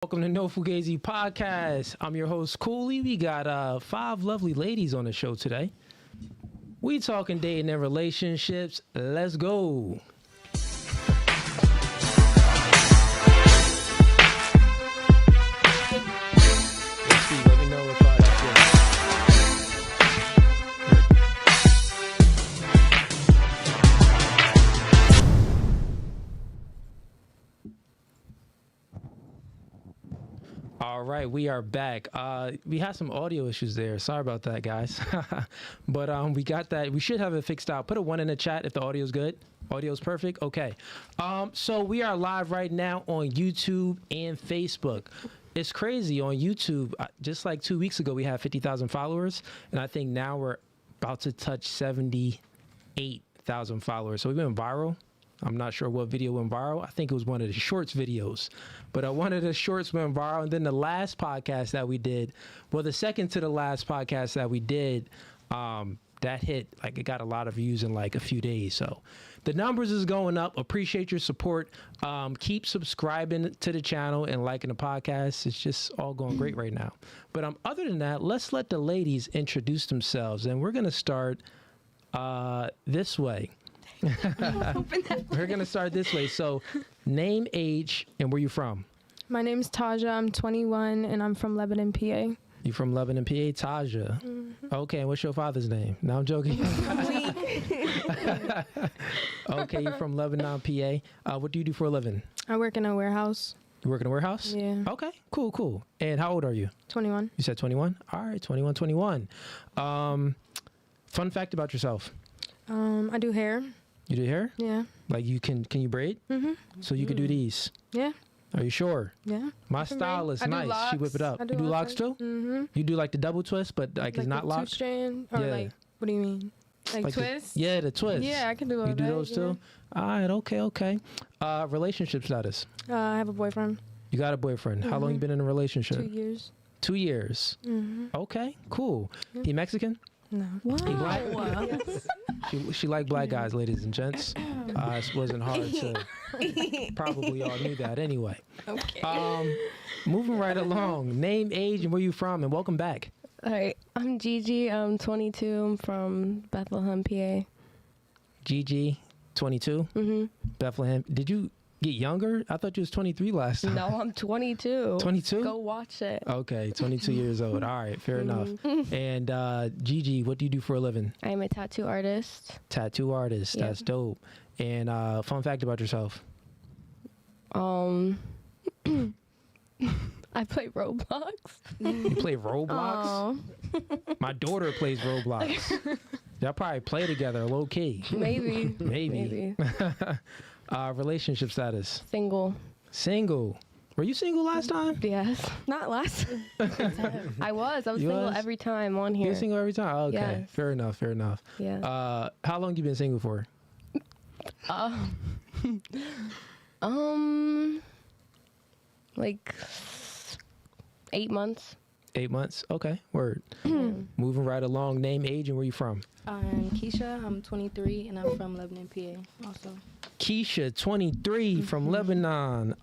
Welcome to No Fugazee Podcast. I'm your host, Cooley. We got 5 lovely ladies on the show today. We talking dating and relationships. Let's go. Let's see. Let me know if that's good. All right, we are back. We had some audio issues there. Sorry about that, guys. But we got that. We should have it fixed out. Put a 1 in the chat if the audio's good. Audio's perfect. Okay. So we are live right now on YouTube and Facebook. It's crazy on YouTube. Just like 2 weeks ago, we had 50,000 followers, and I think now we're about to touch 78,000 followers. So we went viral. I'm not sure what video went viral. I think it was one of the shorts videos. But one of the shorts went viral. And then the last podcast that we did, well, the second to the last podcast that we did, that hit, like it got a lot of views in like a few days. So the numbers is going up. Appreciate your support. Keep subscribing to the channel and liking the podcast. It's just all going great right now. But other than that, let's let the ladies introduce themselves. And we're going to start this way. We're going to start this way. So name, age, and where you from? My name's Taja. I'm 21, and I'm from Lebanon, PA. You from Lebanon, PA? Taja. Mm-hmm. Okay, and what's your father's name? No, I'm joking. Okay, you're from Lebanon, PA. What do you do for a living? I work in a warehouse. You work in a warehouse? Yeah. Okay, cool. And how old are you? 21. You said 21? All right, 21. Fun fact about yourself. I do hair. You do hair? Yeah. Like can you braid? Mm-hmm. So you could do these? Yeah. Are you sure? Yeah. My style is nice. She whip it up. You do locks too? Mm-hmm. You do like the double twist, but like it's not locked? 2-strand? Or like, what do you mean? Like twist? Yeah, the twist. Yeah, I can do all that. You do those too? All right, okay. Relationship status? I have a boyfriend. You got a boyfriend. How long you been in a relationship? 2 years. 2 years. Mm-hmm. Okay, cool. Yeah. He Mexican? No. He black? Yes. She like black guys, ladies and gents. It wasn't hard to probably all knew that anyway. Okay. Moving right along. Name, age, and where you from, and welcome back. All right, I'm Gigi. I'm 22. I'm from Bethlehem, PA. Gigi, 22. Mm-hmm. Bethlehem. Did you get younger? I thought you was 23 last time. No, I'm 22. 22? Go watch it. Okay, 22 years old. All right, fair enough. And Gigi, what do you do for a living? I'm a tattoo artist. Tattoo artist. Yeah. That's dope. And fun fact about yourself. I play Roblox. You play Roblox? My daughter plays Roblox. Y'all probably play together, low key. Maybe. Maybe. Relationship status? Single. Single. Were you single last time? Yes. Not last. I was You single was? every time on here. You're single every time? Okay. Yes. Fair enough. Yeah. How long you been single for? Like 8 months. 8 months? Okay. Word. Moving right along. Name, age, and where you from? I'm Keisha. I'm 23, and I'm from Lebanon, PA also. Keisha, 23, from Lebanon.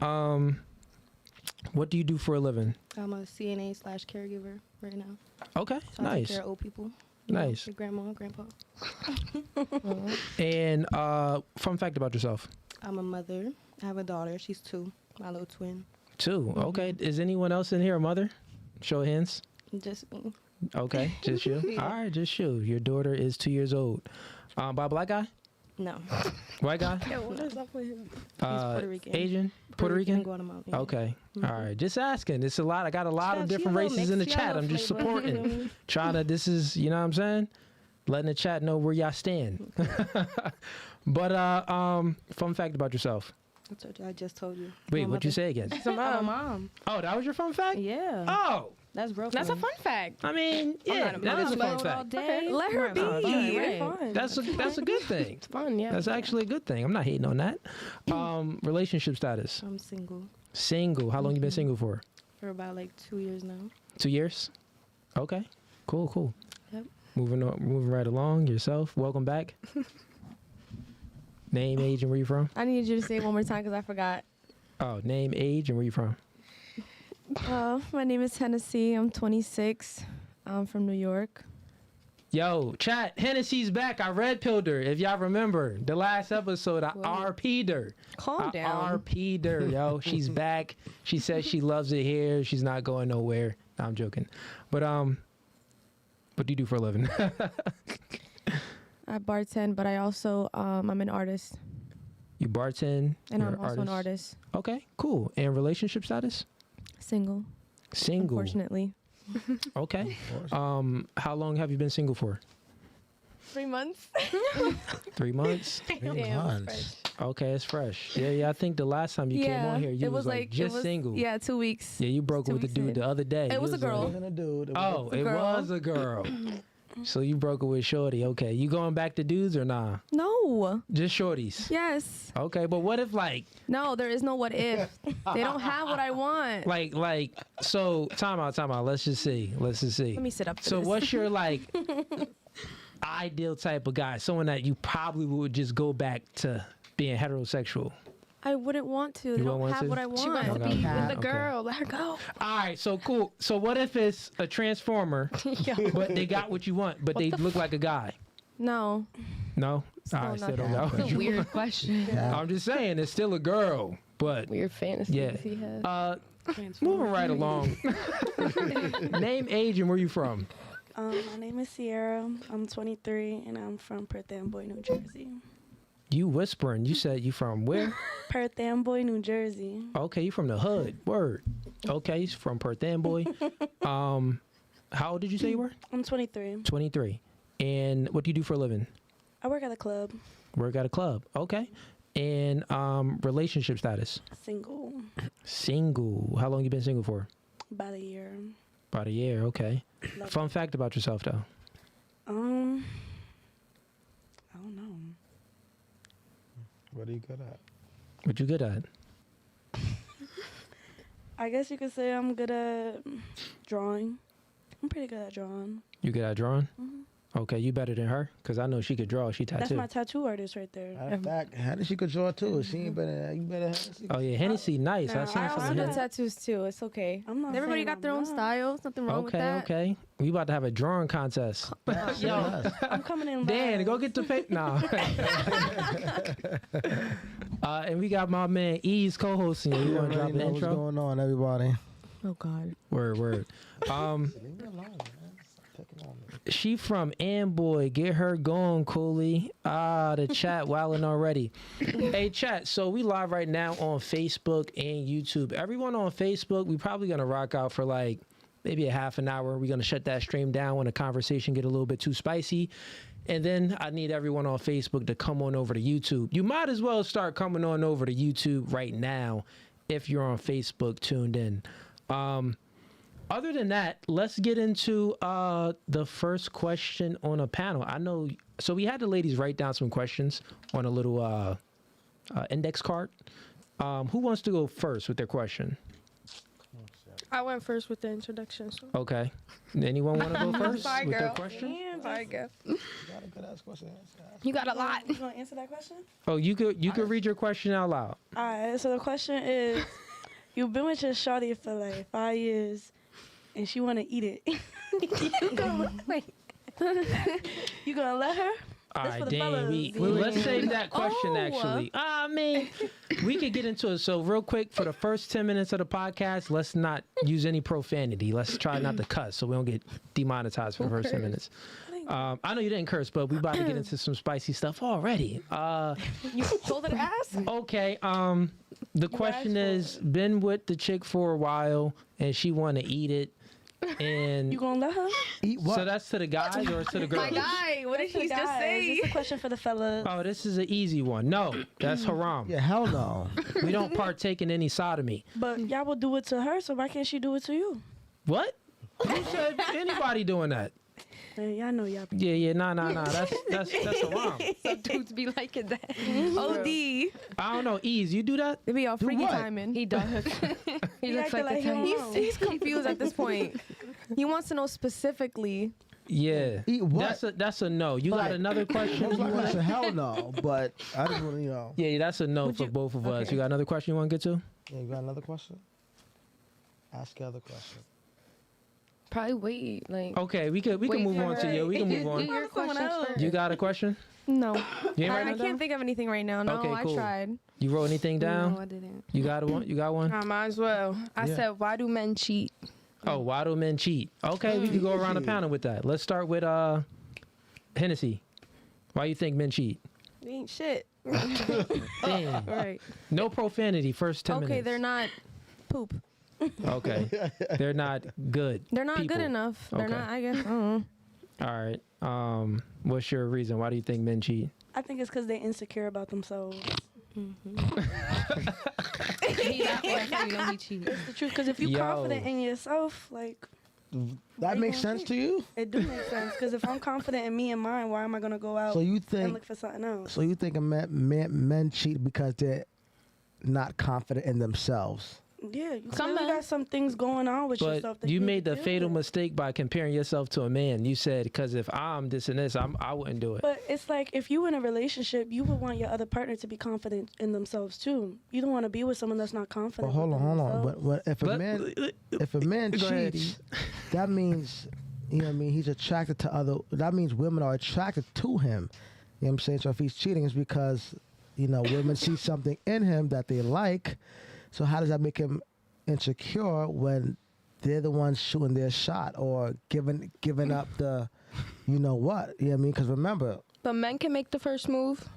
What do you do for a living? I'm a CNA/caregiver right now. Okay, So I nice. take care of old people. You know, Nice. your grandma and grandpa. And fun fact about yourself. I'm a mother. I have a daughter. She's 2, my little twin. 2. Okay. Is anyone else in here a mother? Show of hands. Just me. Okay, just you. Yeah. All right, just you. Your daughter is 2 years old. By a black guy? No. White guy? Yeah, what is up with him? He's Puerto Rican. Asian? Puerto Rican? and Guatemalan. Yeah. Okay. All right. Just asking. It's a lot. I got a lot of Shout- she a different little races in the mixed. She got chat. a I'm just flavor. supporting. Trying to, this is, you know what I'm saying? Letting the chat know where y'all stand. But fun fact about yourself. I just told you. Wait, My what'd you mother. say again? I'm a mom. Oh, that was your fun fact? Yeah. Oh, That's real. That's a fun fact. I mean, yeah, not a that is a mom. fun fact. day. Let her be. Fine, It's right. fun. That's a good thing. It's fun, yeah. That's actually a good thing. I'm not hating on that. Relationship status. I'm single Single. How long you been single for? for about like 2 years now. 2 years? Okay. Cool. Yep. Moving right along. Yourself. Welcome back. Name, age, and where you from? I need you to say it one more time because I forgot. Oh, name, age, and where you from? My name is Hennessy. I'm 26. I'm from New York. Yo, chat, Hennessy's back. I red pilled her. If y'all remember the last episode, I RP'd her. Calm down. RP'd her, yo. She's back. She says she loves it here. She's not going nowhere. No, I'm joking. But what do you do for a living? I bartend, but I also I'm an artist. You bartend. And you're I'm also an artist. Okay, cool. And relationship status? Single. Single. Unfortunately. Okay. How long have you been single for? 3 months. 3 months? 3 months. Okay, it's fresh. Yeah. I think the last time you came on here, you was like just single. Yeah, 2 weeks. Yeah, you broke 2 with the weeks dude in. the other day. It was a girl. It wasn't a dude. Oh, it was a girl. So you broke it with Shorty. Okay, you going back to dudes or nah? No. Just Shorties. Yes. Okay, but what if No, there is no what if. They don't have what I want. so time out. Let's just see. Let me sit up for So this. what's your ideal type of guy? Someone that you probably would just go back to being heterosexual. I wouldn't want to. They don't have what I want. She wants to Okay. be with a Okay. girl. Let her go. All right, so cool. So what if it's a transformer, but they got what you want, but they look like a guy? No. No? Still All right, not still don't that. got what That's you weird question. I'm just saying, it's still a girl, but Weird fantasies yeah. he has. Moving right along. Name, age, and where you from? My name is Sierra. I'm 23, and I'm from Perth Amboy, New Jersey. You whispering. You said you from where? Perth Amboy, New Jersey. Okay, you from the hood. Word. Okay, you from Perth Amboy. How old did you say you were? I'm 23. 23. And what do you do for a living? I work at a club. Work at a club. Okay. And relationship status? Single. Single. How long you been single for? About a year. About a year. Okay. Love Fun fact about yourself, though. I don't know. What are you good at? What you good at? I guess you could say I'm good at drawing. I'm pretty good at drawing. You good at drawing? Mhm. Okay, you better than her? Because I know she could draw. She That's tattoo. my tattoo artist right there. Matter of fact, Hennessy could draw too. She ain't better. You better Hennessy. Oh, yeah. Hennessy, nice. Nah, I seen I some I of do also his. tattoos too. It's okay. I'm not Everybody saying got their I'm own not. style. Nothing wrong with that. Okay. We about to have a drawing contest. Yo, I'm coming in. Dan, last. go get the paper. No. And we got my man Ease co-hosting. You want to drop the what's intro? going on, everybody? Oh God. Word. Leave me alone, man. Stop picking on me. She from Amboy. Get her going, Cooley. The chat wilding already. Hey, chat. So we live right now on Facebook and YouTube. Everyone on Facebook, we probably going to rock out for maybe a half an hour. We're going to shut that stream down when the conversation get a little bit too spicy. And then I need everyone on Facebook to come on over to YouTube. You might as well start coming on over to YouTube right now if you're on Facebook tuned in. Other than that, let's get into the first question on a panel. I know, so we had the ladies write down some questions on a little index card. Who wants to go first with their question? I went first with the introduction. So. Okay. Anyone want to go first Sorry, with their girl. question? Sorry, girl. You got a good ass question. You got a lot. You gonna answer that question? Oh, you could read your question out loud. All right. So the question is, you've been with your shawty for 5 years, and she want to eat it. You gonna let her? All That's for right, the Dan, fellas. let's save that question, Oh. actually. I mean, we could get into it. So real quick, for the first 10 minutes of the podcast, let's not use any profanity. Let's try not to cuss so we don't get demonetized for the first 10 minutes. I know you didn't curse, but we about to get into some spicy stuff already. You told her to ask? Okay, the question is, been with the chick for a while, and she want to eat it. And You gonna let her? Eat what? so that's to the guys or to the girls? My guy, what did For the he just guys. say? This is a question for the fellas. Oh, this is an easy one. No, that's haram. Yeah, hell no. We don't partake in any sodomy. But y'all will do it to her, so why can't she do it to you? What? Who said anybody doing that? Man, y'all know y'all. Yeah, nah. That's haram. Some dudes be liking that. OD. I don't know. Ease, you do that? They be all freaky what? timing. He does. He acting like he don't know. He's confused at this point. He wants to know specifically. Yeah. Eat what? That's a no. You got another question? That's my question. Hell no. But I just want to, Yeah, that's a no for both of us. You got another question you want to get to? Yeah, you got another question? Ask your other question. Probably wait. Like. Okay, we can wait move for on to her. you. We can move Do on. your questions first. You got a question? No. You ain't I writing it down? can't think of anything right now. No, Okay, cool. I tried. You wrote anything down? No, I didn't. You got one? You got one? I might as well. I Yeah. said, why do men cheat? Oh, why do men cheat? Okay, we can go around the panel with that. Let's start with Hennessy. Why you think men cheat? It ain't shit. Damn. Right. No profanity. First 10 minutes. Okay, they're not poop. Okay, they're not good. They're not people. good enough. They're Okay. not, I guess. I don't know. All right. What's your reason? Why do you think men cheat? I think it's because they're insecure about themselves. He that way, so you know he cheated. It's the truth. Because if you're Yo. confident in yourself, like, That you makes gonna sense cheat? to you? it do make sense. Because if I'm confident in me and mine, why am I gonna go out So you and think look for something else? so you think men cheat because they're not confident in themselves? Yeah, you Some clearly men- got some things going on with yourself. But that you need made to the deal fatal with. mistake by comparing yourself to a man. You said, because if I'm this and this, I wouldn't do it. But it's like if you in a relationship, you would want your other partner to be confident in themselves too. You don't want to be with someone that's not confident. But hold within on. themselves. But if a man Go ahead. cheats, that means he's attracted to other. That means women are attracted to him. You know what I'm saying? So if he's cheating, it's because women see something in him that they like. So how does that make him insecure when they're the ones shooting their shot or giving up the, you know what? You know what I mean? Because remember, But men can make the first move.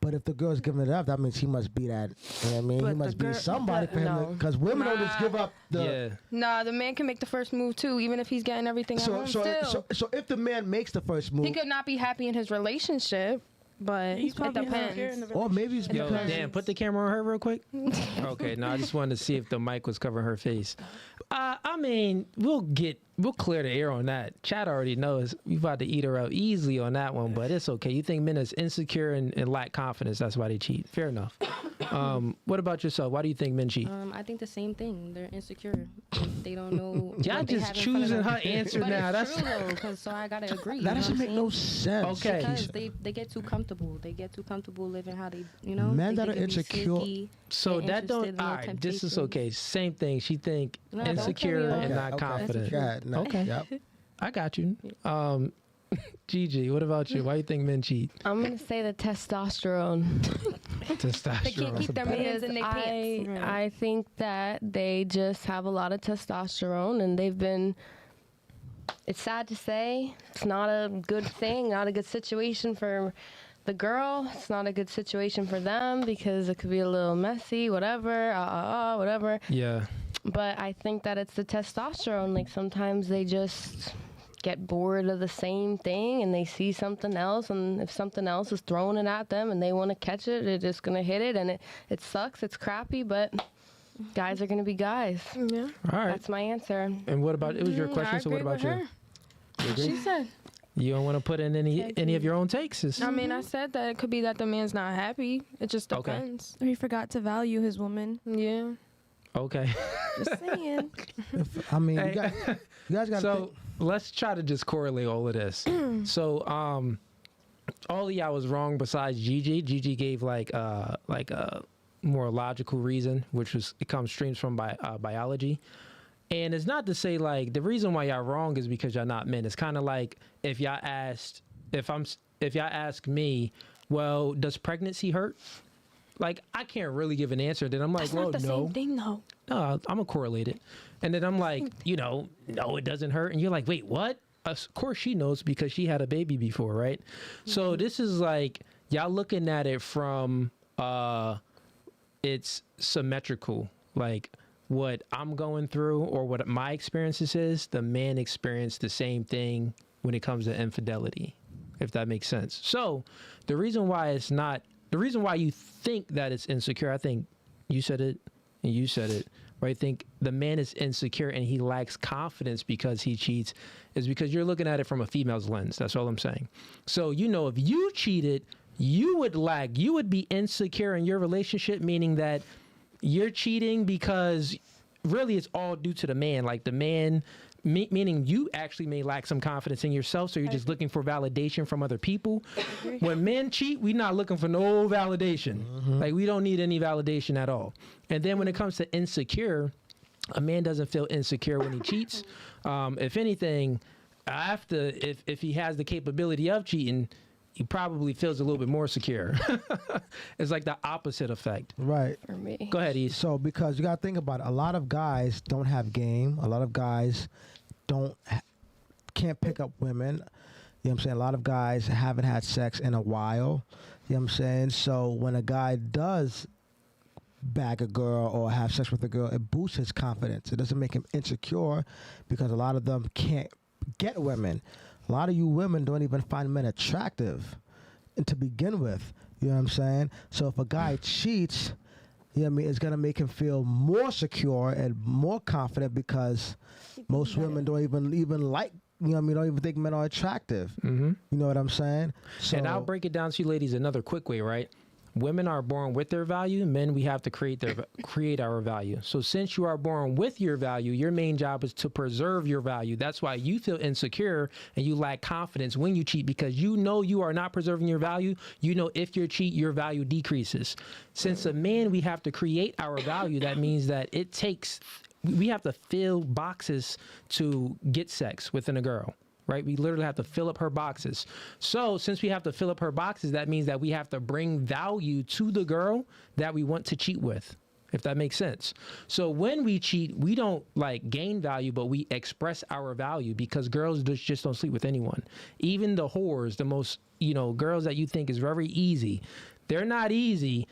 but if the girl's giving it up, that means he must be that. You know what I mean? But He the must be girl- somebody but for him. no. Because women don't just give up the. Yeah. Nah, the man can make the first move too, even if he's getting everything at home still. So if the man makes the first move, He could not be happy in his relationship, but He's it probably insecure in depends. the or maybe it's Yo, because damn, put the camera on her real quick. Okay, no, I just wanted to see if the mic was covering her face. I mean, we'll clear the air on that. Chad already knows we about to eat her up easily on that one, but it's okay. You think men is insecure and lack confidence, that's why they cheat. Fair enough. What about yourself? Why do you think men cheat? I think the same thing. They're insecure. They don't know. Y'all what they just have in front of choosing them. her answer But now. it's That's true though, 'cause so I gotta agree. that you doesn't know make what no I'm saying? sense. Okay. Because they get too comfortable. They get too comfortable living how they, Men they that are think it be insecure- sneaky So and that don't. interested in All no right, this is temptations. okay. Same thing. She think No, don't cut me insecure off. and not Okay, confident. Go ahead. No, Okay. Yep. I got you. Gigi, what about you? Why you think men cheat? I'm gonna say the testosterone. Testosterone. They can't keep their hands in their pants. I think that they just have a lot of testosterone and they've been, it's sad to say, it's not a good thing, not a good situation for the girl. It's not a good situation for them because it could be a little messy, whatever, whatever. Yeah. But I think that it's the testosterone. Like sometimes they just get bored of the same thing and they see something else, and if something else is throwing it at them and they want to catch it, they're just going to hit it, and it sucks, it's crappy, but guys are going to be guys. Yeah. All right. That's my answer. And what about, it was your question, I so what agree about with you? her. You agree? She said. You don't want to put in any of your own takes? sis? I mean, I said that it could be that the man's not happy. It just Okay. depends. Or he forgot to value his woman. Yeah. Okay. Just saying. I mean, Hey. you guys got So let's try to just correlate all of this. So all of y'all was wrong besides Gigi. Gigi gave like a more logical reason, which was it streams from biology. And it's not to say like the reason why y'all wrong is because y'all not men. It's kind of like if y'all ask me, well, does pregnancy hurt? Like I can't really give an answer. Then I'm like, That's well, not the no. same thing, though. No, I'm gonna correlate it. And then I'm like, no, it doesn't hurt. And you're like, wait, what? Of course she knows because she had a baby before, right? So this is like y'all looking at it from it's symmetrical. Like what I'm going through or what my experiences is, the man experienced the same thing when it comes to infidelity, if that makes sense. So the reason why you think that it's insecure, I think you said it and you said it, where I think the man is insecure and he lacks confidence because he cheats is because you're looking at it from a female's lens. That's all I'm saying. So, if you cheated, you would be insecure in your relationship, meaning that you're cheating because really it's all due to the man. Like the man, meaning you actually may lack some confidence in yourself, so you're just looking for validation from other people. When men cheat, we're not looking for no validation. Like we don't need any validation at all. And then when it comes to insecure, a man doesn't feel insecure when he cheats. If anything, if he has the capability of cheating, he probably feels a little bit more secure. It's like the opposite effect. Right. For me. Go ahead, East. So because you got to think about it, a lot of guys don't have game. A lot of guys can't pick up women. You know what I'm saying? A lot of guys haven't had sex in a while. You know what I'm saying? So when a guy does bag a girl or have sex with a girl, it boosts his confidence. It doesn't make him insecure because a lot of them can't get women. A lot of you women don't even find men attractive to begin with. You know what I'm saying? So if a guy cheats, you know what I mean, it's going to make him feel more secure and more confident because most women don't even like, you know what I mean, don't even think men are attractive. Mm-hmm. You know what I'm saying? So, And I'll break it down to you ladies another quick way, right? Women are born with their value. Men, we have to create our value. So since you are born with your value, your main job is to preserve your value. That's why you feel insecure and you lack confidence when you cheat, because you know you are not preserving your value. You know if you cheat, your value decreases. Since a man, we have to create our value. That means that we have to fill boxes to get sex within a girl. Right? We literally have to fill up her boxes. So since we have to fill up her boxes, that means that we have to bring value to the girl that we want to cheat with, if that makes sense. So when we cheat, we don't like gain value, but we express our value, because girls just don't sleep with anyone. Even the whores, the most, girls that you think is very easy, they're not easy.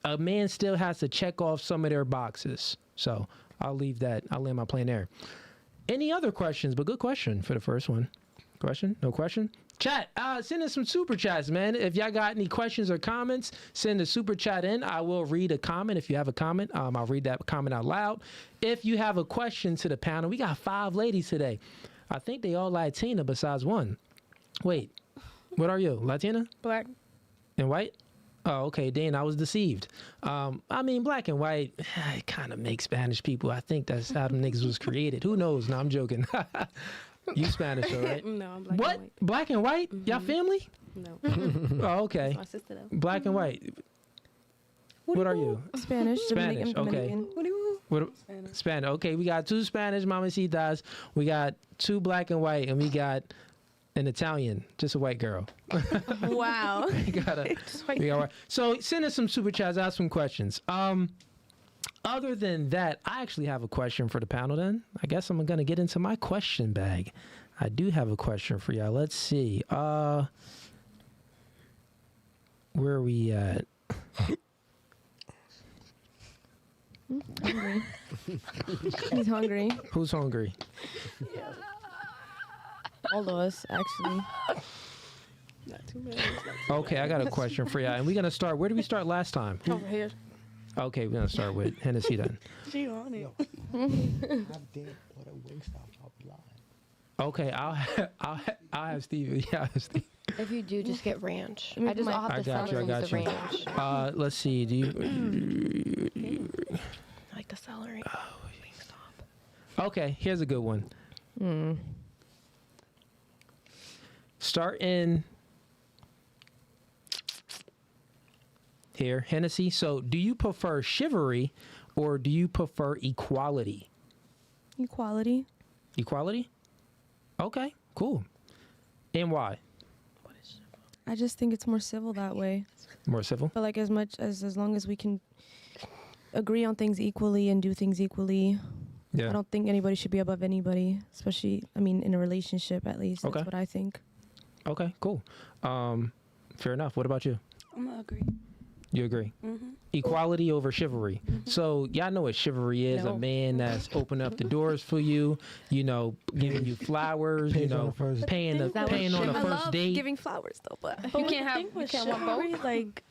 A man still has to check off some of their boxes. So I'll leave that. I'll land my plane there. Any other questions? But good question for the first one. Question? No question? Chat, send us some super chats, man. If y'all got any questions or comments, send a super chat in. I will read a comment. If you have a comment, I'll read that comment out loud. If you have a question to the panel, we got 5 ladies today. I think they all Latina besides one. Wait, what are you? Latina? Black. And white? Oh, okay. Then I was deceived. Black and white, it kind of makes Spanish people. I think that's how them niggas was created. Who knows? No, I'm joking. You Spanish, though, right? No, I'm black What? and white. Black and white? Mm-hmm. Y'all family? No. Oh, okay. That's my sister, though. Black and white. What are you? Spanish. Spanish, Dominican. What? Spanish. Okay, we got 2 Spanish mamacitas. We got 2 black and white, and we got an Italian, just a white girl. Wow. So send us some super chats, ask some questions. Other than that, I actually have a question for the panel then. I guess I'm going to get into my question bag. I do have a question for y'all. Let's see. Where are we at? Hungry. He's hungry. Who's hungry? All of us, actually. Not too many. Okay, I got a question for y'all. And we're going to start. Where did we start last time? Over here. Okay, we're going to start with Hennessy then. She on it. Okay, I'll have Steve. Yeah, Steve. If you do, just get ranch. Mm, I'll have I to got you. I got you. ranch. Let's see. Do you? I like the celery. Okay, here's a good one. Start in here, Hennessy. So, do you prefer chivalry or do you prefer equality? Equality. Equality? Okay, cool. And why? I just think it's more civil that way. More civil? But like as long as we can agree on things equally and do things equally. Yeah. I don't think anybody should be above anybody, especially, in a relationship at least. Okay. That's what I think. Okay, cool. Fair enough. What about you? I'm gonna agree. You agree? Mm-hmm. Equality over chivalry. So y'all know what chivalry is. No. A man that's opening up the doors for you, giving you flowers, Pays on the first- paying on the I first love date. giving flowers though, but You can't want chivalry, like,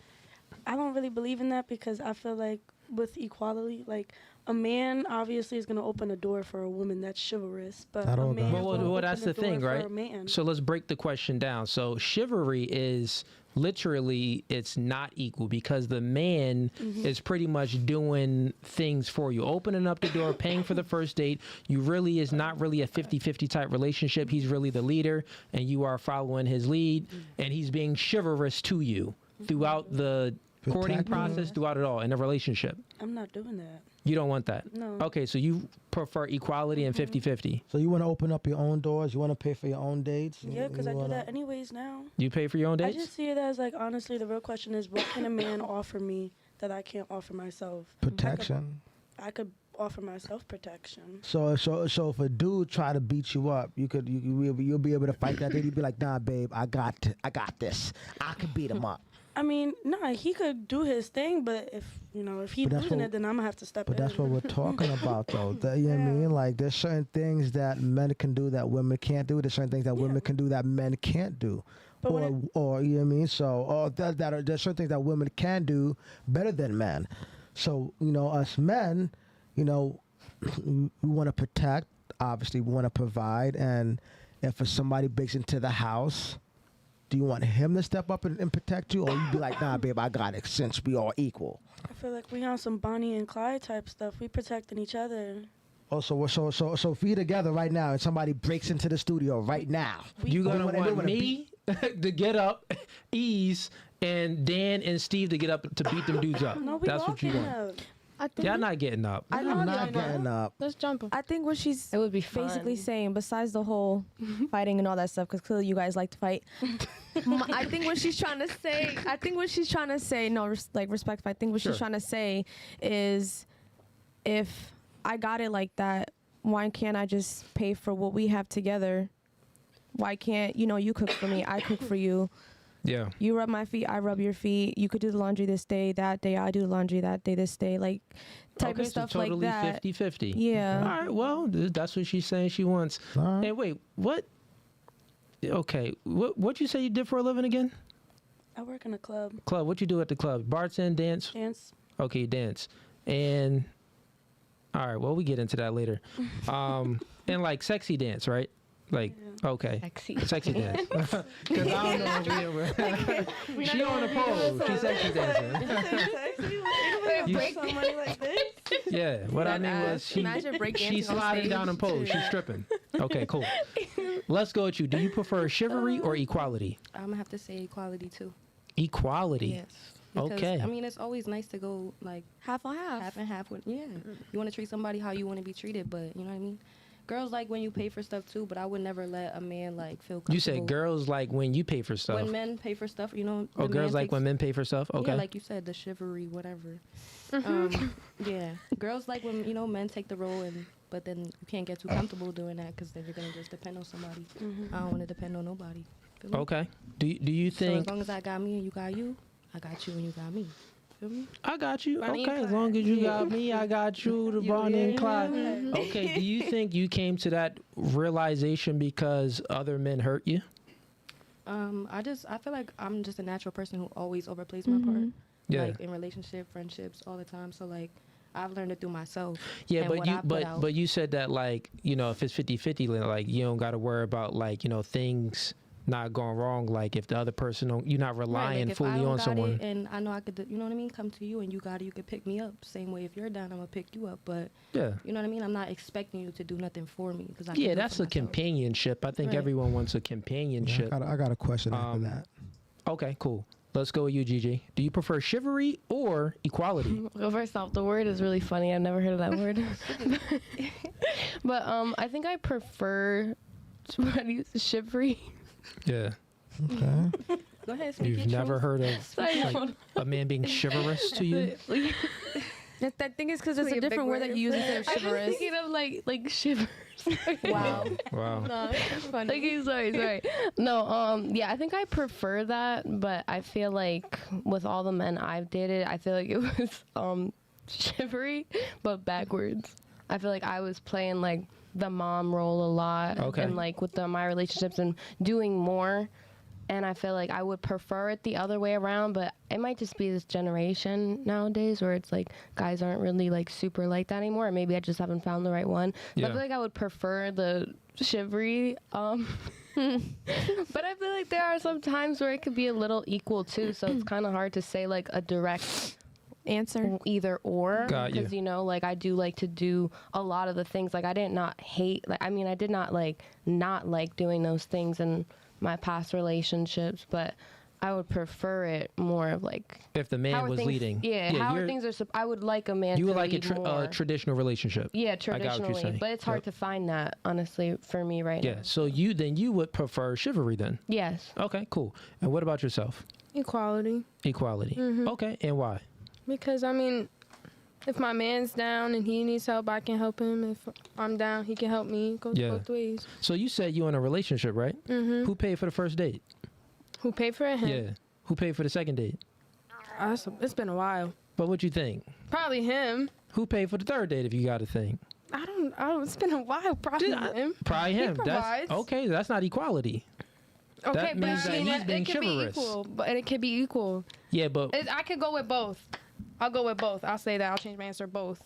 I don't really believe in that because I feel like with equality, like, a man obviously is going to open a door for a woman that's chivalrous, but Not a all man guys. is Well, gonna open that's a the door thing, for right? a man. So let's break the question down. So chivalry is literally, it's not equal because the man is pretty much doing things for you, opening up the door, paying for the first date. Is not really a 50-50 type relationship. He's really the leader and you are following his lead and he's being chivalrous to you throughout the courting Protecting. process throughout it all in a relationship. I'm not doing that. You don't want that. No. Okay, so you prefer equality and 50-50. So you want to open up your own doors? You want to pay for your own dates? Yeah, because I do wanna- that anyways now. You pay for your own I dates? just see it as like, honestly, the real question is, what can a man offer me that I can't offer myself? Protection. I could offer myself protection. So if a dude try to beat you up, you'll be able to fight that. Then you'd be like, nah, babe, I got this. I can beat him up. I mean, nah, he could do his thing, but if he's But that's losing what- it, then I'm gonna have to step But in. that's what we're talking about, though. You know what I mean? Like, there's certain things that men can do that women can't do. There's certain things that women can do that men can't do. But when Or you know what I mean? So, there's certain things that women can do better than men. So, us men, we want to protect. Obviously, we want to provide. And if somebody breaks into the house, do you want him to step up and protect you, or you be like, nah, babe, I got it, since we are equal? I feel like we on some Bonnie and Clyde type stuff. We protecting each other. Oh, so if we together right now and somebody breaks into the studio right now, You gonna They want wanna me to get up, ease, and Dan and Steve to get up to beat them dudes up. No, we That's all what you getting want. up. I think Y'all not getting up. I I'm don't not know. getting up. Let's jump. I think what she's It would be fun. basically saying, besides the whole fighting and all that stuff, because clearly you guys like to fight. I think what she's trying to say, no, respect. I think what Sure. she's trying to say is, if I got it like that, why can't I just pay for what we have together? Why can't you cook for me, I cook for you? Yeah. You rub my feet, I rub your feet. You could do the laundry this day, that day I do the laundry that day, this day, like type Okay, of stuff so totally like that. 50-50. Yeah. All right, well, that's what she's saying she wants. All right. Hey, wait, what? Okay, what you say you did for a living again? I work in a club. Club, what you do at the club? Bartend, dance? Dance. Okay, you dance. And, all right, well, we get into that later. And like sexy dance, right? Like, okay. Sexy dance. Because I don't know if we she on a pole. She's sexy dancing. Break some money like this. Yeah, what I mean was Imagine break she's dancing on sliding stage. down in pole. She's stripping. Okay, cool. Let's go with you. Do you prefer chivalry or equality? I'm gonna have to say equality too. Equality. Yes. Because, Okay. I mean, it's always nice to go like Half on half. half and half with. Yeah. You want to treat somebody how you want to be treated, but you know what I mean. Girls like when you pay for stuff too, but I would never let a man like feel comfortable. You said girls like when you pay for stuff. When men pay for stuff, Oh, the girls man like takes- when men pay for stuff? Okay. Yeah, like you said, the chivalry, whatever. Yeah, girls like when men take the role, but then you can't get too comfortable doing that because then you're gonna just depend on somebody. I don't want to depend on nobody. Feel me? Okay. Do you So as think long as I got me and you got you, I got you and you got me. Feel me? I got you? Bonnie and Okay, as Clyde. long as you got me, I got you, the Bonnie and Clyde. Okay, do you think you came to that realization because other men hurt you? I feel like I'm just a natural person who always overplays my part. Yeah. Like in relationship, friendships, all the time. So like I've learned it through myself. Yeah, and but what you I put out. but you said that like, if it's 50-50, like you don't got to worry about like, things not going wrong, like if the other person you're not Right, relying like if I fully don't on got someone. it and I know I could, you know what I mean, come to you and you got it, you could pick me up. Same way if you're down, I'm gonna pick you up. But Yeah. you know what I mean. I'm not expecting you to do nothing for me because I. Yeah, that's a companion. companionship. I think Right. everyone wants a companionship. I got a question after that. Okay, cool. Let's go with you, Gigi. Do you prefer chivalry or equality? Well, first off, the word is really funny. I've never heard of that word. But I think I prefer chivalry. Yeah. Okay. Go ahead, speak You've your never truth. heard of Sorry, like, a man being chivalrous to you? I think it's because it's Like a a big different word that word. you use instead of I was chivalrous. thinking of like shivers. Wow. Wow. No, it's funny. Okay, sorry. No, yeah, I think I prefer that, but I feel like with all the men I've dated, I feel like it was chivalry, but backwards. I feel like I was playing like the mom role a lot, Okay. and like with my relationships and doing more. And I feel like I would prefer it the other way around, but it might just be this generation nowadays where it's like guys aren't really like super like that anymore. Or maybe I just haven't found the right one. So Yeah. I feel like I would prefer the chivalry. But I feel like there are some times where it could be a little equal too. So it's kind of hard to say like a direct Answer. either or. Got you. Because like I do like to do a lot of the things. Like I did not hate. Like I mean I did not like doing those things and my past relationships, but I would prefer it more of like If the how man are was things, leading. Yeah, how are you're- things are. I would like a man. You to would like lead more. a traditional relationship. Yeah, I got what you're traditionally, saying. but it's hard Yep. to find that honestly for me right Yeah. now. So you would prefer chivalry then? Yes. Okay, cool. And what about yourself? Equality. Equality. Okay, and why? Because I mean, if my man's down and he needs help, I can help him. If I'm down, he can help me. It goes Yeah. both ways. So you said you in a relationship, right? Mm-hmm. Who paid for the first date? Who paid for it? Him. Yeah. Who paid for the second date? It's been a while. But what you think? Probably him. Who paid for the third date if you got to think? I don't. It's been a while. Probably him. Probably him. provides. That's okay. That's not equality. Okay, That but means I that mean, he's being it could be chivalrous. equal. But it could be equal. Yeah, but I could go with both. I'll go with both. I'll say that. I'll change my answer. Both.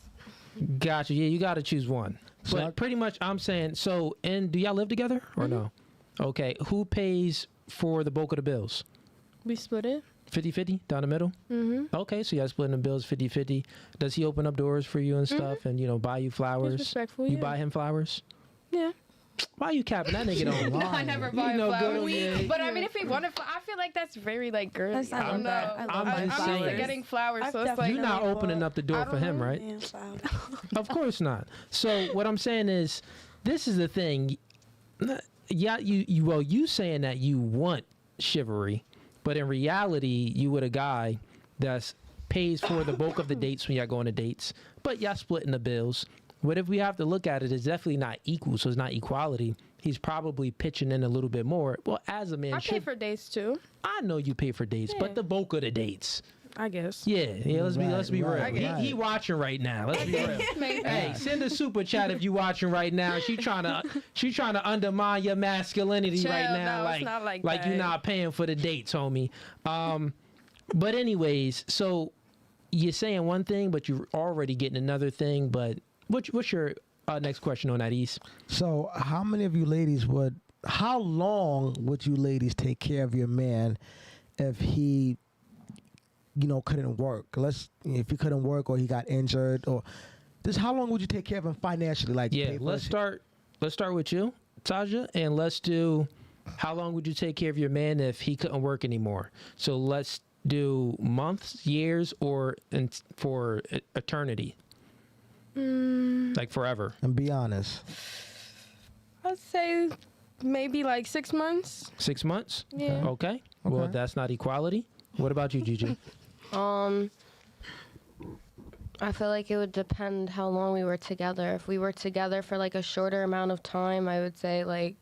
gotcha. Yeah, you got to choose one. So But pretty much, I'm saying. So, and do y'all live together or no? Okay. Who pays for the bulk of the bills? We split it. 50-50 down the middle. Mm-hmm. Okay, so y'all splitting the bills 50-50. Does he open up doors for you and stuff, and buy you He's flowers? respectful. You yeah. buy him flowers? Yeah. Why you capping that nigga don't No, lie? I never You buy know flowers. good, yeah. But I mean, if he wanted, I feel like that's very like girly. That's not I don't know. bad. I love I'm just I'm used to saying. getting flowers, I've so it's like definitely You're not no, opening up the door I for don't him, know. right? Yeah, flower. Of course not. So what I'm saying is, this is the thing. Yeah, you saying that you want chivalry, but in reality, you with a guy that's pays for the bulk of the dates when y'all go on the dates, but y'all splitting the bills. What if we have to look at it? It's definitely not equal, so it's not equality. He's probably pitching in a little bit more. Well, as a man I pay should. for dates too. I know you pay for dates, Yeah. but the bulk of the dates. I guess. Yeah. Let's be Right, real. right. He watching right now. Let's be real. Maybe. Hey, send a super chat if you watching right now. She trying to undermine your masculinity Chill, right now, no, it's not like you're that. not paying for the dates, homie. But anyways, so you're saying one thing, but you're already getting another thing. But what's your next question on that, East? So, how many of you ladies how long would you ladies take care of your man if he, couldn't work? If he couldn't work or he got injured or just how long would you take care of him financially? Like, Yeah, pay for let's his- start with you, Taja, and let's do how long would you take care of your man if he couldn't work anymore? So let's do months, years, or for eternity, like forever. And be honest. I'd say maybe like 6 months. 6 months? Yeah. Okay. Well, Okay. that's not equality. What about you, Gigi? I feel like it would depend how long we were together. If we were together for like a shorter amount of time, I would say like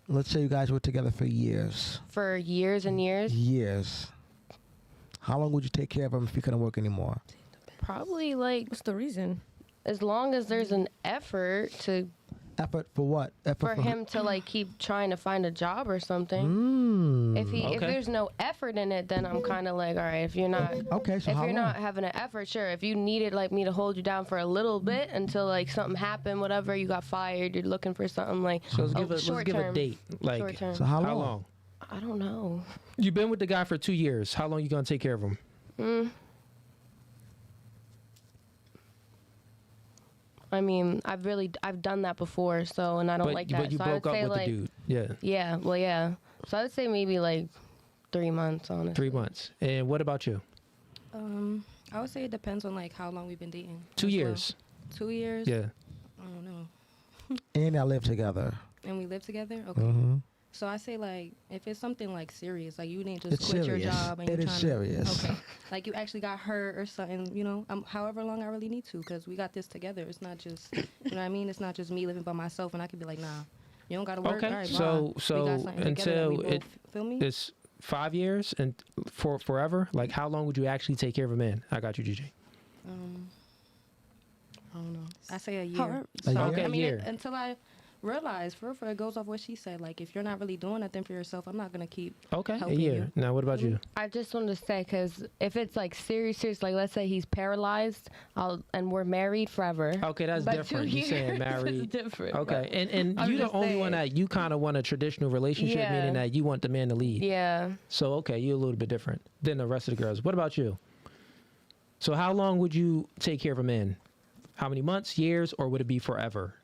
Let's say you guys were together for years. for years and years. Years. How long would you take care of him if he couldn't work anymore? Probably like What's the reason? as long as there's an effort to Effort for what? for him to like keep trying to find a job or something. If Okay. there's no effort in it, then I'm kind of like, all right, if you're not Okay, so if how you're long? not having an effort, sure. If you needed like me to hold you down for a little bit until like something happened, whatever, you got fired, you're looking for something like So let's short give a term. date. Like Short term. So how long? how long? I don't know. You've been with the guy for 2 years. How long you gonna take care of him? I mean, I've done that before, so and I don't like that. But you so I would broke up say with like the dude. Yeah. yeah, well yeah. So I would say maybe like 3 months, honestly. 3 months. And what about you? I would say it depends on like how long we've been dating. 2 as well. years. 2 years. Yeah. I don't know. And y'all live together. And we live together. Okay. Mm-hmm. So I say like if it's something like serious, like you didn't just It's quit serious. your job and It you're is trying serious. to, okay, like you actually got hurt or something, however long I really need to, because we got this together. It's not just, you know what I mean? It's not just me living by myself, and I could be like, nah, you don't gotta work. Okay, All right, so- bye. so we got something together that we until it- both- feel me? It's 5 years and for forever. Like how long would you actually take care of a man? I got you, Gigi. I don't know. I say a year. However- A year? Okay, I mean, year. until I realize, for real, it goes off what she said. Like, if you're not really doing nothing for yourself, I'm not gonna keep. Okay, a Helping year. you. Now what about you? I just wanted to say, because if it's like serious, like let's say he's paralyzed, and we're married forever. Okay, that's But different. 2 You saying years married? is different. Okay, and I'm you the just only one saying. that you kind of want a traditional relationship, Yeah. meaning that you want the man to lead. Yeah. So okay, you're a little bit different than the rest of the girls. What about you? So how long would you take care of a man? How many months, years, or would it be forever?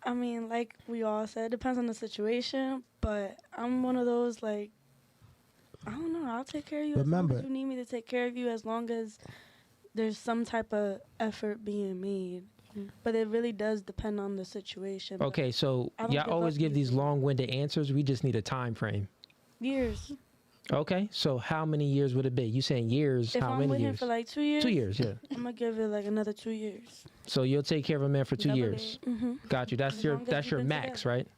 I mean, like we all said, it depends on the situation. But I'm one of those like, I don't know. I'll take care of you Remember- as long as you need me to take care of you, as long as there's some type of effort being made. But it really does depend on the situation. but Okay, so I don't y'all give always up give these easy. long-winded answers. We just need a time frame. Years. Okay, so how many years would it be? You saying years? If How I'm many with him years? for like 2 years, 2 years, yeah. I'm gonna give it like another 2 years. So you'll take care of a man for 2 Double years. Mm-hmm. Got you. That's As your long as that's we've your been max, together. right?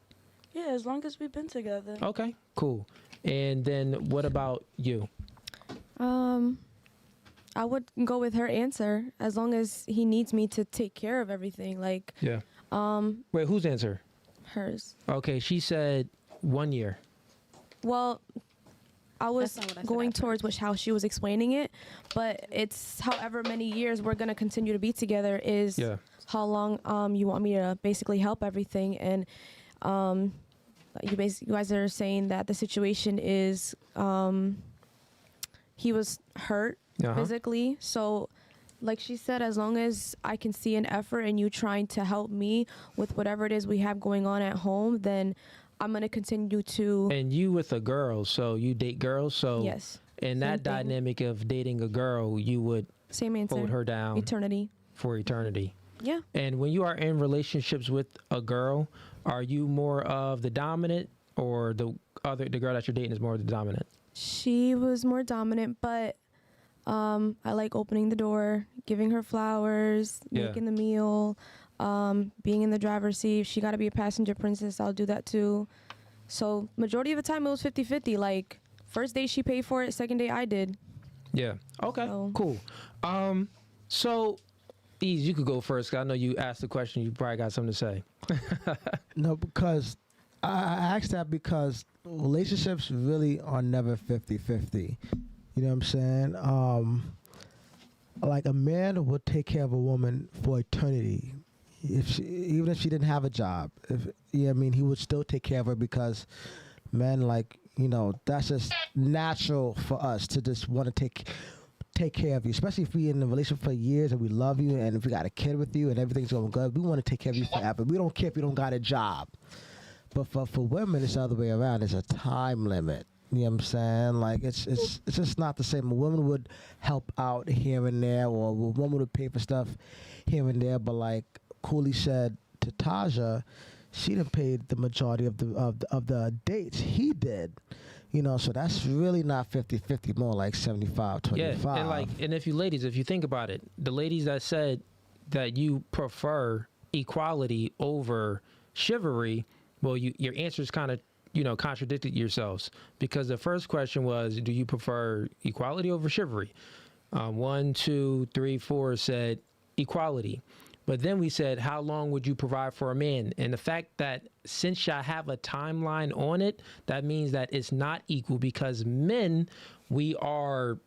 Yeah, as long as we've been together. Okay, cool. And then what about you? I would go with her answer as long as he needs me to take care of everything. Like, Yeah. Wait, whose answer? hers. Okay, she said 1 year. Well, I was not what I said going at towards how she was explaining it, but it's however many years we're gonna continue to be together is Yeah. how long you want me to basically help everything. And you guys are saying that the situation is he was hurt Uh-huh. physically, so like she said, as long as I can see an effort and you trying to help me with whatever it is we have going on at home, then I'm gonna continue to And you with a girl, so you date girls, so yes, in that same thing. dynamic of dating a girl, you would same answer. hold her down Eternity. for eternity. Yeah. And when you are in relationships with a girl, are you more of the dominant, or the girl that you're dating is more of the dominant? She was more dominant, but I like opening the door, giving her flowers, Yeah. making the meal, being in the driver's seat. If she got to be a passenger princess, I'll do that too. So majority of the time it was 50-50. Like first day she paid for it, second day I did. Yeah. Okay. So- Cool. So, Ease, you could go first. 'Cause I know you asked the question. You probably got something to say. No, because I asked that because relationships really are never 50-50. You know what I'm saying? Like a man would take care of a woman for eternity. Even if she didn't have a job, he would still take care of her because men, like, that's just natural for us to just want to take care of you, especially if we in a relationship for years and we love you, and if we got a kid with you and everything's going good, we want to take care of you forever. We don't care if you don't got a job. But for women, it's the other way around. There's a time limit. You know what I'm saying? Like it's just not the same. A woman would help out here and there, or a woman would pay for stuff here and there. But like Cooley said to Taja, she done paid the majority of the dates. He did. So that's really not 50-50, more like 75-25. Yeah. And if you think about it, the ladies that said that you prefer equality over chivalry, well, your answers kind of contradicted yourselves, because the first question was, do you prefer equality over chivalry? 1, 2, 3, 4 said equality. But then we said, how long would you provide for a man? And the fact that since I have a timeline on it, that means that it's not equal, because men, we are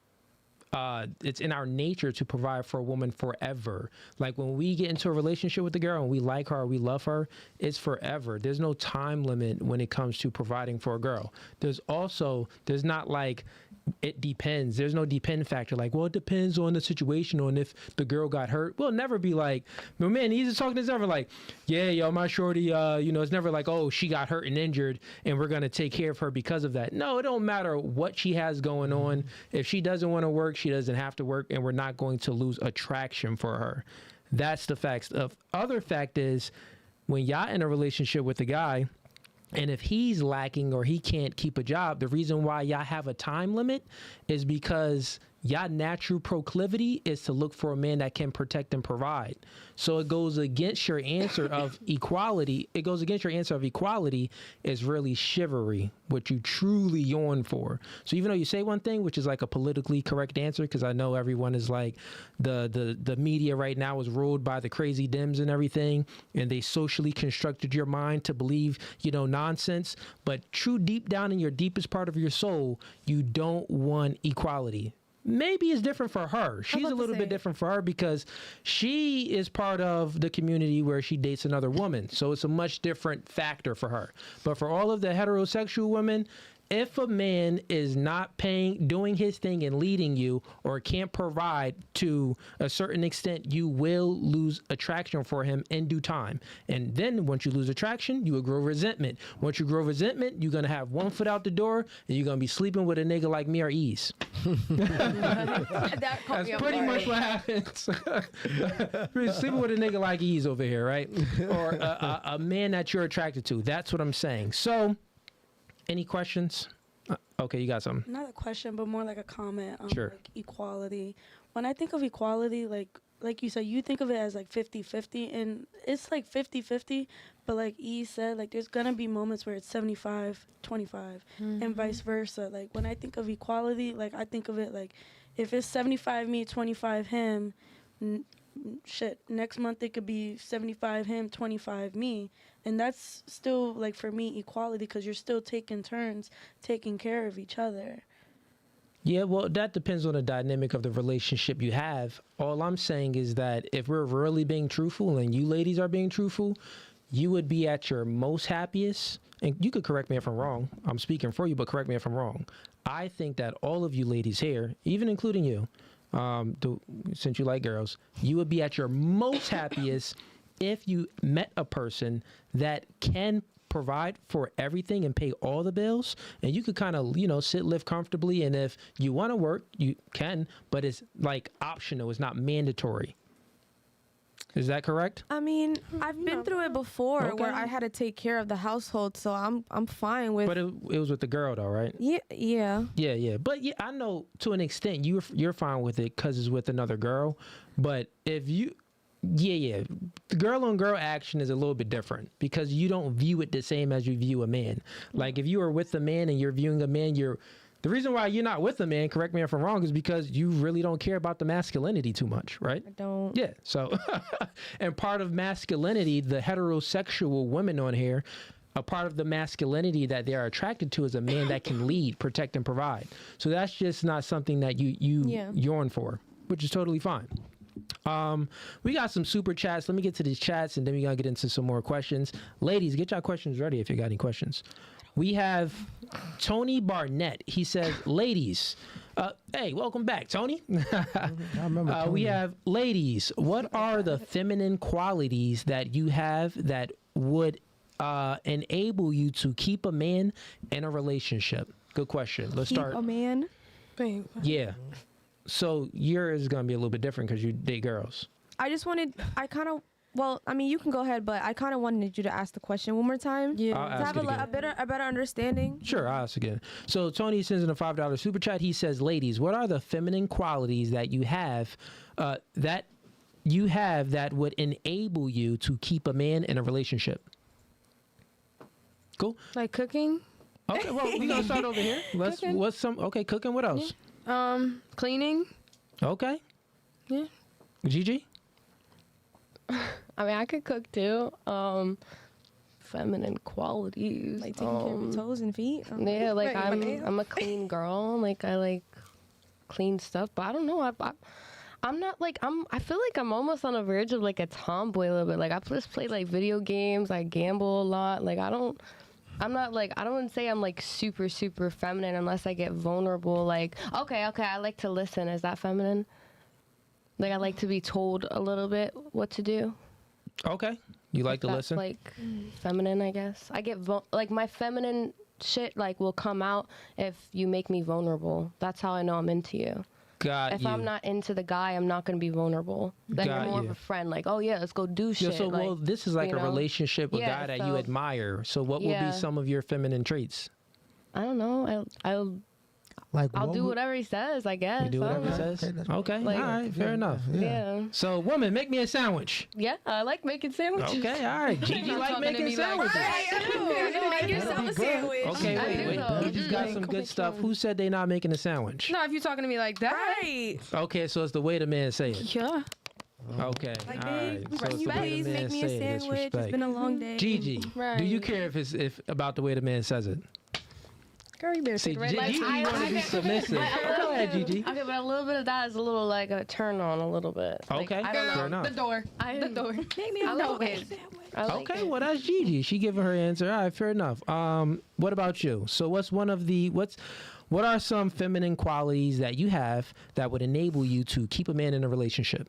it's in our nature to provide for a woman forever. Like when we get into a relationship with the girl and we like her, or we love her, it's forever. There's no time limit when it comes to providing for a girl. There's not like, it depends. There's no depend factor. Like, well, it depends on the situation, on if the girl got hurt. We'll never be like, no, man, he's just talking to ever like, yeah, yo, my shorty, it's never like, oh, she got hurt and injured and we're going to take care of her because of that. No, it don't matter what she has going on. If she doesn't want to work, she doesn't have to work, and we're not going to lose attraction for her. That's the facts. The other fact is, when y'all in a relationship with a guy, and if he's lacking or he can't keep a job, the reason why y'all have a time limit is because y'all natural proclivity is to look for a man that can protect and provide. So it goes against your answer of equality. It goes against your answer of equality is really chivalry, what you truly yearn for. So even though you say one thing, which is like a politically correct answer, because I know everyone is like, the media right now is ruled by the crazy Dems and everything, and they socially constructed your mind to believe, nonsense. But true deep down in your deepest part of your soul, you don't want equality. Maybe it's different for her. She's a little bit different for her because she is part of the community where she dates another woman. So it's a much different factor for her. But for all of the heterosexual women, if a man is not doing his thing and leading you, or can't provide to a certain extent, you will lose attraction for him in due time. And then once you lose attraction, you will grow resentment. Once you grow resentment, you're going to have one foot out the door and you're going to be sleeping with a nigga like me or Ease. That caught That's me off pretty guard. much what happens. We're sleeping with a nigga like Ease over here, right? Or a man that you're attracted to. That's what I'm saying. So, any questions? Okay, you got something. Not a question, but more like a comment on Sure. like equality. When I think of equality, like you said, you think of it as like 50-50, and it's like 50-50, but like E said, like there's gonna be moments where it's 75-25 and vice versa. Like when I think of equality, like I think of it like if it's 75 me, 25 him, next month it could be 75 him, 25 me. And that's still, like, for me, equality, because you're still taking turns taking care of each other. Yeah, well, that depends on the dynamic of the relationship you have. All I'm saying is that if we're really being truthful and you ladies are being truthful, you would be at your most happiest. And you could correct me if I'm wrong. I'm speaking for you, but correct me if I'm wrong. I think that all of you ladies here, even including you, since you like girls, you would be at your most happiest if you met a person that can provide for everything and pay all the bills, and you could kind of, sit, live comfortably. And if you want to work, you can, but it's like optional. It's not mandatory. Is that correct? I mean, I've been through it before where I had to take care of the household, so I'm fine with. But it was with the girl though, right? Yeah. Yeah. But yeah, I know to an extent you're fine with it because it's with another girl. But if you, the girl on girl action is a little bit different because you don't view it the same as you view a man. Like if you are with a man and you're viewing a man, the reason why you're not with a man, correct me if I'm wrong, is because you really don't care about the masculinity too much, right? I don't. Yeah. So, and part of masculinity, the heterosexual women on here, a part of the masculinity that they are attracted to is a man that can lead, protect, and provide. So that's just not something that you yearn for, which is totally fine. We got some super chats. Let me get to these chats and then we're going to get into some more questions. Ladies, get your questions ready if you got any questions. We have Tony Barnett. He says, ladies, hey, welcome back, Tony. I remember Tony. We have, ladies, what are the feminine qualities that you have that would enable you to keep a man in a relationship? Good question. Let's start. Keep a man. Yeah. So yours is going to be a little bit different because you date girls. Well, I mean, you can go ahead, but I kind of wanted you to ask the question one more time. Yeah. I'll To ask have it again. a better understanding. Sure, I'll ask again. So Tony sends in a $5 super chat. He says, ladies, what are the feminine qualities that you have that would enable you to keep a man in a relationship? Cool. Like cooking, Okay, well, we're going to start over here. Cooking. Cooking. What else? cleaning. Okay. Yeah. Gigi? I mean, I could cook too. Feminine qualities. Like taking care of your toes and feet. Yeah, like Right. I'm a clean girl. Like I like clean stuff, but I don't know. I'm not like I feel like I'm almost on the verge of like a tomboy a little bit. Like I just play like video games. I gamble a lot. Like I don't say I'm like super feminine unless I get vulnerable. Like okay, I like to listen. Is that feminine? Like I like to be told a little bit what to do. Okay. You like to That's listen? like feminine, I guess. I get like my feminine shit like will come out if you make me vulnerable. That's how I know I'm into you. If I'm not into the guy, I'm not going to be vulnerable. Then you're more of a friend. Like, oh yeah, let's go do shit. So like, well, this is like a relationship with a Yeah, guy that so- you admire. So what would be some of your feminine traits? I don't know. I'll do whatever he says, I guess. You do I don't whatever he know. says? Okay. Like- All right. Fair enough. Yeah. So, woman, make me a sandwich. Yeah, I like making sandwiches. Okay. All right. Gigi Not like talking to making me like sandwiches. Make yourself a sandwich. Okay, I wait. do though. You just got some good stuff. Who said they not making a sandwich? No, if you're talking to me like that. Right. Okay, so it's the way the man say it. Yeah. Okay. Like, All right. babe, So it's the way please the man make me a say it. It's sandwich. It's respect. been a long day. Gigi, do you Right. care if about the way the man says it? Girl, you better See, take the red Gigi, light. you want to be submissive. Go ahead, Gigi. Okay, but a little bit of that is a little like a turn on a little bit. Like, Okay, I don't know. fair enough. The door. The door. Make me I a like door. it. I like Okay, it. well that's Gigi. She giving her answer. All right, fair enough. What about you? So what are some feminine qualities that you have that would enable you to keep a man in a relationship?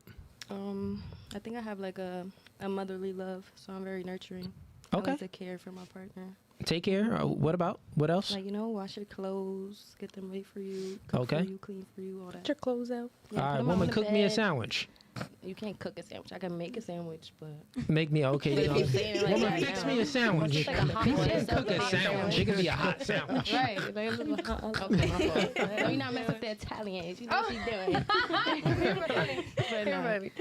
I think I have like a motherly love, so I'm very nurturing. Okay. I like to care for my partner. Take care. What else? Like, wash your clothes, get them ready for you, cook Okay. for you, clean for you, all that. Get your clothes out. Yeah, All put right, 'em out woman, on the cook me a bed. sandwich. You can't cook a sandwich. I can make a sandwich, but Make me okay. But if you're saying it like Woman, that fix now. me a sandwich. It's like a hot He one. said It's cook a a hot sandwich. sandwich. It can be a hot sandwich. right. Okay, my fault. No, you're not messing with the Italians. You know what she's doing. But, yeah. straight like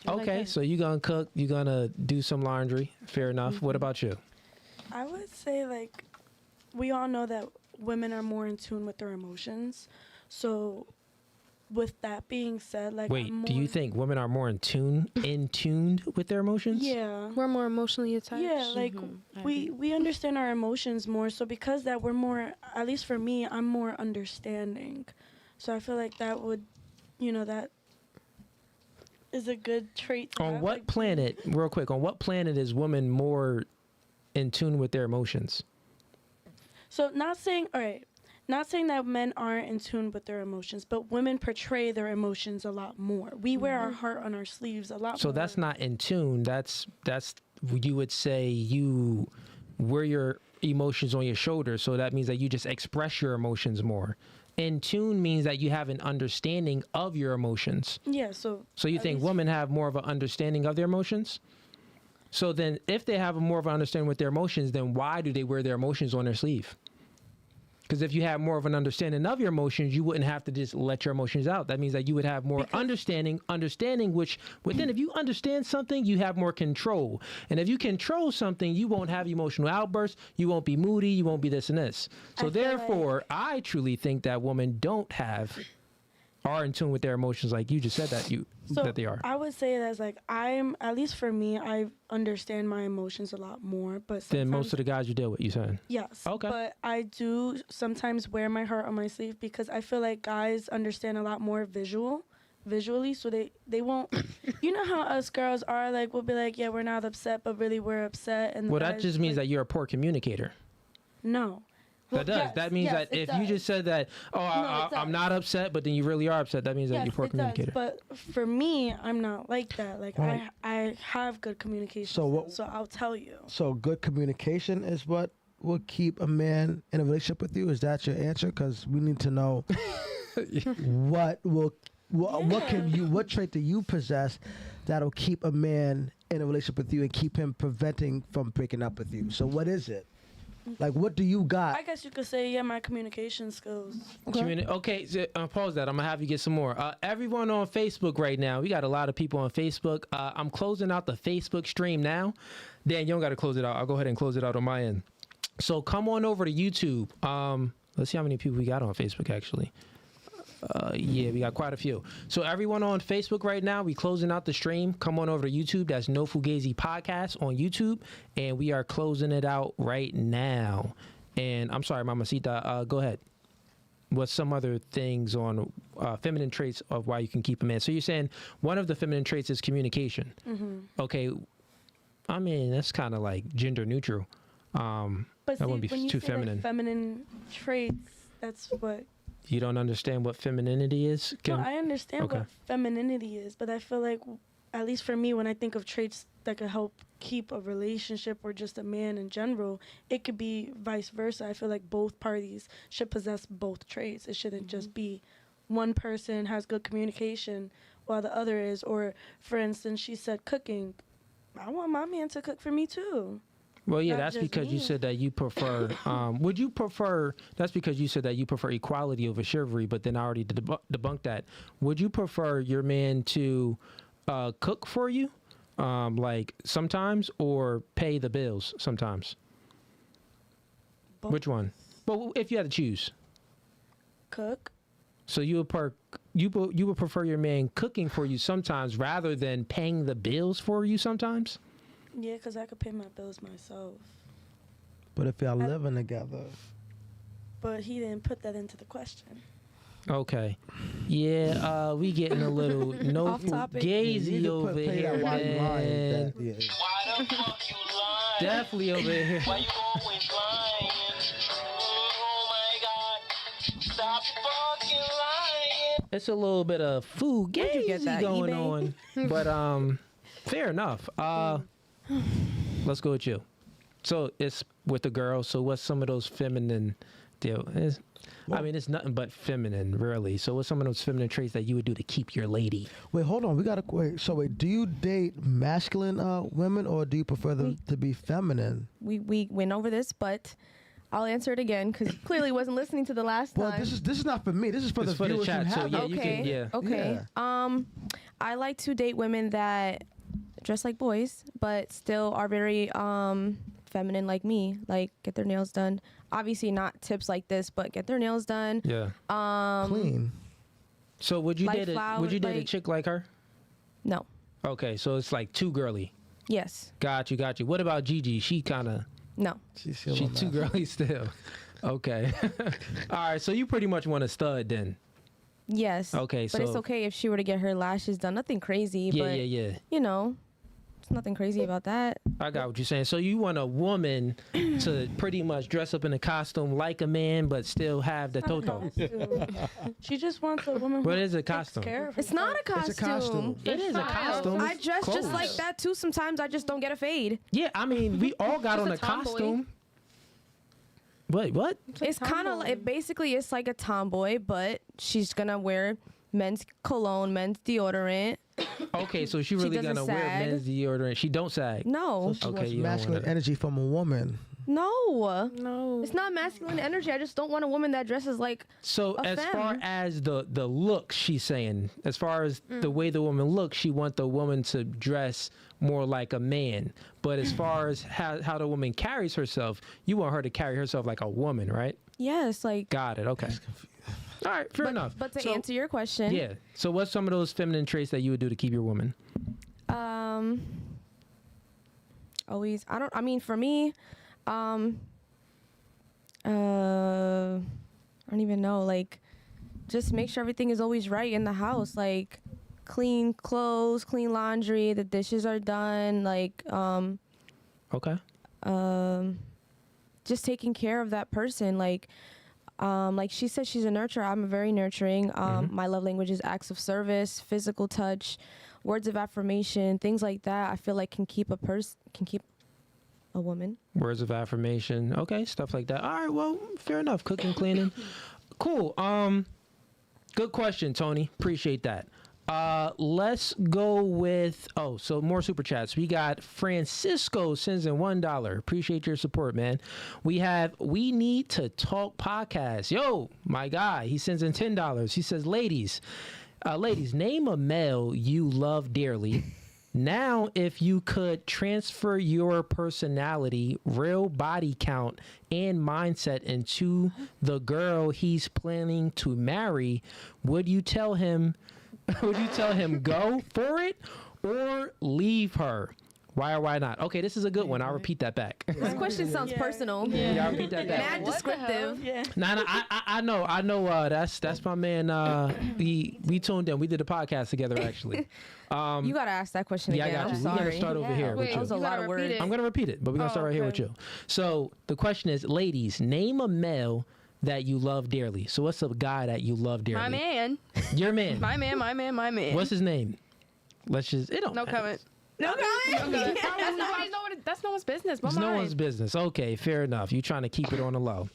Okay, that. so you gonna cook. You gonna do some laundry. Fair enough. What about you? I would say, like, we all know that women are more in tune with their emotions. So, with that being said, like, Wait, I'm do you more- think women are more in tuned with their emotions? Yeah. We're more emotionally attached. Yeah, like I we understand our emotions more. So because that we're more, at least for me, I'm more understanding. So I feel like that would, that is a good trait. To On have, what like, planet, real quick, on what planet is women more in tune with their emotions? So not saying that men aren't in tune with their emotions, but women portray their emotions a lot more. We wear our heart on our sleeves a lot So more. that's not in tune. That's you would say you wear your emotions on your shoulders. So that means that you just express your emotions more. In tune means that you have an understanding of your emotions. Yeah, so So you at think least- women have more of an understanding of their emotions? So then if they have more of an understanding with their emotions, then why do they wear their emotions on their sleeve? Because if you have more of an understanding of your emotions, you wouldn't have to just let your emotions out. That means that you would have more understanding, which within, if you understand something, you have more control. And if you control something, you won't have emotional outbursts, you won't be moody, you won't be this and this. So I feel therefore, I truly think that women are in tune with their emotions, like you just said that they are. I would say that's like at least for me, I understand my emotions a lot more. But Than most sometimes- of the guys you deal with, you saying? Yes. Okay. But I do sometimes wear my heart on my sleeve because I feel like guys understand a lot more visually, so they won't. You know how us girls are, like, we'll be like, yeah, we're not upset, but really we're upset. And the Well, that guys, just means like, that you're a poor communicator. no. Well, That does. yes, That means yes, that it if you does. just said that, it I'm does. not upset, but then you really are upset, that means that Yes, you're a poor it communicator. does. But for me, I'm not like that. Like, Right. I have good communication. So what- So I'll tell you. So good communication is what will keep a man in a relationship with you. Is that your answer? Because we need to know what trait do you possess that'll keep a man in a relationship with you and keep him preventing from breaking up with you. So what is it? Like, what do you got? I guess you could say, yeah, my communication skills. Okay, so, pause that. I'm gonna have you get some more. Everyone on Facebook right now, we got a lot of people on Facebook. I'm closing out the Facebook stream now. Dan, you don't got to close it out. I'll go ahead and close it out on my end. So come on over to YouTube. Let's see how many people we got on Facebook actually. Yeah, we got quite a few. So everyone on Facebook right now, we closing out the stream. Come on over to YouTube. That's No Fugazee Podcast on YouTube. And we are closing it out right now. And I'm sorry, Mamacita, go ahead. What's some other things on feminine traits of why you can keep a man? So you're saying one of the feminine traits is communication. Mm-hmm. Okay. I mean, that's kind of like gender neutral. But that see, wouldn't be when you too say, feminine. like, feminine traits, that's what. You don't understand what femininity is? No, I understand okay. what femininity is, but I feel like, at least for me, when I think of traits that could help keep a relationship or just a man in general, it could be vice versa. I feel like both parties should possess both traits. It shouldn't just be one person has good communication while the other is. Or, for instance, she said cooking. I want my man to cook for me too. Well, yeah, Not that's just because you me. said that you prefer. Would you prefer? That's because you said that you prefer equality over chivalry. But then I already debunked that. Would you prefer your man to cook for you, like sometimes, or pay the bills sometimes? Both. Which one? Well, if you had to choose, Cook. so you would prefer your man cooking for you sometimes rather than paying the bills for you sometimes. Yeah, because I could pay my bills myself. But if y'all living together, but he didn't put that into the question. Okay. Yeah, we getting a little no Off topic. Fugazi over here, man. Why the fuck you lying? Definitely over here. Why you always lying? Oh my God. Stop fucking lying. It's a little bit of Fugazi get that, going eBay? on, but fair enough. Let's go with you. So it's with the girl. So what's some of those feminine deal? I mean, it's nothing but feminine, really. So what's some of those feminine traits that you would do to keep your lady? Wait, hold on. We gotta wait. So wait, do you date masculine women or do you prefer them to be feminine? We went over this, but I'll answer it again because clearly wasn't listening to the last Well, time. this is not for me. This is for It's the for the viewers chat, who so have yeah, it. you can, yeah. Okay. I like to date women that dress like boys, but still are very feminine like me. Like get their nails done. Obviously not tips like this, but get their nails done. Yeah. Clean. So would you Like date a flowers, a like- chick like her? No. Okay, so it's like too girly. Yes. Got you. What about Gigi? She kind of No. She's too girly still. Okay. All right. So you pretty much want a stud then? Yes. Okay. But it's so okay if she were to get her lashes done. Nothing crazy. yeah, but yeah. you know, it's nothing crazy about that. I got what you're saying. So you want a woman to pretty much dress up in a costume like a man, but still have the toto. She just wants a woman who What is a takes costume? care of It's not a costume. It's a costume. It is a costume. I dress just Clothes. like that too. Sometimes I just don't get a fade. Yeah, I mean, we all got Just on a a tomboy. costume. Wait, what? It's kind of like basically it's like a tomboy, but she's gonna wear men's cologne, men's deodorant. Okay, so she really doesn't gonna wear sag. men's deodorant. She don't sag. No, So she Okay, wants you don't masculine want it. energy from a woman. no, No. it's not masculine energy. I just don't want a woman that dresses like. So A as femme. far as the look, she's saying, as far as the way the woman looks, she want the woman to dress more like a man. But as far as how the woman carries herself, you want her to carry herself like a woman, right? Yes, like. Got it. Okay. All right. Fair enough. But to So- answer your question, yeah. So what's some of those feminine traits that you would do to keep your woman? always. I mean, for me, I don't even know. Like, just make sure everything is always right in the house. Like, clean clothes, clean laundry, the dishes are done. Like, Okay. just taking care of that person. Like she said, she's a nurturer. I'm very nurturing. My love language is acts of service, physical touch, words of affirmation, things like that. I feel like can keep a woman. Words of affirmation. Okay, stuff like that. All right, well, fair enough. Cooking, cleaning. Cool. Good question, Tony. Appreciate that. Let's go with so more super chats. We got Francisco sends in $1. Appreciate your support, man. We have We Need to Talk podcast. Yo, my guy, he sends in $10. He says, ladies, name a male you love dearly. Now, if you could transfer your personality, real body count, and mindset into the girl he's planning to marry, would you tell him go for it or leave her? Why or why not? Okay, this is a good one. I'll repeat that back. This question sounds personal. Yeah, I'll repeat that back. Mad descriptive. Yeah. Nah, I know. That's my man. We tuned in. We did a podcast together, actually. You gotta ask that question Yeah, I again. got you. I'm We're gonna sorry. start over here with Wait, you. That was a you lot gotta of repeat words. it. I'm gonna repeat it, but we're gonna start right here with you. So the question is, ladies, name a male that you love dearly. So what's a guy that you love dearly? My man. Your man. My man. What's his name? Let's just. It don't. No matter. comment. No comment. That's no one's business. But It's no mine. one's business. Okay, fair enough. You trying to keep it on the low.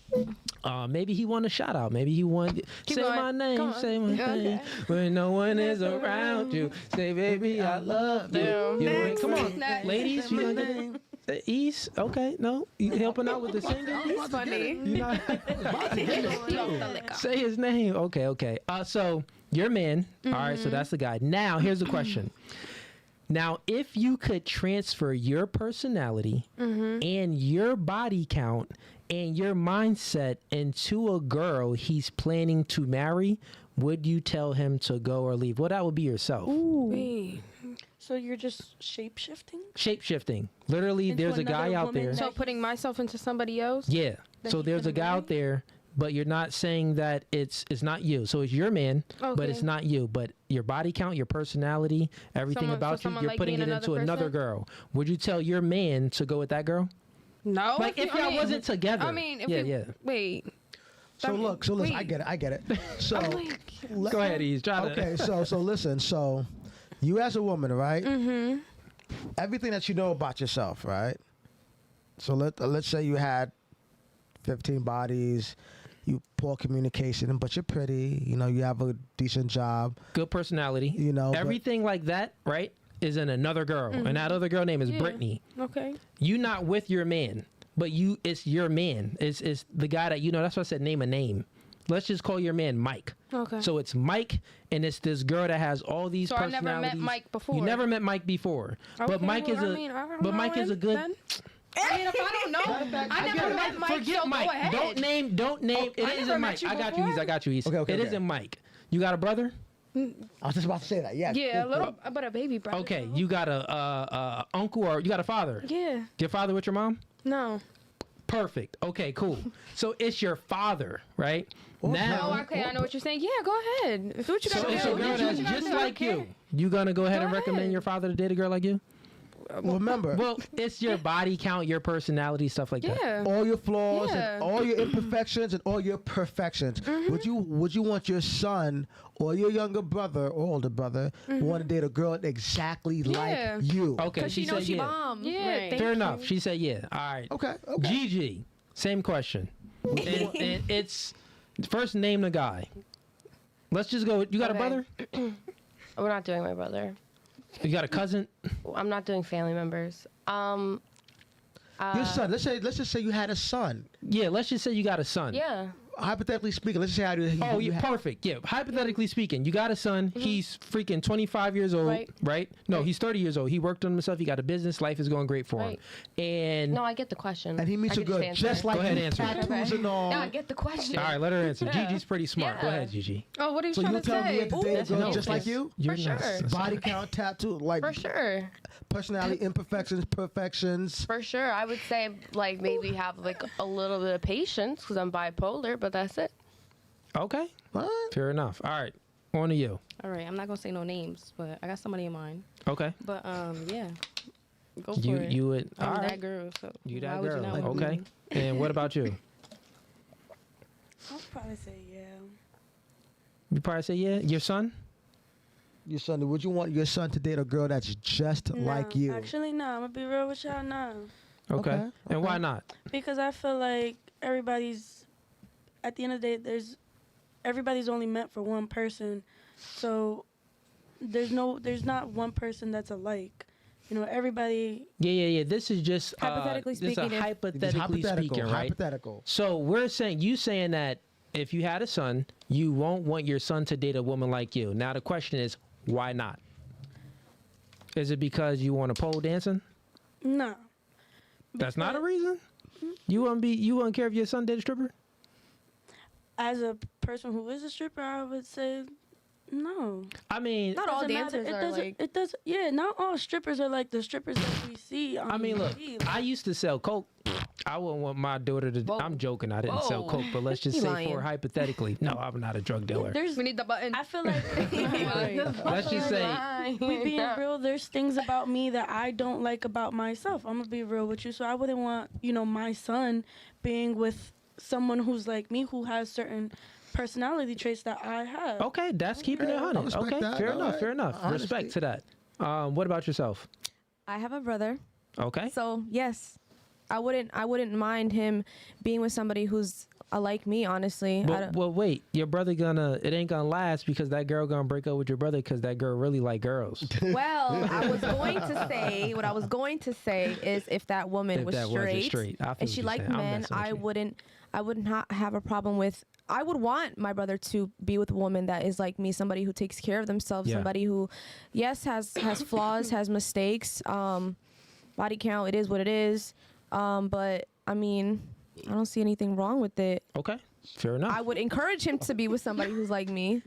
Maybe he want a shout out. Maybe he want Keep say going. my name, Come on. say my name. When no one is around you, say baby I love you. Damn. You ain't- come on, Next. ladies. You gonna get East? Okay, no, you helping out with the singing. He's funny. You not say his name. Okay. So your man. All right. So that's the guy. Now here's the question. Now, if you could transfer your personality and your body count and your mindset into a girl he's planning to marry, would you tell him to go or leave? Well, that would be yourself. Wait. So you're just shape shifting? Shape shifting. Literally, Into there's a guy another out woman there. that So putting myself into somebody else. Yeah. that So he's there's a gonna guy out marry? there but you're not saying that it's not you. So it's your man, but Okay. it's not you. But your body count, your personality, everything Someone- about so you, someone you're like putting me it and into another another person? girl. Would you tell your man to go with that girl? No. Like if I y'all mean- wasn't together. I mean, if yeah, we, yeah. Wait. So look, so listen, I wait. get it. So I'm like, let- Go ahead, Ease. Try to. Okay, so listen, so you as a woman, right? mm-hmm. Everything that you know about yourself, right? So let's say you had 15 bodies, you poor communication, but you're pretty, you know, you have a decent job, Good personality. you know. but- Everything like that, right, is in another girl. And that other girl name is Yeah. Brittany. Okay. You not with your man, but it's your man. It's the guy that you know. That's why I said name a name. Let's just call your man Mike. Okay. So it's Mike, and it's this girl that has all these So I personalities. never met Mike before. You never met Mike before, but Okay, Mike well, is a I mean, I don't but know Mike is a him good. then. I mean, if I don't know, I never met Mike. Forget so Mike. Go ahead. Don't name. It I isn't never Mike. met you I got you. before. He's. I got you. He's. Okay, It okay. isn't Mike. You got a brother? I was just about to say that. Yeah. Yeah, a little, but a baby brother. Okay. You got a uncle or you got a father? Yeah. Your father with your mom? No. Perfect. Okay, cool. So it's your father, right? Oh, okay. I know what you're saying. Yeah, go ahead. If what you So gotta it's do. a girl do what that's you gotta just do, I like don't you. care. You gonna go ahead Go and recommend ahead. your father to date a girl like you? Remember, Well, it's your body count, your personality, stuff like that. Yeah. all your flaws Yeah. and all your imperfections and all your perfections. Mm-hmm. Would you want your son or your younger brother or older brother want to date a girl exactly Mm-hmm. Yeah. like you? Okay, Because she knows said she yeah. bomb. Yeah. Right. Thank Fair you. enough. She said yeah. All right. Okay. Gigi, same question. and it's first name the guy. Let's just go. You got a Okay. brother? We're not doing my brother. You got a cousin? I'm not doing family members. Your son. Let's just say you had a son. Yeah, let's just say you got a son. Yeah. Hypothetically speaking, let's just say Oh, yeah, perfect. Yeah, hypothetically speaking, you got a son. He's freaking 25 years old, Right. right? No, he's 30 years old. He worked on himself. He got a business. Life is going great for Right. him. And No, I get the question. and he meets I a could girl answer just it. like Go ahead, you, answer. tattoos and all. No, I get the question. all right, let her answer. Yeah. Gigi's pretty smart. Go Yeah. ahead, Gigi. Oh, what are you So trying you to tell me you say? have to date a girl No, just like it's- you? You're For not- sure. Body count, tattoo, like For sure. personality imperfections, perfections. For sure. I would say, like, maybe have, like, a little bit of patience because I'm bipolar, but that's it. Okay, What? fair enough. All right, on to you. All right, I'm not gonna say no names, but I got somebody in mind. Okay, But yeah, go for you it. you would. I'm All that right, girl, so you why that would girl. you not want Okay, me? and what about you? I'll probably say yeah. You probably say yeah. Your son? Your son, would you want your son to date a girl that's just like No, you? Actually, no. I'm gonna be real with y'all now. Okay. Okay, And why not? Because I feel like everybody's, at the end of the day, everybody's only meant for one person. So there's not one person that's alike. You know, everybody. Yeah. This is just Hypothetically this is speaking, if- hypothetically speaking, right? Hypothetical. So we're saying that if you had a son, you won't want your son to date a woman like you. Now the question is, why not? Is it because you want to pole dancing? No. That's not a Because reason. You wouldn't care if your son did a stripper? As a person who is a stripper, I would say no. I mean, Not all Doesn't matter. dancers It are doesn't. like. It does. Yeah, not all strippers are like the strippers that we see on I mean, look, TV. Like, I used to sell coke. I wouldn't want my daughter to. Whoa. I'm joking. I didn't sell Whoa. coke, but let's just You say lying. for hypothetically, no, I'm not a drug dealer. there's. We need the button. I feel like Let's just say, we being real. There's things about me that I don't like about myself. I'm gonna be real with you. So I wouldn't want my son being with someone who's like me, who has certain personality traits that I have. okay, that's keeping it I 100. respect Okay, that. fair All enough. right. Fair enough. Honesty. Respect to that. What about yourself? I have a brother. Okay. So yes, I wouldn't mind him being with somebody who's like me. Honestly, Well, wait. Your brother it ain't gonna last because that girl gonna break up with your brother because that girl really like girls. well, I was going to say what I was going to say is if that woman If was that wasn't straight, straight. I feel and what she you're liked saying. I'm men, messing with you. I would not have a problem with. I would want my brother to be with a woman that is like me, somebody who takes care of themselves, Yeah. somebody who, yes, has flaws, has mistakes, body count. It is what it is. But I mean, I don't see anything wrong with it. Okay. Fair enough. I would encourage him to be with somebody who's like me.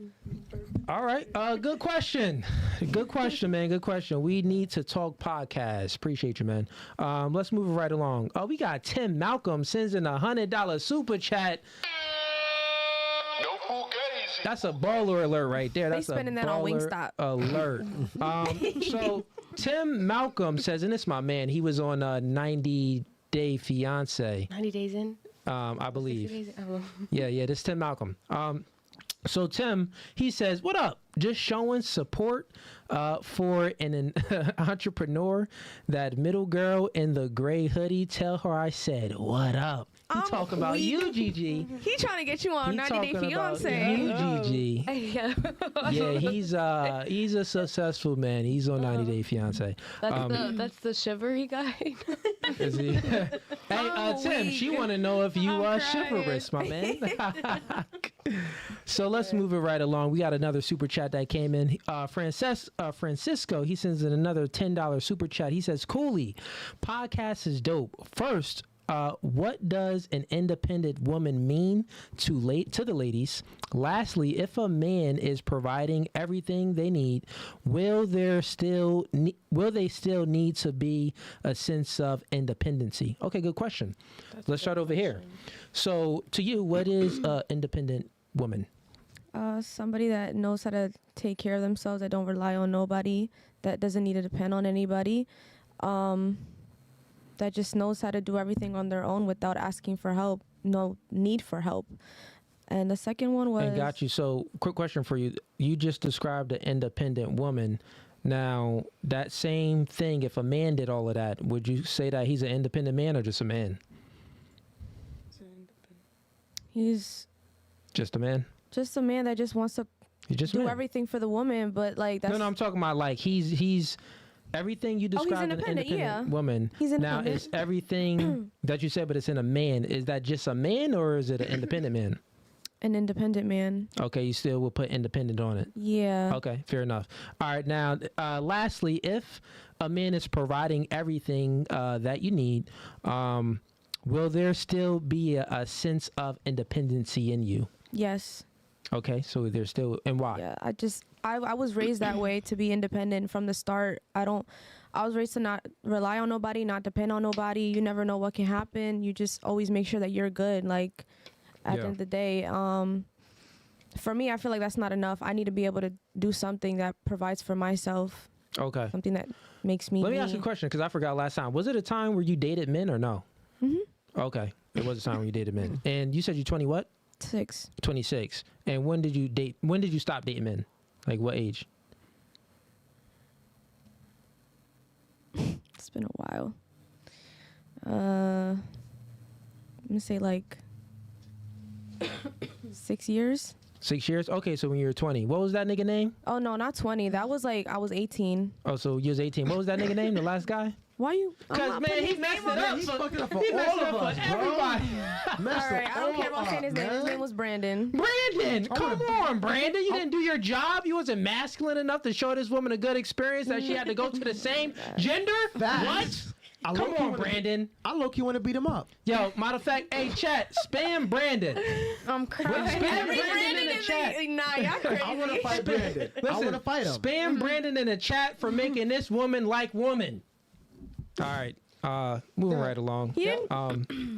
All right. Good question. Good question, man. Good question. We need to talk podcast. Appreciate you, man. Let's move right along. We got Tim Malcolm sends in $100 super chat. That's a baller alert right there. That's spending a that on baller Wingstop. alert. So Tim Malcolm says, and it's my man. He was on 90 Day Fiance. 90 days in. I believe. 60 days in? Oh. Yeah, this is Tim Malcolm. So Tim, he says, "What up? Just showing support for an entrepreneur. That middle girl in the gray hoodie. Tell her I said what up." He I'm talking about you, Gigi. He trying to get you on He 90 Day talking about Fiance. you, Gigi. Yeah. Yeah, he's a successful man. He's on 90 Day Fiance. That's the Chivalry guy. Is he? Hey, Tim, she want to know if you are crying. chivalrous, my man. So let's move it right along. We got another super chat that came in. Francisco, he sends in another $10 super chat. He says, "Cooley, podcast is dope. First, what does an independent woman mean to the ladies? Lastly, if a man is providing everything they need, will they still need to be a sense of independency?" Okay, good question. Let's start over here. So, to you, what is an independent woman? Somebody that knows how to take care of themselves, that don't rely on nobody, that doesn't need to depend on anybody, that just knows how to do everything on their own without asking for help, no need for help. And the second one was... And got you. So, quick question for you. You just described an independent woman. Now, that same thing, if a man did all of that, would you say that he's an independent man or just a man? He's Just a man? just a man that just wants to He's just a do man. everything for the woman, but like that's... No, I'm talking about like he's everything you described an independent, independent yeah. woman. He's Now, independent. is everything that you said, but it's in a man, is that just a man or is it an independent man? An independent man. Okay, you still will put independent on it. Yeah. Okay, fair enough. All right, now, lastly, if a man is providing everything that you need, will there still be a sense of independency in you? Yes. Okay, so there's still, and why? Yeah, I was raised that way, to be independent from the start. I was raised to not rely on nobody, not depend on nobody. You never know what can happen. You just always make sure that you're good. Like at the end of the day, for me, I feel like that's not enough. I need to be able to do something that provides for myself. Okay. Something that makes me. Let me ask you a question, because I forgot last time. Was it a time where you dated men or no? Mm-hmm. Okay, it was a time when you dated men. And you said you're 20 what? 26. And when did you date? When did you stop dating men? Like what age? It's been a while. I'm gonna say like 6 years. 6 years? Okay, so when you were 20. What was that nigga name? Oh no, not 20. That was like I was 18. Oh, so you was 18. What was that nigga name? The last guy? Why you? Because man, he messed it up. He's fucking up for He messed all it of up us, for bro. everybody. All right, I don't care about saying his name. His name was Brandon. Brandon, come on, Brandon. You didn't do your job. You wasn't masculine enough to show this woman a good experience that she had to go to the same gender. Facts. What? Come on, Brandon. I low-key want to beat him up. Yo, matter of fact, hey, chat, spam Brandon. I'm crying. Spam Brandon in the chat. Nah, y'all crazy. I want to fight Brandon. I want to fight him. Spam Brandon in the chat for making this woman like woman. All right. Moving right along. He didn't, I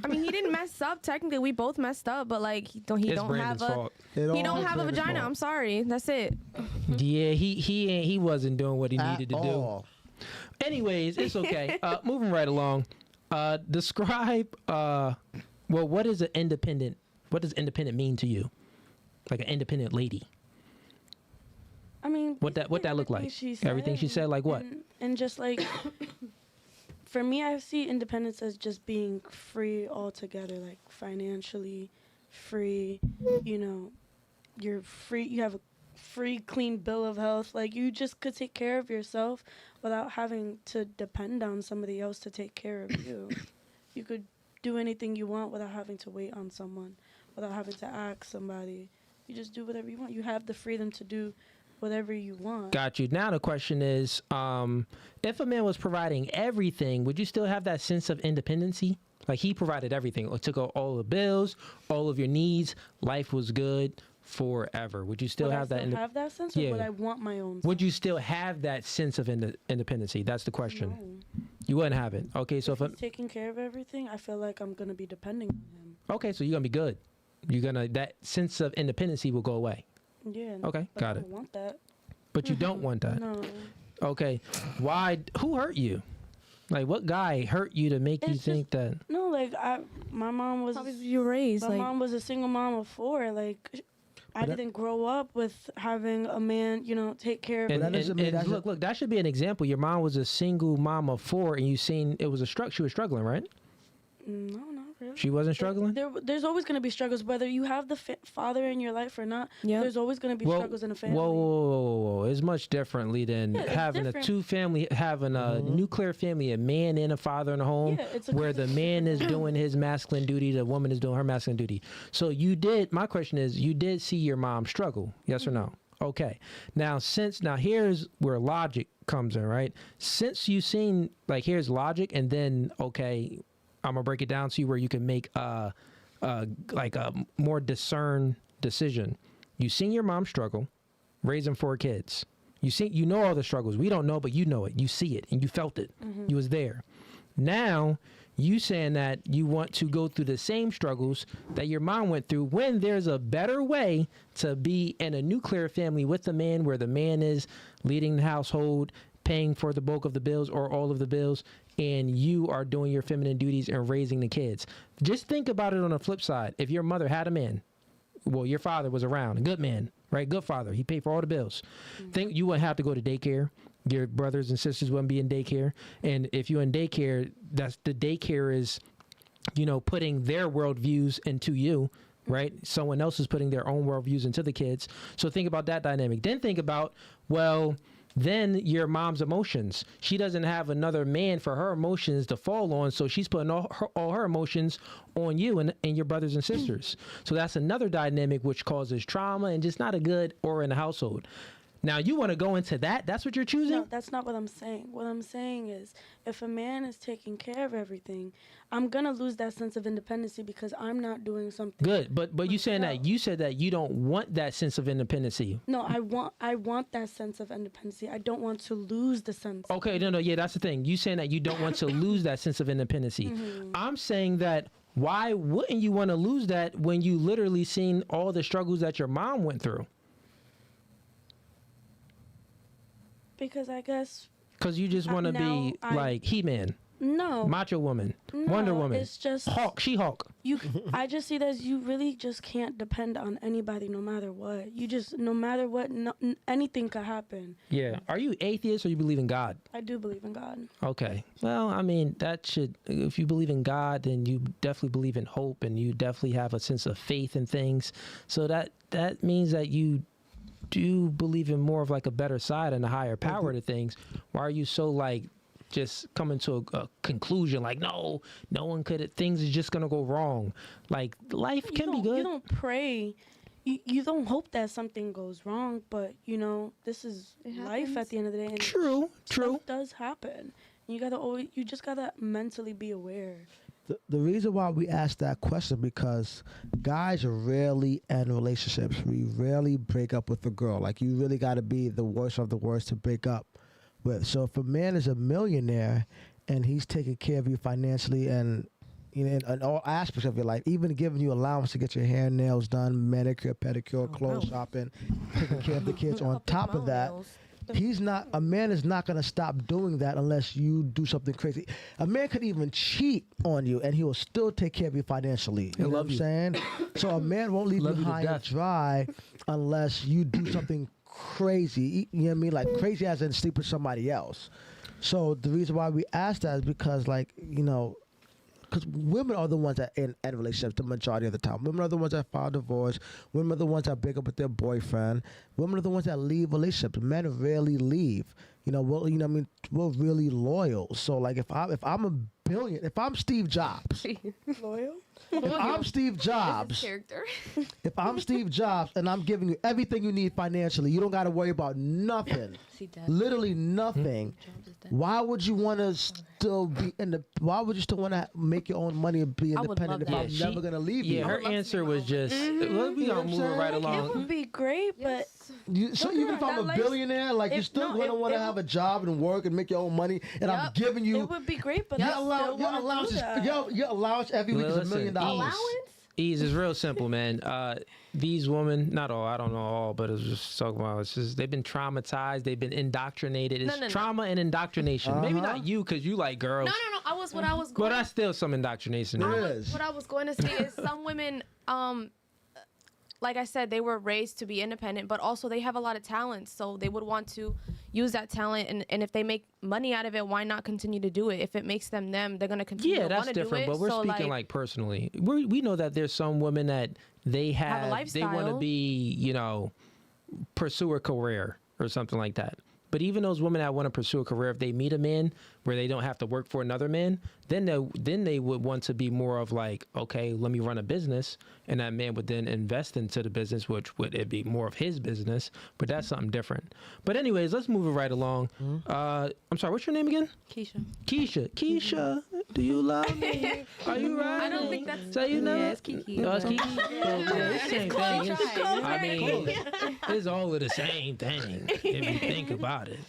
mean, he didn't mess up. Technically, we both messed up, but like he don't It's have Brandon's a fault. he don't have a vagina. I'm sorry. That's it. Yeah, he wasn't doing what he needed to do. Anyways, it's okay. Moving right along. Describe what does independent mean to you? Like an independent lady. I mean, What that look like? Everything she said, like what? And just like, for me, I see independence as just being free altogether, like financially free. You know, you're free. You have a free, clean bill of health. Like you just could take care of yourself without having to depend on somebody else to take care of you. You could do anything you want without having to wait on someone, without having to ask somebody. You just do whatever you want. You have the freedom to do whatever you want. Got you. Now the question is, if a man was providing everything, would you still have that sense of independency? Like he provided everything, took out all the bills, all of your needs, life was good forever. Would you still have that? Have that sense, or would I want my own? Would you still have that sense of independency? That's the question. No. You wouldn't have it. Okay, so if he's taking care of everything, I feel like I'm gonna be depending on him. okay, so you're gonna be good. You're gonna that sense of independency will go away. Yeah. Okay, but got I it. don't want that. But you don't want that. No. Okay. Why? Who hurt you? Like, what guy hurt you to make you It's think that? No, like my mom was. How was you raised? My Like, mom was a single mom of 4. Like, I that- didn't grow up with having a man, take care of And, that doesn't mean that's look, that should be an example. Your mom was a single mom of 4, and you seen it was she was struggling, right? No, not really. She wasn't struggling. There's always going to be struggles, whether you have the father in your life or not. Yep. There's always going to be struggles in a family. Whoa. It's much differently than Yeah, it's having different. having a nuclear family, a man and a father in a home, Yeah, it's a where the man is doing his masculine duty, the woman is doing her masculine duty. So my question is, you did see your mom struggle, yes or no? Okay. Now here's where logic comes in, right? Since you seen, like, here's logic, and then, okay, I'm gonna break it down to you where you can make like a more discerned decision. You seen your mom struggle, raising 4 kids. You know all the struggles. We don't know, but you know it. You see it, and you felt it. You was there. Now you saying that you want to go through the same struggles that your mom went through, when there's a better way to be in a nuclear family with a man, where the man is leading the household, paying for the bulk of the bills or all of the bills, and you are doing your feminine duties and raising the kids. Just think about it on the flip side. If your mother had a man, well, your father was around, a good man, right? Good father. He paid for all the bills. Think you wouldn't have to go to daycare. Your brothers and sisters wouldn't be in daycare. And if you're in daycare, that's the daycare is, putting their worldviews into you, right? Someone else is putting their own worldviews into the kids. So think about that dynamic. Then think about, then your mom's emotions. She doesn't have another man for her emotions to fall on, so she's putting all her emotions on you and your brothers and sisters. So that's another dynamic which causes trauma and just not a good aura in the household. Now, you want to go into that? That's what you're choosing? No, that's not what I'm saying. What I'm saying is, if a man is taking care of everything, I'm going to lose that sense of independency because I'm not doing something. Good, but you saying that, you said that you don't want that sense of independency. No, I want that sense of independency. I don't want to lose the sense. Okay, no, yeah, that's the thing. You saying that you don't want to lose that sense of independency. I'm saying that, why wouldn't you want to lose that when you literally seen all the struggles that your mom went through? Because I guess... Because you just want to be like He-Man. No. Macho Woman. No, Wonder Woman. It's just... She-Hulk. I just see that as you really just can't depend on anybody no matter what. No matter what, anything could happen. Yeah. Are you atheist or you believe in God? I do believe in God. Okay. Well, I mean, if you believe in God, then you definitely believe in hope, and you definitely have a sense of faith in things. So that means that you do believe in more of like a better side and a higher power to things. Why are you so like just coming to a conclusion like, no one could, things is just gonna go wrong? Like, life can be good. You don't pray. You don't hope that something goes wrong, but this is life at the end of the day. And True. Stuff does happen. You just gotta mentally be aware. The reason why we ask that question, because guys are rarely in relationships. We rarely break up with a girl. Like, you really got to be the worst of the worst to break up with. So if a man is a millionaire and he's taking care of you financially and in all aspects of your life, even giving you allowance to get your hair and nails done, manicure, pedicure, clothes shopping, taking care of the kids, on top of that, a man is not going to stop doing that unless you do something crazy. A man could even cheat on you and he will still take care of you financially. You know what I'm saying? So a man won't leave you high and dry unless you do something crazy. You know what I mean? Like, crazy as in sleep with somebody else. So the reason why we ask that is because, like, because women are the ones that in relationships the majority of the time. Women are the ones that file divorce. Women are the ones that break up with their boyfriend. Women are the ones that leave relationships. Men rarely leave. We're really loyal. So, like, if I'm Steve Jobs, Loyal? if I'm Steve Jobs, if I'm Steve Jobs and I'm giving you everything you need financially, you don't got to worry about nothing. Literally nothing. Why would you want to still be why would you still want to make your own money and be independent if I'm never going to leave you? Yeah, her answer was just, well, we going to move it right along. It would be great, but... So even if I'm a billionaire, like, you're still going to want to have a job and work and make your own money, and I'm giving you... It would be great, but your allowance every week is $1 million. Allowance? Ease is real simple, man. These women, not all, I don't know all, but it's just talking about, it's just, they've been traumatized, they've been indoctrinated. It's No. trauma and indoctrination. Maybe not you, because you like girls. No. What I was But going. that's still some indoctrination. It there. is. What I was going to say is some women, like I said, they were raised to be independent, but also they have a lot of talent, so they would want to use that talent, and if they make money out of it, why not continue to do it? If it makes them, they're gonna continue Yeah, to want that's to do different. it. But we're so, speaking like personally. We know that there's some women that they Have a they want to lifestyle. be, pursue a career or something like that. But even those women that want to pursue a career, if they meet a man where they don't have to work for another man, then they would want to be more of like, okay, let me run a business, and that man would then invest into the business, which would it be more of his business. But that's something different. But anyways, let's move it right along. I'm sorry, what's your name again? Keisha. Keisha, do you love me? Are you right? I don't think that's. So you know? Yeah, it's Kiki. No, it's but- Kiki. Yeah, it's the same thing. I mean, it's all of the same thing if you think about it.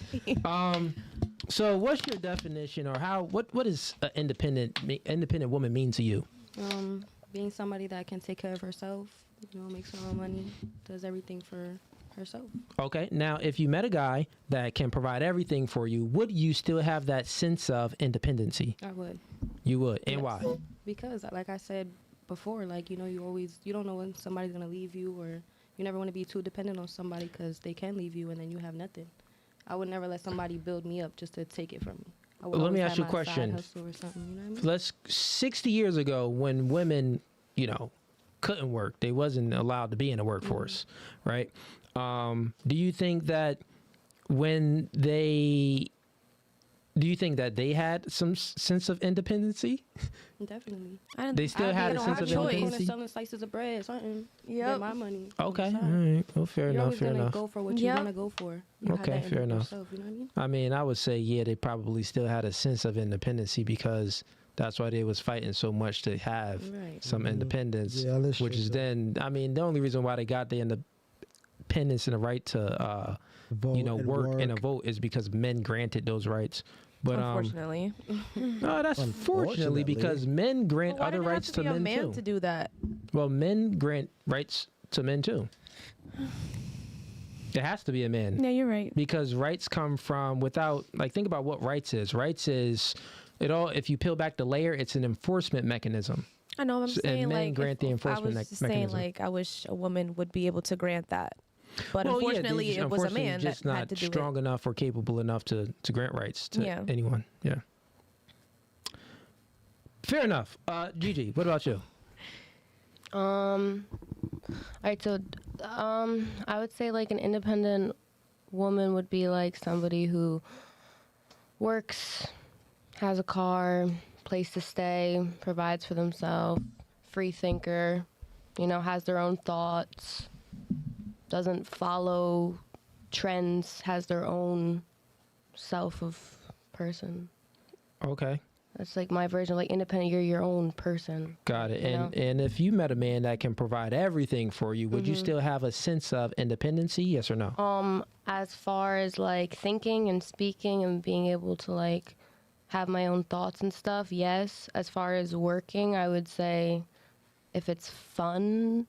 So what's your definition, or what does an independent woman mean to you? Being somebody that can take care of herself, makes her own money, does everything for herself. Okay, now if you met a guy that can provide everything for you, would you still have that sense of independency? I would. You would, and Yes. why? Because, like I said before, you don't know when somebody's gonna leave you, or you never want to be too dependent on somebody because they can leave you and then you have nothing. I would never let somebody build me up just to take it from me. I would Let me always ask you a have my side question. hustle or something, you know what I mean? 60 years ago, when women, couldn't work, they wasn't allowed to be in the workforce, right? Do you think that they had some sense of independency? Definitely. They still had a don't sense have of a choice. independency? Selling slices of bread, something. Yep. Get my money. on Okay, the all side. right. Well, fair You're enough, always fair gonna enough. go for what you Yep. want to go for. You have Okay, that in fair enough. yourself, you know what I mean? I mean, I would say, yeah, they probably still had a sense of independency because that's why they was fighting so much to have Right. some independence, Yeah, that's which true, is too. then, I mean, the only reason why they got the independence and the right to, Vote and work and a vote is because men granted those rights. But Unfortunately, no, that's fortunately Unfortunately. because men grant Well, why other did it have rights to to be a men man too. to do that? Well, men grant rights to men too. It has to be a man. Yeah, you're right. Because rights come from think about what rights is. Rights is it all. If you peel back the layer, it's an enforcement mechanism. I know. I'm So- saying and men like grant the I enforcement was just saying mechanism. like I wish a woman would be able to grant that, but Well, yeah, unfortunately, they just- it was a unfortunately man just that not had to do strong it. enough or capable enough to grant rights to Yeah. anyone. Yeah. Fair enough. Gigi, what about you? All right, so I would say like an independent woman would be like somebody who works, has a car, place to stay, provides for themselves, free thinker, has their own thoughts, doesn't follow trends, has their own self of person. Okay. That's like my version of like independent. You're your own person. Got it. You And if you met a man that can provide everything for you, would you still have a sense of independency? Yes or no? As far as like thinking and speaking and being able to like have my own thoughts and stuff, yes. As far as working, I would say if it's fun,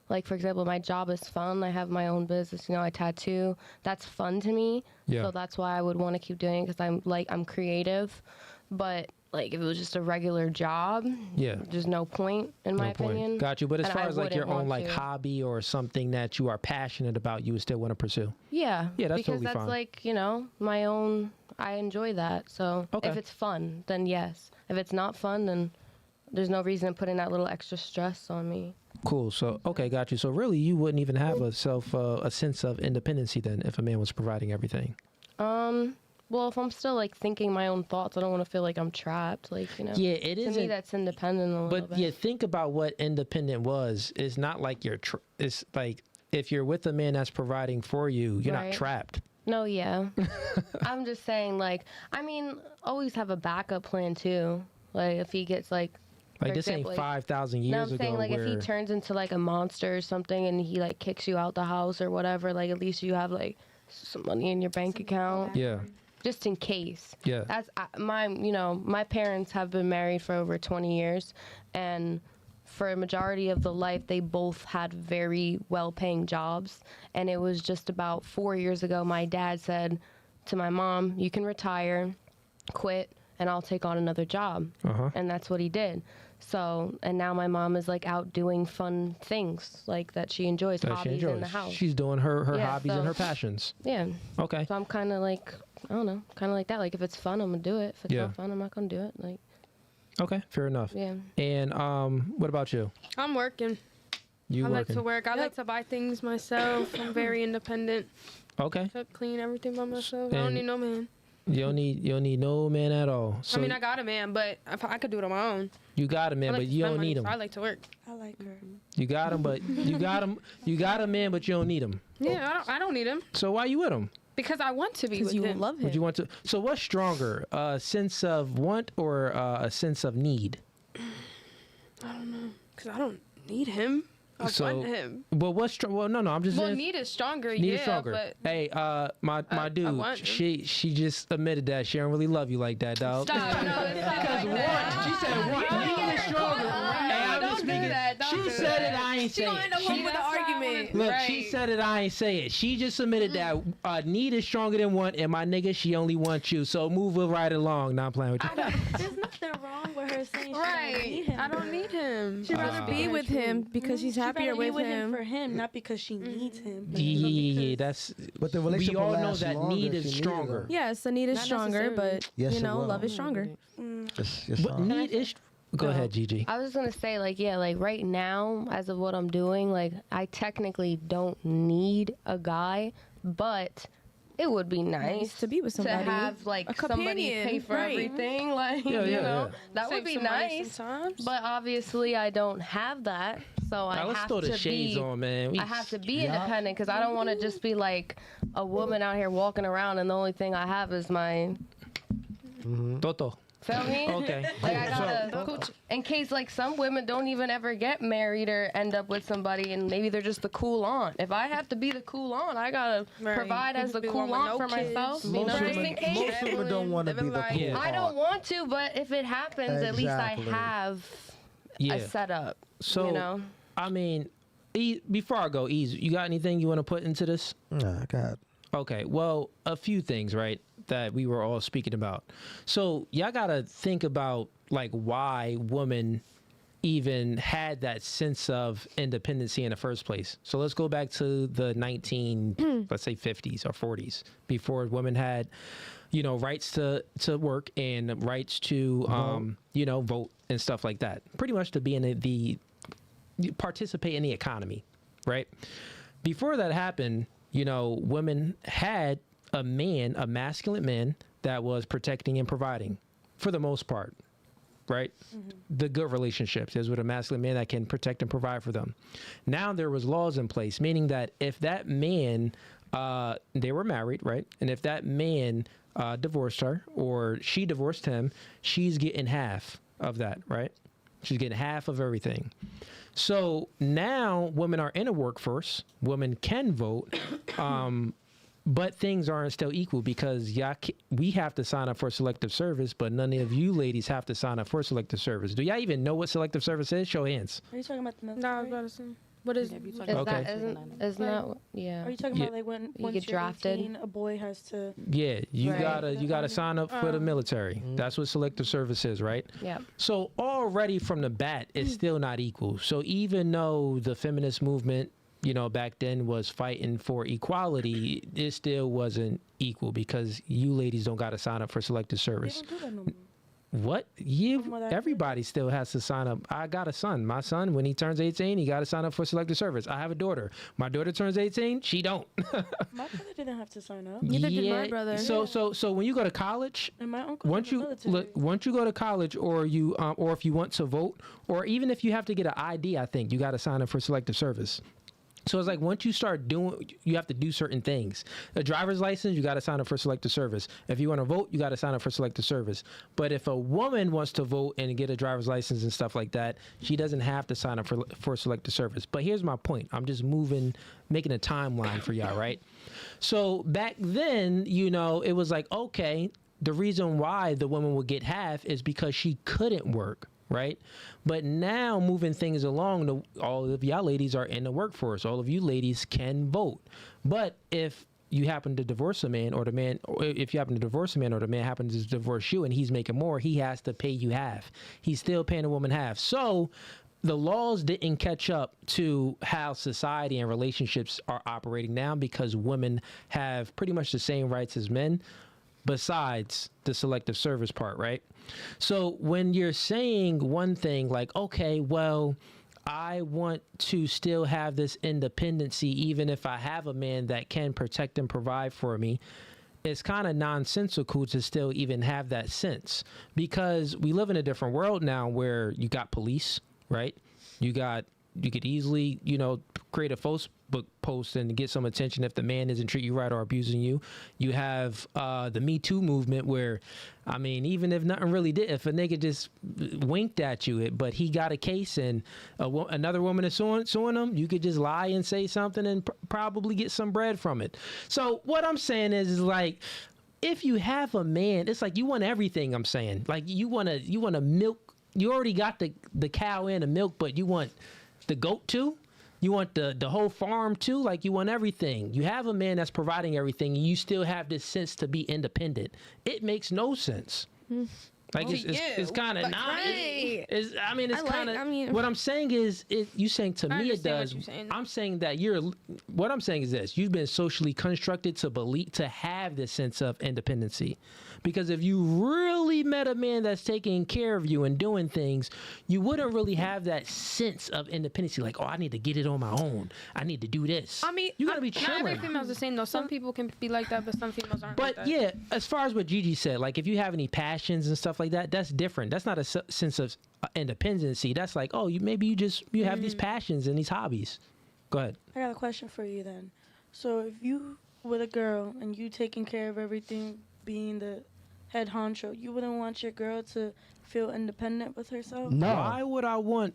like for example, my job is fun. I have my own business, I tattoo. That's fun to me. Yeah. So that's why I would want to keep doing it because I'm creative. But like if it was just a regular job, Yeah. there's no point in my No point. opinion. Got you. But as And far I as like your wouldn't own want like to. hobby or something that you are passionate about, you would still want to pursue. Yeah. Yeah, that's because totally that's fine. like, my own, I enjoy that. So Okay. if it's fun, then yes. If it's not fun, then there's no reason to put in that little extra stress on me. Cool. So okay, got you. So really, you wouldn't even have a sense of independency then if a man was providing everything. Well, if I'm still like thinking my own thoughts, I don't want to feel like I'm trapped. Like, Yeah, it to me, isn't. that's independent a little But bit. yeah, think about what independent was. It's not like it's like if you're with a man that's providing for you, you're not Right. trapped. No, yeah. I'm just saying, like, always have a backup plan too. Like, if he gets like. Like for this example, ain't like- 5,000 No, years I'm ago saying like where if he turns into like a monster or something and he like kicks you out the house or whatever, like at least you have like some money in your bank account yeah, just in case. yeah. That's my parents have been married for over 20 years, and for a majority of the life, they both had very well-paying jobs. And it was just about 4 years ago, my dad said to my mom, you can retire, quit, and I'll take on another job. And that's what he did. So, and now my mom is like out doing fun things like that she enjoys, hobbies in the house. She's doing her Yeah, hobbies so- and her passions. Yeah. Okay. So I'm kind of like, I don't know, kind of like that. Like if it's fun, I'm gonna do it. If it's Yeah. not fun, I'm not gonna do it. Like, Okay, fair enough. yeah. And what about you? I'm working. You I like working? to work. I like to buy things myself. I'm very independent. Okay. Cook, clean everything by myself. I And- don't need no man. You don't need no man at all. So I mean, I got a man, but if I could do it on my own. you got a man, I like but to you spend don't money, need him. so I like to work. I like her. You got him, but you got him. You got a man, but you don't need him. Yeah, I don't need him So why you with him? because I want to be Because with you him. love him. Would you want to? So what's stronger, a sense of want or a sense of need? Because I don't need him. I So- want him. Well, what's well? No, I'm just Well, saying. need is stronger. Need yeah, is stronger. but Hey, my I dude, want him. she just admitted that she don't really love you like that, dog. stop. No, it's not like that. She said one. Need is stronger. Hey, I'm just Don't do speaking. that. Don't She do said that. it. I ain't say it. She- with an argument. Look, she said it. I ain't say it. She just admitted that need is stronger than want, and my nigga, she only wants you. So move it right along. Not playing with you. There's nothing wrong with her saying she don't need Right. him. I don't need him. She'd rather be with him because she's She'd happier rather be with him. for him, not because she needs him. Yeah, that's. But the We relationship will all know last that longer need if is she needs stronger. him. Yes, the need is Not stronger, necessarily. but Yes, it will. love is stronger. Yes, But need is. Go ahead, Gigi. I was gonna say, like, yeah, like right now, as of what I'm doing, like I technically don't need a guy, but it would be nice to be with to somebody. have like A somebody companion, pay for right. everything, like Yeah, you yeah, know, yeah. that would Save be some money nice. sometimes. But obviously, I don't have that, so I Now, let's have throw the to shades be. on, man. I have to be independent because I don't want to just be like a woman out here walking around and the only thing I have is my. Toto. Feel me? Okay. Like I gotta, in case like some women don't even ever get married or end up with somebody, and maybe they're just the cool aunt. If I have to be the cool aunt, I gotta Right. provide as the Be cool one with aunt no for kids. myself. You know, Most just women, in case. most women don't want to be the Living cool life. I don't want to, but if it happens, at least I Exactly. have Yeah. a setup. So, you know, I mean, before I go, you got anything you want to put into this? Nah, God. Okay, well, a few things, right, that we were all speaking about. So y'all gotta think about like why women even had that sense of independency in the first place. So let's go back to the let's say 50s or 40s, before women had, rights to work and rights to, vote and stuff like that. Pretty much to be in the participate in the economy, right? Before that happened, women had a masculine man that was protecting and providing for the most part, right? The good relationships is with a masculine man that can protect and provide for them. Now there was laws in place, meaning that if that man, they were married, right? And if that man divorced her or she divorced him, she's getting half of that, right? She's getting half of everything. So now women are in a workforce. Women can vote, but things aren't still equal because we have to sign up for selective service, but none of you ladies have to sign up for selective service. Do y'all even know what selective service is? Show of hands. Are you talking about the military? No, I was about to say. What is Yeah, we is talking Okay. that isn't that yeah? Are you talking Yeah. about like when once get you're drafted? 18, a boy has to? Yeah, you Right. gotta sign up for the military. That's what selective service is, right? Yeah. So already from the bat, it's still not equal. So even though the feminist movement, back then was fighting for equality, it still wasn't equal because you ladies don't got to sign up for selective They service. don't do that no more. What? Well, that's Everybody still has to sign up. I got a son. My son, when he turns 18, he got to sign up for selective service. I have a daughter. My daughter turns 18, she don't. My brother didn't have to sign up, Neither did my brother. So when you go to college, and my uncle. once you once you go to college, or you or if you want to vote, or even if you have to get an ID, I think you got to sign up for selective service. So it's like once you start doing, you have to do certain things. A driver's license, you got to sign up for selective service. If you want to vote, you got to sign up for selective service. But if a woman wants to vote and get a driver's license and stuff like that, she doesn't have to sign up for selective service. But here's my point. I'm just making a timeline for y'all, right? So back then, it was like, okay, the reason why the woman would get half is because she couldn't work. right? But now moving things along, all of y'all ladies are in the workforce. All of you ladies can vote. But if you happen to divorce a man, or if you happen to divorce a man, or the man happens to divorce you and he's making more, he has to pay you half. He's still paying the woman half. So the laws didn't catch up to how society and relationships are operating now, because women have pretty much the same rights as men, besides the selective service part, right? So when you're saying one thing like, okay, well, I want to still have this independency even if I have a man that can protect and provide for me, it's kind of nonsensical to still even have that sense, because we live in a different world now where you got police, right? You could easily, create a Facebook post and get some attention if the man isn't treating you right or abusing you. You have the Me Too movement where, I mean, even if nothing really did, if a nigga just winked at you, but he got a case and another woman is suing him, you could just lie and say something and probably get some bread from it. So what I'm saying is like, if you have a man, it's like you want everything. I'm saying, like, you want to milk. You already got the cow and the milk, but you want the goat too? You want the whole farm too? Like, you want everything. You have a man that's providing everything, and you still have this sense to be independent. It makes no sense. Like, it's kind of not. Right. It's kind of. What I'm saying is, you saying to me it does. I'm saying that what I'm saying is this: you've been socially constructed to have this sense of independency. Because if you really met a man that's taking care of you and doing things, you wouldn't really have that sense of independency. Like, oh, I need to get it on my own. I need to do this. I mean, you gotta be chilling. Not every female's the same though. Some people can be like that, but some females aren't. But like that. yeah, as far as what Gigi said, like, if you have any passions and stuff like that, that's different. That's not a sense of independency. That's like, oh, you have these passions and these hobbies. Go ahead. I got a question for you then. So if you with a girl and you taking care of everything, being the head honcho, you wouldn't want your girl to feel independent with herself? No. Why would I want?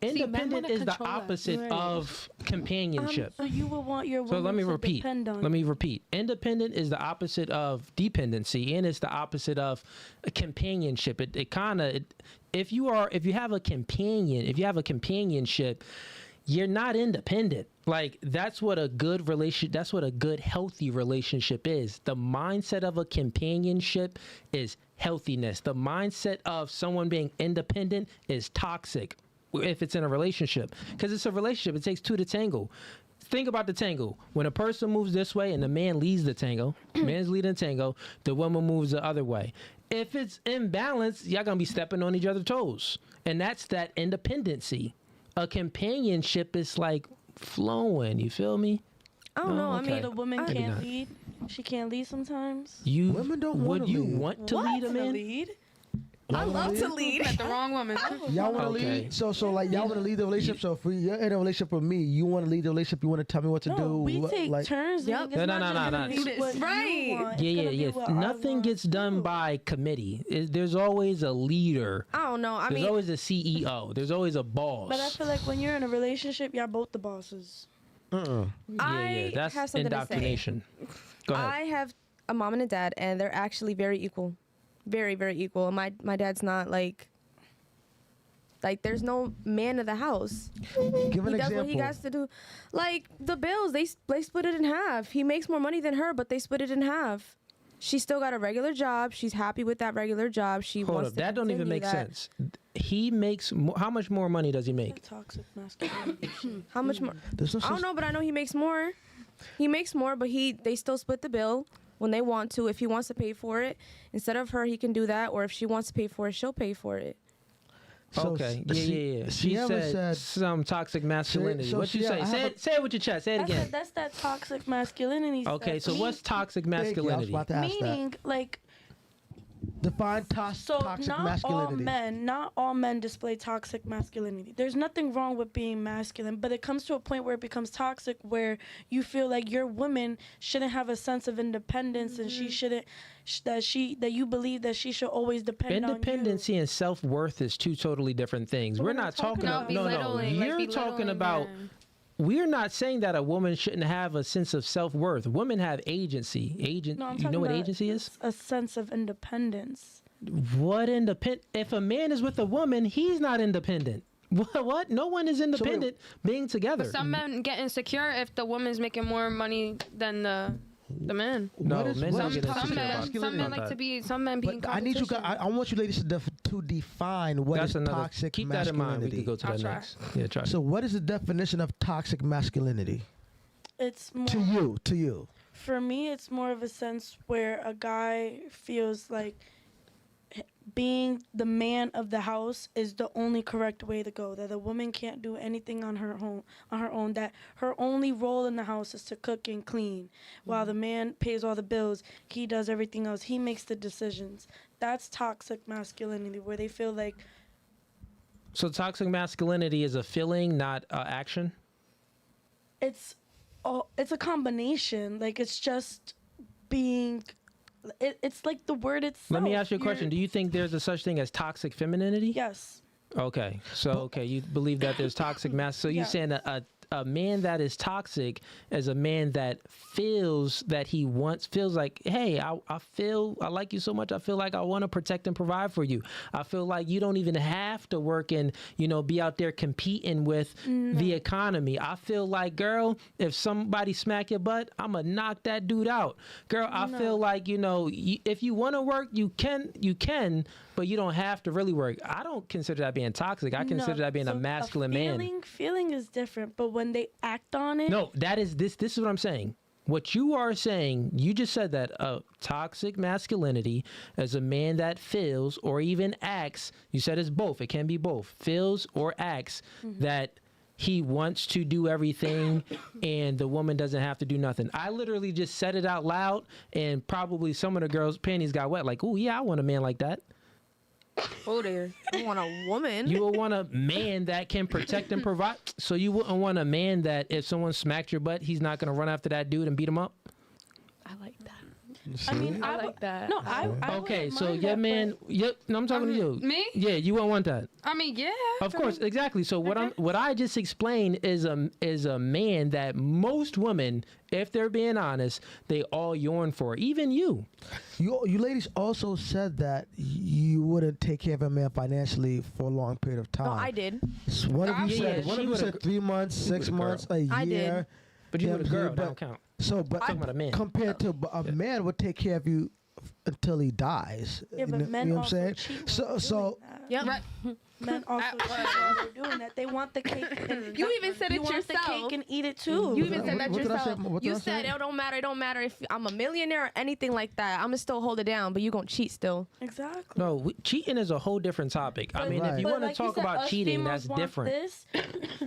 Independent is the opposite of companionship. So you would want your woman So let me to repeat. depend on Let me repeat. Independent is the opposite of dependency, and it's the opposite of companionship. If you have a companionship, you're not independent. Like, that's what a good healthy relationship is. The mindset of a companionship is healthiness. The mindset of someone being independent is toxic if it's in a relationship. Because it's a relationship. It takes two to tango. Think about the tango. When a person moves this way and the man leads the tango, man's leading the tango, the woman moves the other way. If it's imbalanced, y'all gonna be stepping on each other's toes. And that's that independency. A companionship is like flowing. You feel me? I don't know. Okay. I mean, The woman Maybe can't not. lead. She can't lead sometimes. Women don't wanna Would you lead. want to lead a man? Lead? I love to lead. Met the wrong woman. Y'all want to Okay. lead? So like, y'all want to lead the relationship? So if you're in a relationship with me, you want to lead the relationship, you want to tell me what to do? No, we take like, turns. Yep. It's No. not just gonna be what you Right. want. It's Yeah. gonna be what I Nothing want. gets done by committee. There's always a leader. I don't know. I There's mean, always a CEO. There's always a boss. But I feel like when you're in a relationship, y'all both the bosses. yeah. That's have something to say. indoctrination. Go ahead. I have a mom and a dad, and they're actually very equal, very, very equal. And my dad's not like there's no man of the house. give an He does example. what he has to do. Like the bills, they split it in half. He makes more money than her, but they split it in half. She still got a regular job. She's happy with that regular job. She Hold wants up. to That don't even continue make that. sense. He makes how much more money does he make? Toxic masculinity. How much more? There's no I don't such- know, but I know he makes more. He makes more, but they still split the bill when they want to. If he wants to pay for it, instead of her, he can do that. Or if she wants to pay for it, she'll pay for it. So, Okay. Yeah. She Sierra said some toxic masculinity. so What you Sierra, say? I have Say it with your chest. Say it I again. said that's that toxic masculinity. Okay. stuff. So what's toxic Thank you, I was masculinity? about to ask that. Meaning, like, Define so toxic not masculinity. not all men display toxic masculinity. There's nothing wrong with being masculine, but it comes to a point where it becomes toxic, where you feel like your woman shouldn't have a sense of independence, and she shouldn't that you believe that she should always depend on you. Independency and self-worth is two totally different things. We're not talking about no. You're talking about. We're not saying that a woman shouldn't have a sense of self-worth. Women have agency. No, I'm You talking know what about agency is? a sense of independence. What independent? If a man is with a woman, he's not independent. What? No one is independent being together. But some men get insecure if the woman's making more money than the man. No, What is- men what don't is get toxic insecure Some about men that. like to be. Some men be in But I need you guys. competition. I want you ladies to define what That's is another. toxic Keep that in mind. We masculinity. can go to I'll that try. next. Yeah, try. So, what is the definition of toxic masculinity It's more to you? To you? for me. It's more of a sense where a guy feels like being the man of the house is the only correct way to go. That a woman can't do anything on her own. That her only role in the house is to cook and clean, while the man pays all the bills. He does everything else. He makes the decisions. That's toxic masculinity, where they feel like So toxic masculinity is a feeling, not action. it's a combination. Like it's just being. It's like the word itself. Let me ask you a You're- question. Do you think there's a such thing as toxic femininity? Yes. Okay. So you believe that there's toxic mass. So you're Yeah. saying a man that is toxic is a man that feels that he feels like, hey, I like you so much. I feel like I want to protect and provide for you. I feel like you don't even have to work and, be out there competing with the economy. I feel like, girl, if somebody smack your butt, I'm going to knock that dude out. Girl, I feel like, if you want to work, you can, but you don't have to really work. I don't consider that being toxic. I consider that being a So masculine man. Feeling is different, but when they act on it, No, that is this is what I'm saying. What you are saying, you just said that toxic masculinity is a man that feels or even acts, you said it's both, it can be both, feels or acts that he wants to do everything and the woman doesn't have to do nothing. I literally just said it out loud and probably some of the girls' panties got wet. Like, oh yeah, I want a man like that. Oh dear. I want a woman. You would want a man that can protect and provide. So you wouldn't want a man that if someone smacked your butt, he's not going to run after that dude and beat him up? I like that. I mean, I like that. No, I Okay, wouldn't so mind your that, man, no, I'm talking to you. Me? Yeah, you wouldn't want that. I mean, yeah. Of course, exactly. So what I just explained is a man that most women, if they're being honest, they all yearn for. Even you. You ladies also said that you wouldn't take care of a man financially for a long period of time. No, I did. So one of you Yeah, said, one she of you would've- said 3 months, 6 months, a year. I did. But you Yeah, were a girl, but- that don't count. So, but talking about a man. compared to a man would take care of you until he dies. Yeah, but men you know what I'm also saying? cheat So, while so doing that. Yep. Right. Men also cheat while they're doing that. They want the cake. And You even said you it want yourself. the cake and eat it too. You even said that What did I say? yourself. What did You I said say? it don't matter. It don't matter if I'm a millionaire or anything like that. I'm gonna still hold it down, but you gonna cheat still. Exactly. No, cheating is a whole different topic. I mean, if you But want to like you talk said, about us cheating, females that's want different. This,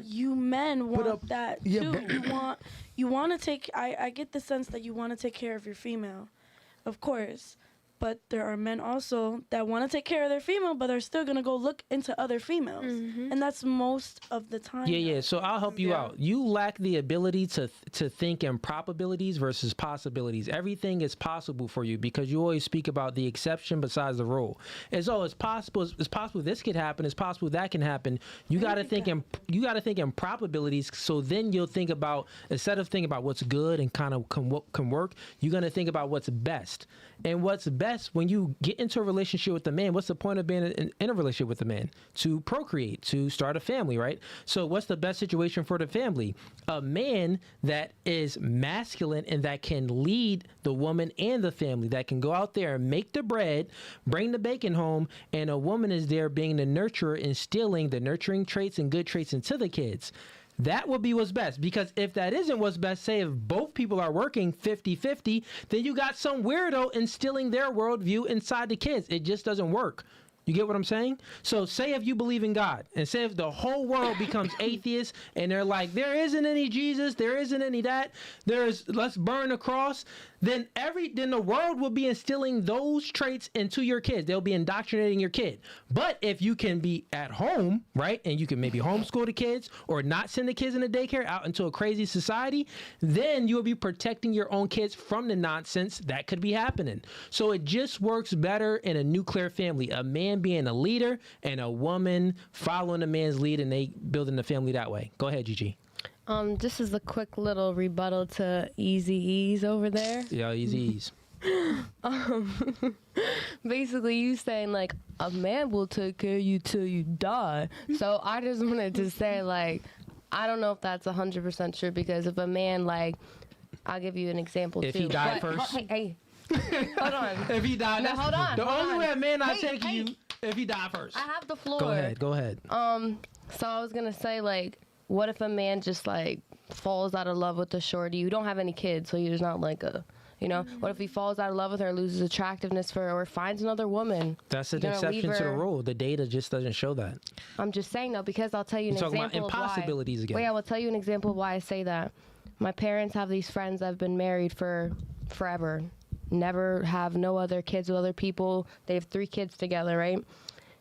you men want that yeah, too. but- You want to take. I get the sense that you want to take care of your female, of course. But there are men also that want to take care of their female, but are still gonna go look into other females, and that's most of the time. Yeah. So I'll help you Yeah. out. You lack the ability to think in probabilities versus possibilities. Everything is possible for you because you always speak about the exception besides the rule. It's possible. It's possible this could happen. It's possible that can happen. You got to think in probabilities. So then you'll think about, instead of thinking about what's good and kind of can work, you're gonna think about what's best. And what's best when you get into a relationship with a man, what's the point of being in a relationship with a man? To procreate, to start a family, right? So what's the best situation for the family? A man that is masculine and that can lead the woman and the family, that can go out there and make the bread, bring the bacon home, and a woman is there being the nurturer, instilling the nurturing traits and good traits into the kids. That would be what's best, because if that isn't what's best, say if both people are working 50-50, then you got some weirdo instilling their worldview inside the kids. It just doesn't work. You get what I'm saying? So say if you believe in God, and say if the whole world becomes atheist and they're like, there isn't any Jesus, there isn't any that, let's burn the cross, then the world will be instilling those traits into your kids. They'll be indoctrinating your kid. But if you can be at home, right, and you can maybe homeschool the kids or not send the kids in the daycare out into a crazy society, then you'll be protecting your own kids from the nonsense that could be happening. So it just works better in a nuclear family. A man being a leader and a woman following a man's lead, and they building the family that way. Go ahead, Gigi. Just as a quick little rebuttal to Easy Ease over there. Yeah, easy ease. Basically, you saying like a man will take care of you till you die. So I just wanted to say like, I don't know if that's 100% true because if a man like, I'll give you an example If too. he died But- first? Hey, hold on. If he died, No, that's hold on, the hold only on. way a man not Hey, taking you if he died first. I have the floor. Go ahead. Go ahead. So I was gonna say like, what if a man just like falls out of love with the shorty? You don't have any kids, so you're just not like a, you know. What if he falls out of love with her, loses attractiveness for her, or finds another woman? That's an You're gonna exception leave to the her- rule. The data just doesn't show that. I'm just saying though, because I'll tell you an You're talking example about impossibilities of why. again. Wait, I will tell you an example of why I say that. My parents have these friends that have been married for forever, never have no other kids with other people. They have 3 kids together, right?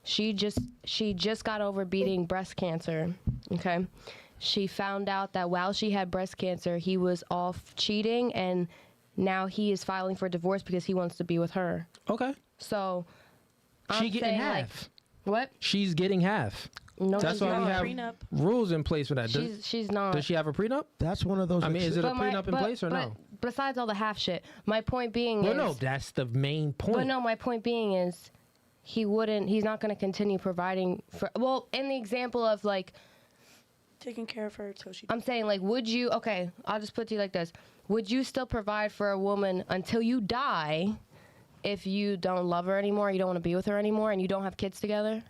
She just got over beating breast cancer. Okay, she found out that while she had breast cancer, he was off cheating, and now he is filing for divorce because he wants to be with her. Okay. So She I'm getting saying, half. What? She's getting half. No, That's she's why we not. have Prenup. rules in place for that. Does, She's not. does she have a prenup? That's one of those. I mean, is it a But my- prenup in but- place or no? but Besides all the half shit, my point being Well, is. no, that's the main point. But no, my point being is, he's not going to continue providing for. Well, in the example of like, Taking care of her till she. I'm saying like, would you? Okay, I'll just put it to you like this: would you still provide for a woman until you die, if you don't love her anymore, you don't want to be with her anymore, and you don't have kids together?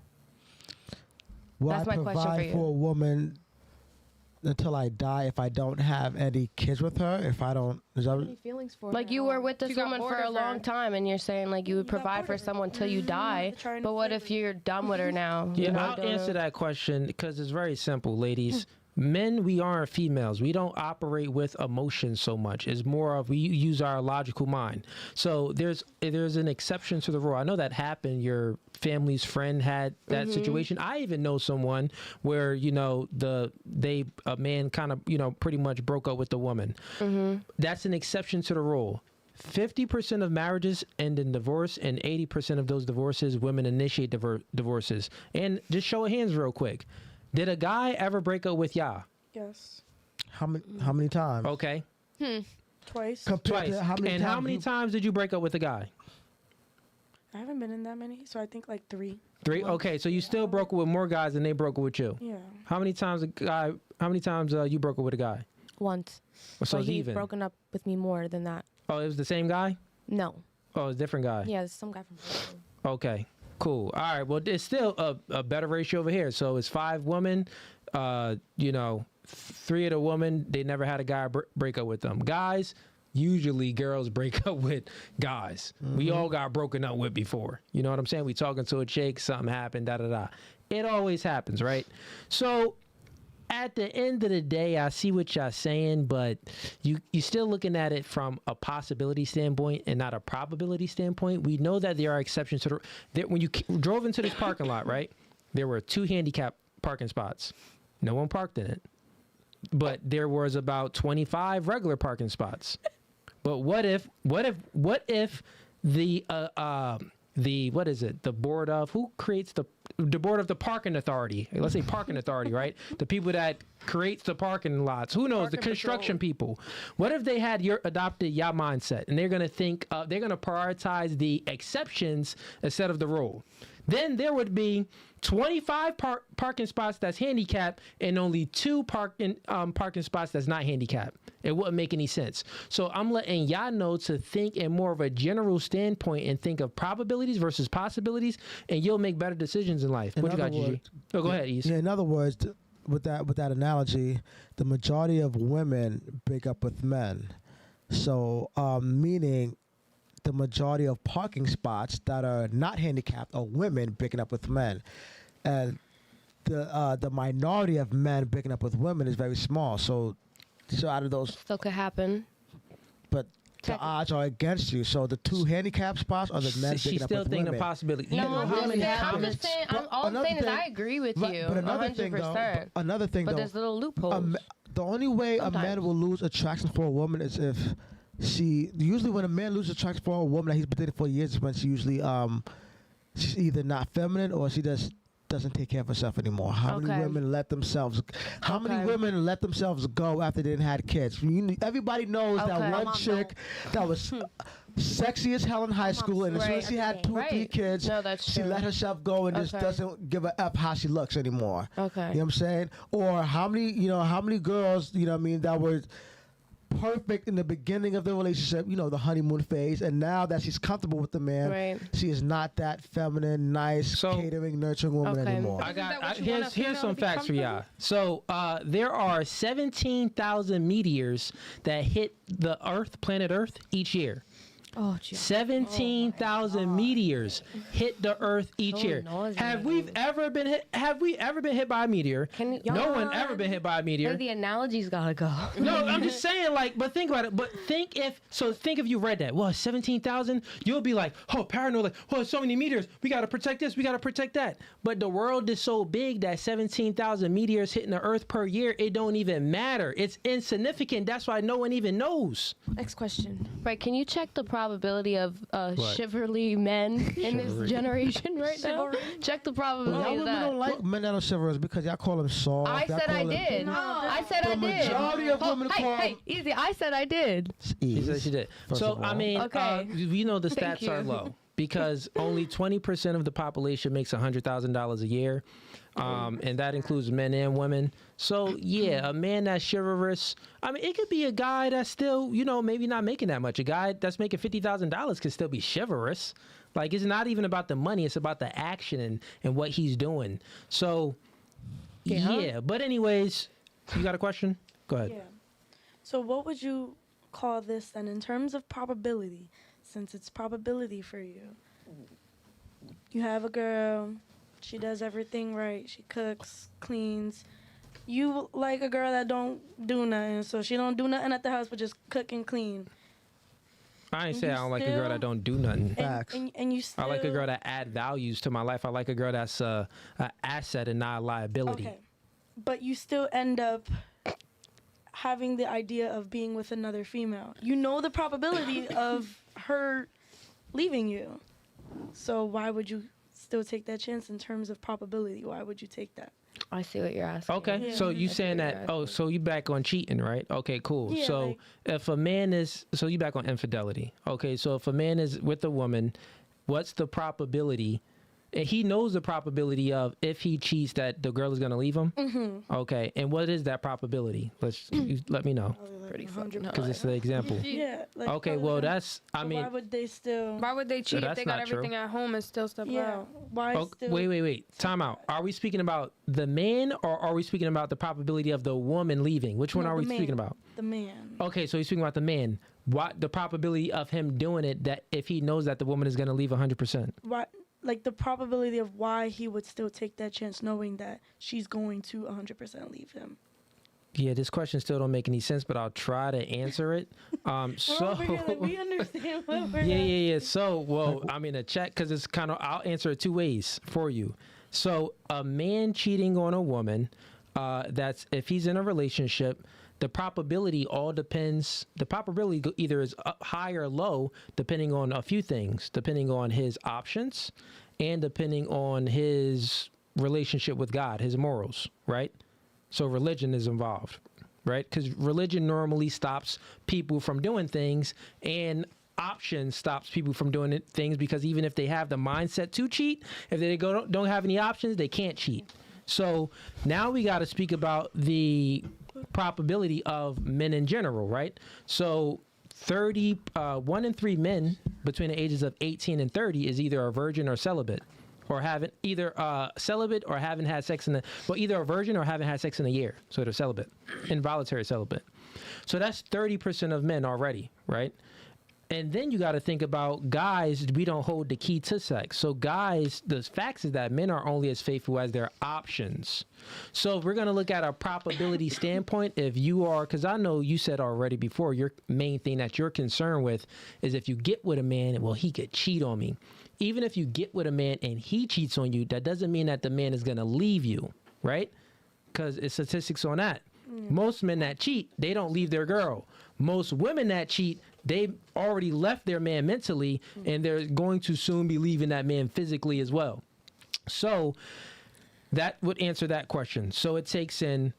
Will That's I my question for provide you. for a woman until I die if I don't have any kids with her? If I don't, is that, Any feelings for Like her you at were all. with this You got woman bored for a of long her. time, and you're saying like you would You got provide bored for of her. someone till you die. Trying to But what play if with you're done with her now? Yeah, You know, I'll don't answer know. that question because it's very simple, ladies. Men, we aren't females. We don't operate with emotions so much. It's more of we use our logical mind. So there's an exception to the rule. I know that happened. Your family's friend had that situation. I even know someone where a man kind of pretty much broke up with the woman. That's an exception to the rule. 50% of marriages end in divorce, and 80% of those divorces, women initiate divorces. And just show of hands real quick. Did a guy ever break up with ya? Yes. how many times? Okay. Twice. Compared Twice. to how many And times how many you- times did you break up with a guy? I haven't been in that many, so I think like 3. 3? Okay, so you still broke up with more guys than they broke up with you. Yeah. How many times you broke up with a guy? Once. So But it's he's even. broken up with me more than that. Oh, it was the same guy? No. Oh, it was a different guy. Yeah, there's some guy from Brooklyn. Okay, cool. All right, well, it's still a better ratio over here. So it's 5 women, 3 of the women, they never had a guy break up with them. Guys, usually girls break up with guys. We all got broken up with before. You know what I'm saying? We talking to a chick, something happened, da-da-da. It always happens, right? So at the end of the day, I see what y'all saying, but you still looking at it from a possibility standpoint and not a probability standpoint. We know that there are exceptions to when you drove into this parking lot, right? There were 2 handicap parking spots. No one parked in it. But there was about 25 regular parking spots. But what if the what is it? The board of who creates the board of the parking authority? Let's say parking authority, right? The people that creates the parking lots. Who knows? The construction people. What if they had adopted your mindset and they're gonna think they're gonna prioritize the exceptions instead of the rule? Then there would be 25 parking spots that's handicapped and only 2 parking spots that's not handicapped. It wouldn't make any sense. So I'm letting y'all know to think in more of a general standpoint and think of probabilities versus possibilities, and you'll make better decisions in life. What you got, Gigi? Oh, go ahead, Ease. Yeah, in other words, with that analogy, the majority of women break up with men. So, meaning the majority of parking spots that are not handicapped are women breaking up with men, and the minority of men breaking up with women is very small. So out of those, Still could happen. but the odds are against you. So the 2 handicap spots are the men She's breaking up still with thinking women. of possibility. No, You know I'm how just many saying. I'm comments? just saying. But All I'm another saying is thing- I agree with Right, you. but another thing, 100%. though, another thing, But though, there's little loopholes. the only way a man Sometimes. will lose attraction for a woman is if usually when a man loses attraction for a woman that he's been dating for years is when she usually she's either not feminine or she just doesn't take care of herself anymore? How many women let themselves? How many women let themselves go after they didn't have kids? Everybody knows that one chick that was sexy as hell in high school, and as soon as she had 2 or 3 kids, she let herself go and just doesn't give a f how she looks anymore. You know what I'm saying? Or how many girls, you know what I mean, that were perfect in the beginning of the relationship, you know, the honeymoon phase, and now that she's comfortable with the man, she is not that feminine, nice, catering, nurturing woman anymore. Here's some facts for y'all. So there are 17,000 meteors that hit the planet Earth each year. 17,000 meteors hit the Earth each year. Have we ever been hit by a meteor? No one ever been hit by a meteor. The analogy's gotta go. No, I'm just saying, like, but think about it. But think if you read that. Well, 17,000, you'll be like, oh, paranoid, like, oh, so many meteors. We gotta protect this. We gotta protect that. But the world is so big that 17,000 meteors hitting the Earth per year, it don't even matter. It's insignificant. That's why no one even knows. Next question. Right? Can you check the probability of chivalry men in this generation right now? Check the probability of that. Women don't like men that are chivalrous because y'all call them soft. I said I did. No, I said I did. The majority of women call. Hey, easy. I said I did. She said she did. So I mean, we know the stats are low because only 20% of the population makes $100,000 a year. And that includes men and women. So yeah, a man that's chivalrous. I mean, it could be a guy that's still, you know, maybe not making that much. A guy that's making $50,000 could still be chivalrous. Like, it's not even about the money; it's about the action and what he's doing. So yeah. But anyways, you got a question? Go ahead. Yeah. So what would you call this then in terms of probability? Since it's probability for you, you have a girl. She does everything right. She cooks, cleans. You like a girl that don't do nothing, so she don't do nothing at the house but just cook and clean. I ain't say I don't like a girl that don't do nothing. And you still... I like a girl that add values to my life. I like a girl that's an asset and not a liability. Okay. But you still end up having the idea of being with another female. You know the probability of her leaving you. So why would you still take that chance in terms of probability? Why would you take that? I see what you're asking. Okay, yeah. So you saying that? Oh, so you back on cheating, right? Okay, cool. Yeah, so if a man is, so you back on infidelity. Okay, so if a man is with a woman, what's the probability? And he knows the probability of if he cheats that the girl is gonna leave him. Mm-hmm. Okay, and what is that probability? Let me know. Pretty fucking because it's the example. Yeah. Like, okay. Well, that's. I mean. Why would they still? Why would they cheat if they got everything at home and still step out? Why? Still wait. Time out. Are we speaking about the man or are we speaking about the probability of the woman leaving? Which one are we speaking about? The man. Okay, so he's speaking about the man. What the probability of him doing it? That if he knows that the woman is going to leave 100%. What? Like the probability of why he would still take that chance knowing that she's going to 100% leave him. Yeah, this question still don't make any sense, but I'll try to answer it. So we understand what we're yeah. So, well, I mean, a check because it's kind of. I'll answer it 2 ways for you. So, a man cheating on a woman, that's if he's in a relationship. The probability all depends. The probability either is high or low, depending on a few things, depending on his options, and depending on his relationship with God, his morals, right? So religion is involved, right? Because religion normally stops people from doing things, and option stops people from doing things because even if they have the mindset to cheat, if they don't have any options, they can't cheat. So now we got to speak about the probability of men in general, right? So 1 in 3 men between the ages of 18 and 30 is either a virgin or celibate, or haven't either celibate or haven't had sex either a virgin or haven't had sex in a year. So they're celibate, involuntary celibate. So that's 30% of men already, right? And then you got to think about guys. We don't hold the key to sex. So guys, the facts is that men are only as faithful as their options. So if we're going to look at a probability standpoint, if you are, because I know you said already before, your main thing that you're concerned with is if you get with a man, well, he could cheat on me. Even if you get with a man and he cheats on you, that doesn't mean that the man is going to leave you, right? Because it's statistics on that. Most men that cheat, they don't leave their girl. Most women that cheat, they already left their man mentally, and they're going to soon be leaving that man physically as well. So That would answer that question. So it takes in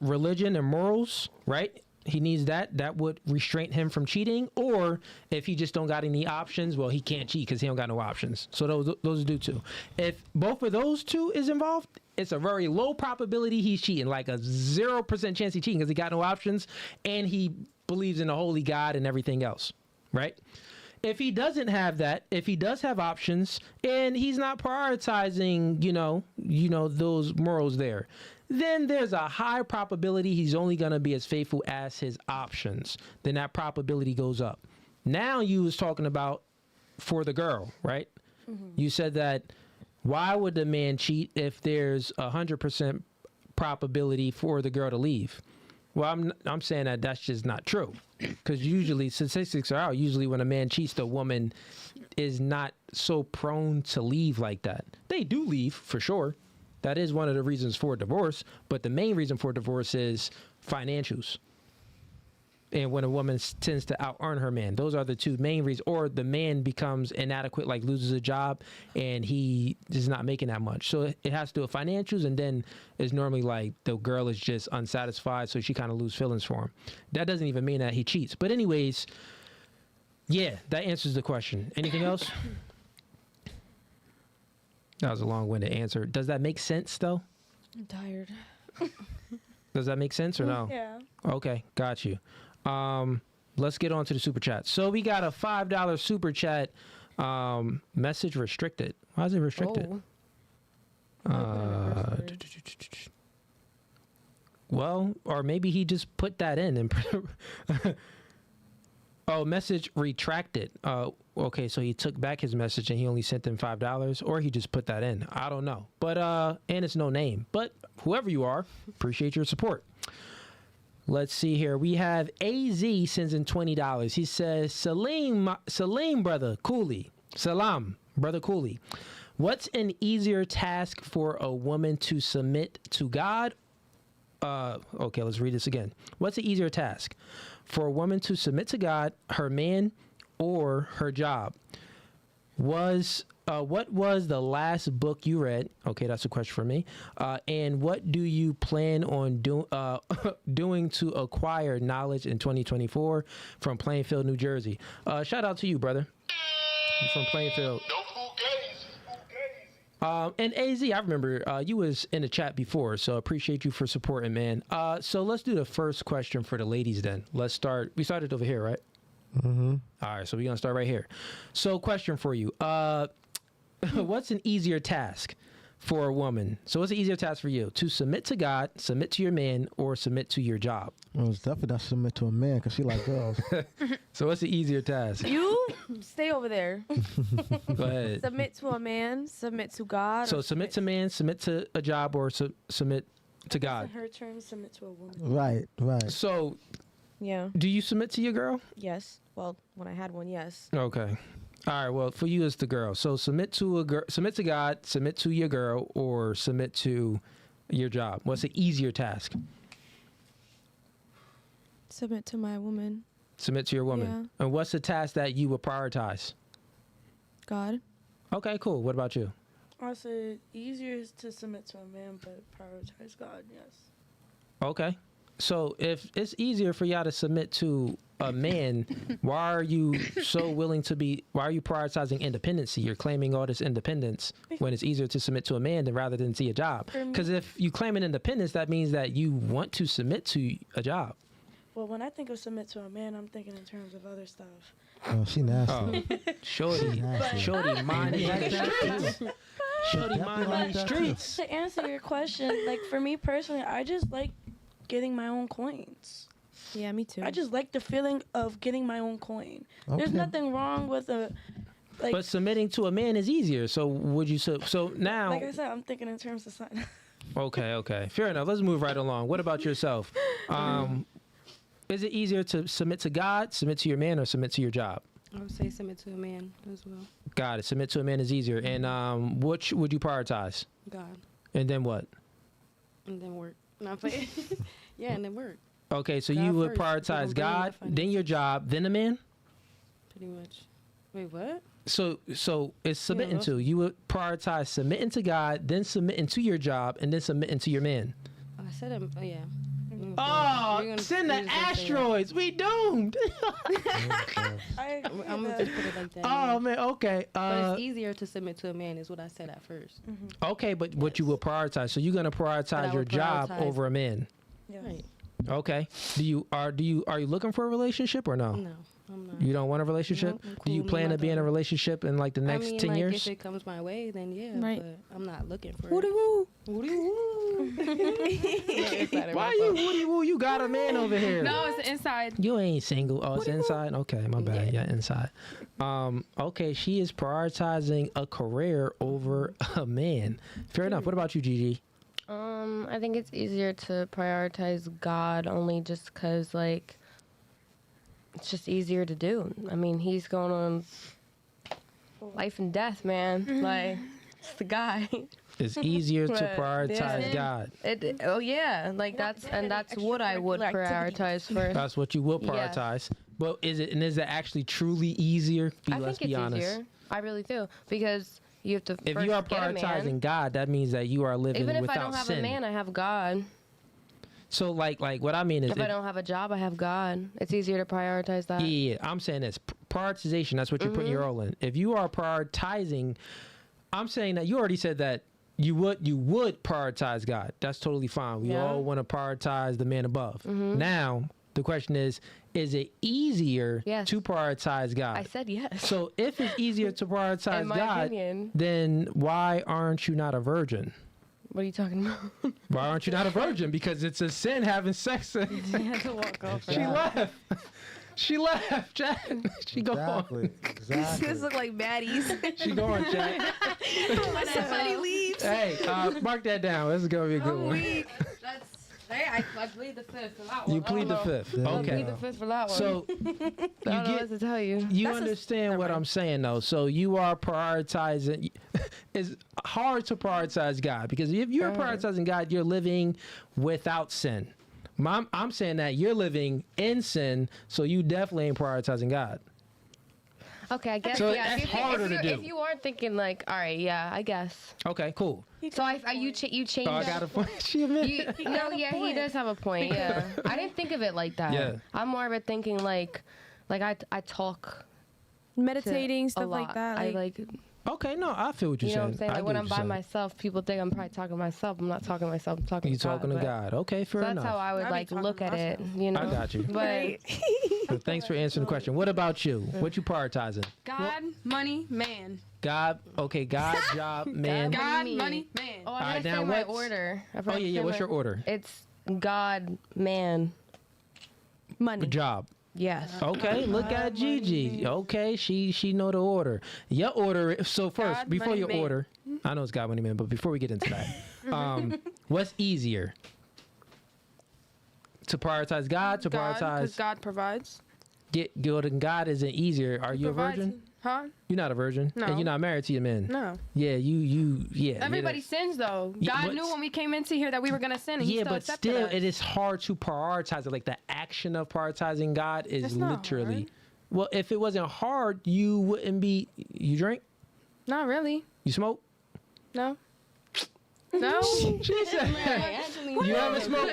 religion and morals, right? He needs that. That would restrain him from cheating. Or if he just don't got any options, well, he can't cheat because he don't got no options. So those do two. If both of those two is involved, it's a very low probability he's cheating, like a 0% chance he's cheating because he got no options and he believes in a holy God and everything else, right? If he doesn't have that, if he does have options and he's not prioritizing, those morals there, then there's a high probability he's only going to be as faithful as his options. Then that probability goes up. Now you was talking about for the girl, right? Mm-hmm. You said that why would the man cheat if there's 100% probability for the girl to leave? Well, I'm saying that that's just not true, because usually statistics are out. Usually when a man cheats, the woman is not so prone to leave like that. They do leave for sure. That is one of the reasons for divorce, but the main reason for divorce is financials. And when a woman tends to out-earn her man, those are the two main reasons. Or the man becomes inadequate, like loses a job, and he is not making that much. So it has to do with financials, and then it's normally like the girl is just unsatisfied, so she kind of loses feelings for him. That doesn't even mean that he cheats. But anyways, yeah, that answers the question. Anything else? That was a long-winded answer. Does that make sense, though? I'm tired. Does that make sense or no? Yeah. Okay, got you. Let's get on to the super chat. So we got a $5 super chat. Message restricted. Why is it restricted? Oh. Well, or maybe he just put that in and oh, message retracted. Okay, so he took back his message and he only sent them $5, or he just put that in. I don't know. But and it's no name. But whoever you are, appreciate your support. Let's see here. We have AZ sends in $20. He says, Salim, brother Cooley. Salam, brother Cooley. What's an easier task for a woman to submit to God? Okay, let's read this again. What's an easier task for a woman to submit to God, her man, or her job? What was the last book you read? Okay, that's a question for me. And what do you plan on doing to acquire knowledge in 2024 from Plainfield, New Jersey? Shout out to you, brother. You're from Plainfield. No Fugazee. And AZ, I remember you was in the chat before, so appreciate you for supporting, man. So let's do the first question for the ladies then. Let's start. We started over here, right? Mm-hmm. All right, so we're going to start right here. So question for you. What's an easier task for a woman? So what's an easier task for you? To submit to God, submit to your man, or submit to your job? Well, it's definitely not submit to a man because she like girls. So what's the easier task? You stay over there. Go ahead. Submit to a man, submit to God. So submit to man, submit to a job, or submit to God? It's her turn to submit to a woman. Right. So Yeah. do you submit to your girl? Yes. Well, when I had one, yes. Okay. All right. Well, for you, it's the girl. So submit to submit to God, submit to your girl, or submit to your job. What's the easier task? Submit to my woman. Submit to your woman. And what's the task that you would prioritize? God. Okay, cool. What about you? I said easier is to submit to a man, but prioritize God. Yes. Okay. So if it's easier for y'all to submit to a man, why are you so willing to why are you prioritizing independency? You're claiming all this independence when it's easier to submit to a man rather than to a job. Because if you claim an independence, that means that you want to submit to a job. Well, when I think of submit to a man, I'm thinking in terms of other stuff. Oh, she nasty. Oh, shorty, minding the streets. Shorty minding the streets. To answer your question, like for me personally, I just like getting my own coins. Yeah, me too. I just like the feeling of getting my own coin. Okay. There's nothing wrong with But submitting to a man is easier. So would you? So now, like I said, I'm thinking in terms of something. Okay. Fair enough. Let's move right along. What about yourself? Is it easier to submit to God, submit to your man, or submit to your job? I would say submit to a man as well. Got it. Submit to a man is easier. And which would you prioritize? God. And then what? And then work. Not playing. Yeah, and then work. Okay, so God you would first. prioritize Don't God, bring the then your job, then a man? Pretty much. Wait, what? So it's submitting to. You would prioritize submitting to God, then submitting to your job, and then submitting to your man. I said, yeah. Oh, send the asteroids. We doomed. I'm gonna just put it like that. Oh man, okay. But it's easier to submit to a man, is what I said at first. Okay, but what you will prioritize? So you're gonna prioritize your job over a man. Yeah. Right. Okay. Are you looking for a relationship or no? No, I'm not. You don't want a relationship? No, I'm Do you cool. plan to be in a relationship in like the next 10 years? If it comes my way, then yeah. Right. But I'm not looking for Woody it. woo. Woody woo. Why you woody woo? You got a man over here. No, it's inside. You ain't single. Oh, it's inside? Okay, my bad. Yeah, inside. Okay, she is prioritizing a career over a man. Fair enough. What about you, Gigi? I think it's easier to prioritize God only just because, like, it's just easier to do. I mean, he's going on life and death, man. Like, it's the guy. It's easier to But, prioritize yeah. God. Oh yeah, like that's what I would prioritize first. That's what you will Yeah. prioritize. But is it actually truly easier? I think it's easier. I really do, because you have to. If first you are get a man. prioritizing God, that means that you are living Even if without I don't have sin. a man, I have God. So like what I mean is, If I don't have a job, I have God. It's easier to prioritize that. yeah, I'm saying this prioritization. That's what you're putting your role in. If you are prioritizing, I'm saying that you already said that you would prioritize God. That's totally fine. We all want to prioritize the man above. Now the question is it easier Yes. to prioritize God? I said yes. So if it's easier to prioritize In my God, opinion. then why aren't you not a virgin? What are you talking about? Why aren't you not a virgin? Because it's a sin having sex. I had to walk off. She left. She left, Jack. She go Exactly. on. Exactly. This look like baddies. She go on, Jack. When somebody leaves. Hey, mark that down. This is gonna be a good one. I plead the fifth for that You plead the fifth. Yeah, Okay. Plead the fifth for that one. So I don't know what to tell you. you understand what I'm saying though. So you are prioritizing. It's hard to prioritize God because if you're prioritizing God, you're living without sin. I'm saying that you're living in sin, so you definitely ain't prioritizing God. Okay, I guess. So yeah, that's if you harder to do. If you are thinking like, all right, yeah, I guess. Okay, cool. So you change. Oh, I got a point. She admitted. He does have a point. Yeah, I didn't think of it like that. Yeah. I'm more of a thinking like I talk Meditating, a stuff lot. like that. I like, Okay, no, I feel what you're you know saying. what I'm saying? I Like get when what I'm you're by saying. myself, people think I'm probably talking to myself. I'm not talking to myself. I'm talking You to God. talking to but- God. Okay, fair So enough. that's how I would I be like talking look to at it. myself. You know. I got you. But So thanks for answering the question. What about you? What you prioritizing? God, money, man. God, okay, God, job, man. God, God, mean? money, man. oh, All I right, gotta now say my what's- order. I Oh forgot to yeah, say what's my- your order? It's God, man. Money. Job. Yes. Okay, look at Gigi. Okay, she know the order. Your order. So first, God, before money, your man. order, I know it's God, money, man, but before we get into that, what's easier? To prioritize God, to God, because prioritize God provides. get good, and God isn't easier. Are you a Provides- virgin? Huh? You're not a virgin, No. and you're not married to your man. No. Yeah, yeah. Everybody sins though. Yeah, God but- knew when we came into here that we were gonna sin, and He Yeah, still but accepted still, us. it is hard to prioritize it. Like the action of prioritizing God is It's not literally. hard. Well, if it wasn't hard, you wouldn't be. You drink? Not really. You smoke? No. No. She said. You ever smoke?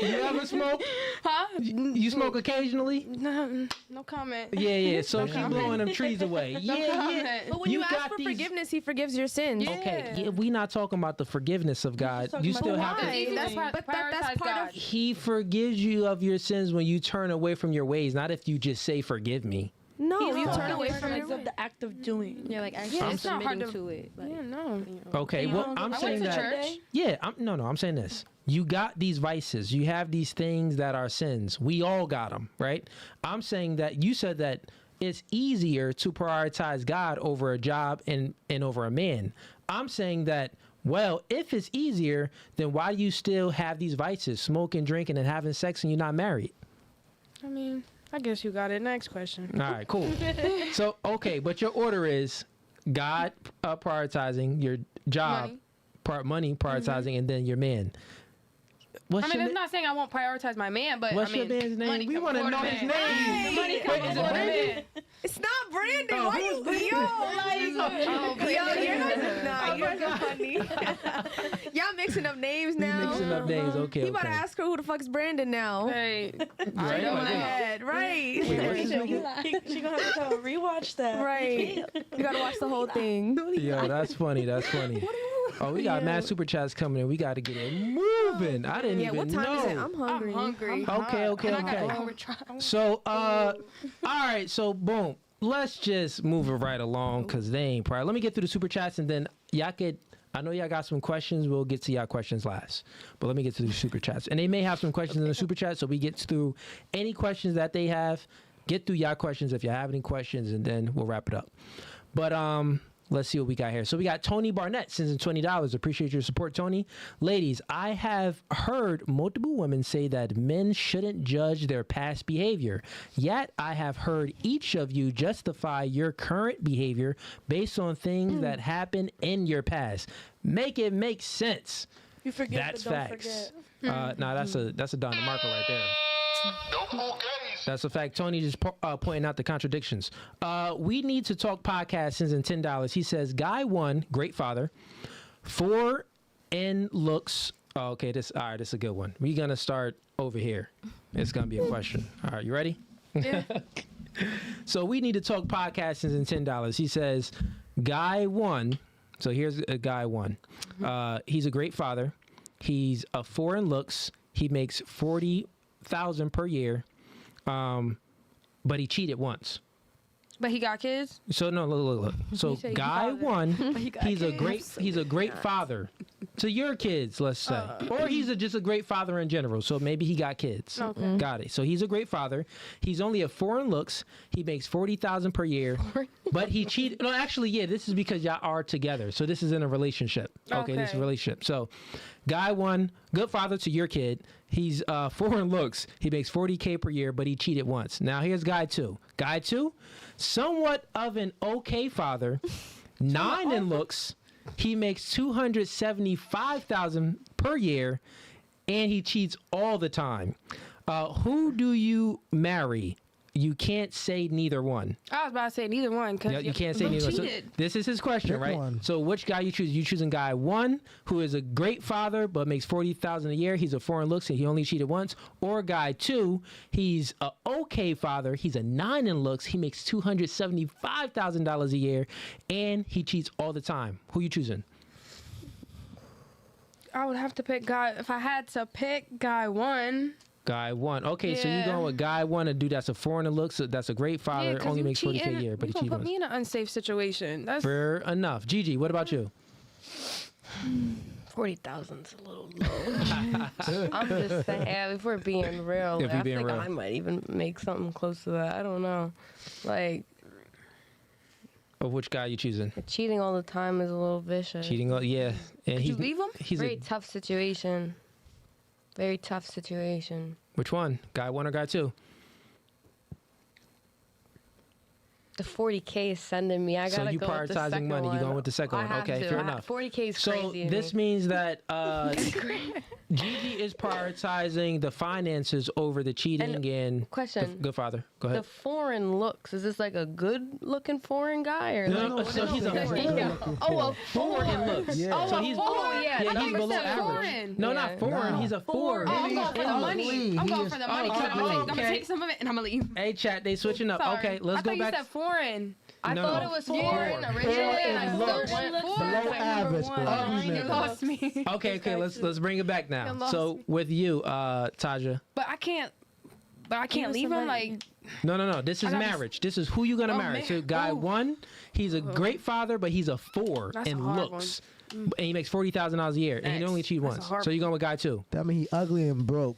You ever smoke? Huh? You smoke occasionally? No. No comment. Yeah. So she blowing them trees away. Yeah. comment. But when you, You ask got for these- forgiveness, He forgives your sins. Yeah. Okay. Yeah, we not talking about the forgiveness of God. talking You about still the have to. It's easy That's to right. But that's prioritize part God. of- He forgives you of your sins when you turn away from your ways, not if you just say forgive me. No, you not turn away It's from like it. the act of doing. Yeah, like actually it's not hard submitting to- to it. Like, Yeah, no. you know. Okay. You Well, don't I'm go I saying went to that. church. Yeah, I'm saying this. You got these vices. You have these things that are sins. We all got them, right? I'm saying that you said that it's easier to prioritize God over a job and over a man. I'm saying that, well, if it's easier, then why do you still have these vices, smoking, drinking, and having sex, and you're not married? I mean, I guess you got it. Next question. All right, cool. So, okay, but your order is God prioritizing, your job, Money. money prioritizing, and then your man. What's I mean, your that's not saying I won't prioritize my man, but What's I mean, your man's name? money We comes want to before know the his man. name. Money comes Wait, is it before the Brandon? man. It's not Brandon. Oh, Why you you're funny. Y'all mixing up names now. Mixing up names. Okay. You about to ask her who the fuck's Brandon now? Hey, Right? Go Like, ahead, right? wait, what's his name? She gonna have to tell her, rewatch that. Right. You gotta watch the whole thing. Yo, that's funny. That's funny. Oh, we got mad super chats coming in. We got to get it moving. I didn't Yeah, even what time know. is it? I'm hungry. I'm hungry. Okay. And I got overtime. So, all right. So, boom. Let's just move it right along because they ain't probably. Let me get through the super chats and then y'all could. I know y'all got some questions. We'll get to y'all questions last. But let me get to the super chats. And they may have some questions in the super chat, so we get through any questions that they have. Get through y'all questions if you have any questions, and then we'll wrap it up. But let's see what we got here. So we got Tony Barnett sends in $20. Appreciate your support, Tony. Ladies, I have heard multiple women say that men shouldn't judge their past behavior. Yet I have heard each of you justify your current behavior based on things that happened in your past. Make it make sense. You forget, That's but don't facts. forget. Nah, that's a Don DeMarco right there. No Fugazee. That's a fact. Tony just pointing out the contradictions. We need to talk podcast sends in $10. He says, guy 1, great father. 4 in looks. Oh, okay, this is a good one. We're gonna start over here. It's gonna be a question. All right, you ready? Yeah. So we need to talk podcast sends in $10. He says, guy 1. So here's a guy 1. He's a great father. He's a 4 in looks. He makes $40,000 per year. But he cheated once. But he got kids. So no, look. So said guy father. 1, he's a great father to your kids, let's say, or he's just a great father in general. So maybe he got kids. Okay. Got it. So he's a great father. He's only a 4 in looks. He makes $40,000 per year, but he cheated. No, actually, yeah, this is because y'all are together. So this is in a relationship. Okay, this is a Okay. relationship. So guy 1, good father to your kid. He's 4 in looks. He makes $40K per year, but he cheated once. Now here's guy 2. Guy 2, somewhat of an okay father, 9 in looks. He makes $275,000 per year, and he cheats all the time. Who do you marry? You can't say neither one. I was about to say neither one because You can't say neither one. So cheated. this is his question, Pick right? one. So which guy you choose? You choosing guy 1, who is a great father but makes $40,000 a year. He's a 4 in looks and he only cheated once. Or guy 2, he's a okay father. He's a 9 in looks. He makes $275,000 a year, and he cheats all the time. Who you choosing? I would have to pick guy. If I had to pick guy 1. Guy 1. Okay, so you Yeah. going with guy 1, a dude that's a 4 in looks. That's a great father. 'cause Only you makes $40K a cheating, year, but he you gonna cheats put once. me in an unsafe situation. That's Fair enough. Gigi, what about you? 40,000's a little low. I'm just saying, if we're being real, If like, you're I being think real. I might even make something close to that. I don't know. Like, Of which guy you choosing? cheating all the time is a little vicious. Cheating, yeah. And Could you leave him? He's Very a, tough situation. Very tough situation. which one? Guy 1 or guy 2? The 40K is sending me. I So gotta you go with the prioritizing second money. one. You going with the second I one? have Okay, to. fair enough. 40K is So crazy. to this me. means that Gigi is prioritizing the finances over the cheating and question. Good father. Go The ahead. foreign looks. Is this like a good-looking foreign guy or No, like? so he's a Oh, a four in looks. Yeah. So he's yeah. yeah, I he's thought you below said average. foreign. No, Yeah. not foreign. No. He's a 4. Oh, I'm going for the He money. is I'm going for the money. ugly. I'm gonna Okay. take some of it and I'm gonna leave. Hey, chat, they switching up. Sorry. Okay, let's I go thought back. You said foreign. I No, thought no. it was Four. foreign originally, and I Foreign still went Below foreign. average. You Ugly lost me. Okay, let's bring it back You now. lost So me. with you, Taja. But I can't leave him. Like No. This is I gotta- marriage. This is who you gonna Oh, marry. man. So guy Ooh. 1, he's a great father, but he's a 4 That's a in hard looks. And he makes $40,000 a year, and he Next. only cheat That's a once. hard So you going with guy 2? That mean he ugly and broke.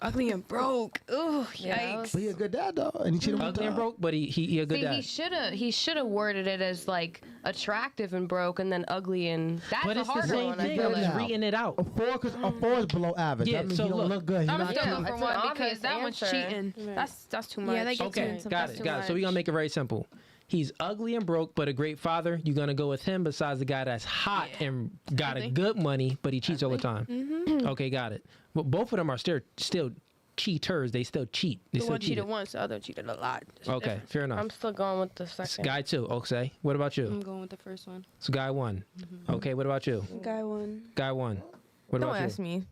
ugly and broke. Ooh, Yeah, yikes. But he a good dad though, and he cheated on Ugly and broke, but he a good See, dad. he should have worded it as like attractive and broke, and then ugly and that's But a it's the harder same one. thing. I feel I'm just like. reading it out. A 4, cause a 4 is below average. Yeah, That means so he don't look. look good. He's I'm not still cute. going for It's an one obvious because that one's answer. cheating. That's too much. Yeah, that gets Okay, into got it. So we're gonna make it very simple. he's ugly and broke, but a great father, you're gonna go with him. Besides the guy that's hot and got a good money, but he cheats all the time. Okay, got it. Well, both of them are still cheaters. They still cheat. They The still one cheated cheated. once, the other cheated a lot. It's Okay, different. fair enough. I'm still going with the second. Guy 2. Okay. What about you? I'm going with the first one. So guy 1. Okay. What about you? Guy one. Guy 1. What Don't about ask you? me.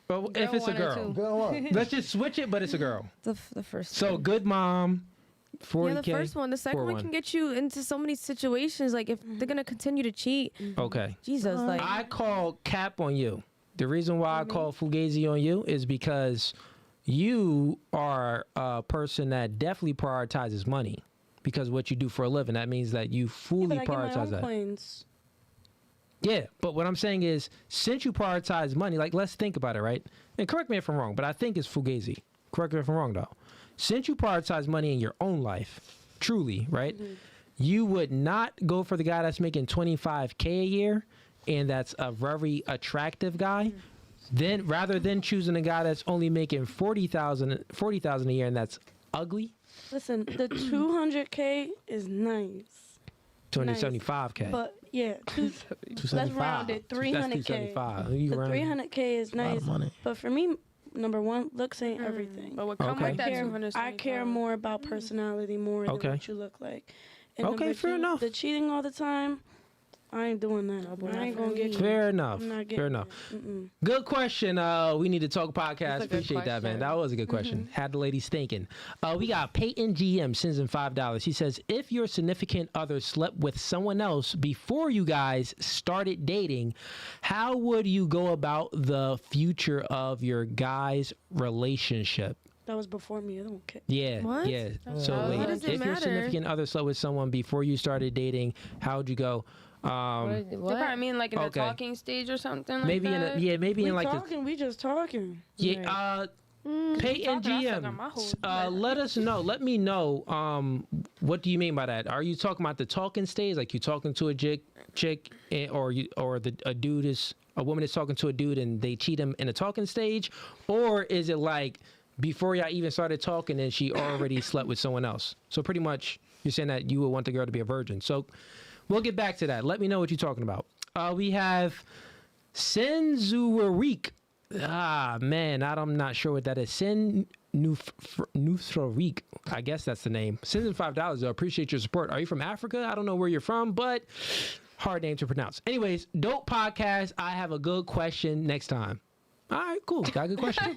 Well, if it's a 1 or girl, 2. Go on. let's just switch it. But it's a girl. The first. So one. good mom. 40K. Yeah, the first one. The second one 4-1. can get you into so many situations. Like if they're gonna continue to cheat, Okay. Jesus, like I call cap on you. The reason why I call Fugazi on you is because you are a person that definitely prioritizes money because what you do for a living. That means that you fully But I get my prioritize own that. coins. Yeah, but what I'm saying is, since you prioritize money, like let's think about it, right? And correct me if I'm wrong, but I think it's Fugazi. Correct me if I'm wrong, though. Since you prioritize money in your own life, truly, right? You would not go for the guy that's making $25K a year and that's a very attractive guy. Then rather than choosing a guy that's only making $40,000 a year and that's ugly, Listen, the 200K is nice. $275K. But yeah, let's round it. 300K. $275. The You round it. 300K is A lot nice. of money. But for me, number one, looks ain't everything. But what come Okay. with that I care 275? more about personality more Okay. than what you look like. And Okay, number fair two, enough. The cheating all the time, I ain't doing that. I ain't gonna get you. Fair enough. I'm not getting Fair enough. it. Mm-mm. Good question. We need to talk podcast. That's a good Appreciate that, man. question. That was a good question. Had the ladies thinking. We got Peyton GM sends in $5. He says, if your significant other slept with someone else before you guys started dating, how would you go about the future of your guys' relationship? That was before me. I don't care. Yeah, What? yeah. So Why wait, does it if your matter? significant other slept with someone before you started dating, how would you go? What? They probably mean like in Okay. the talking stage or something like Maybe that. maybe We in like the talking. We just talking. yeah. Peyton Talking, I suck GM, on my whole let us know. Let me know. What do you mean by that? Are you talking about the talking stage, like you talking to a chick, or a dude is a woman is talking to a dude and they cheat him in a talking stage, or is it like before y'all even started talking and she already slept with someone else? So pretty much you're saying that you would want the girl to be a virgin. So we'll get back to that. Let me know what you're talking about. We have Senzuarik. Man, I'm not sure what that is. Nuthrarik. I guess that's the name. Sends in $5 though. Appreciate your support. Are you from Africa? I don't know where you're from, but hard name to pronounce. Anyways, dope podcast. I have a good question next time. All right, cool. Got a good question.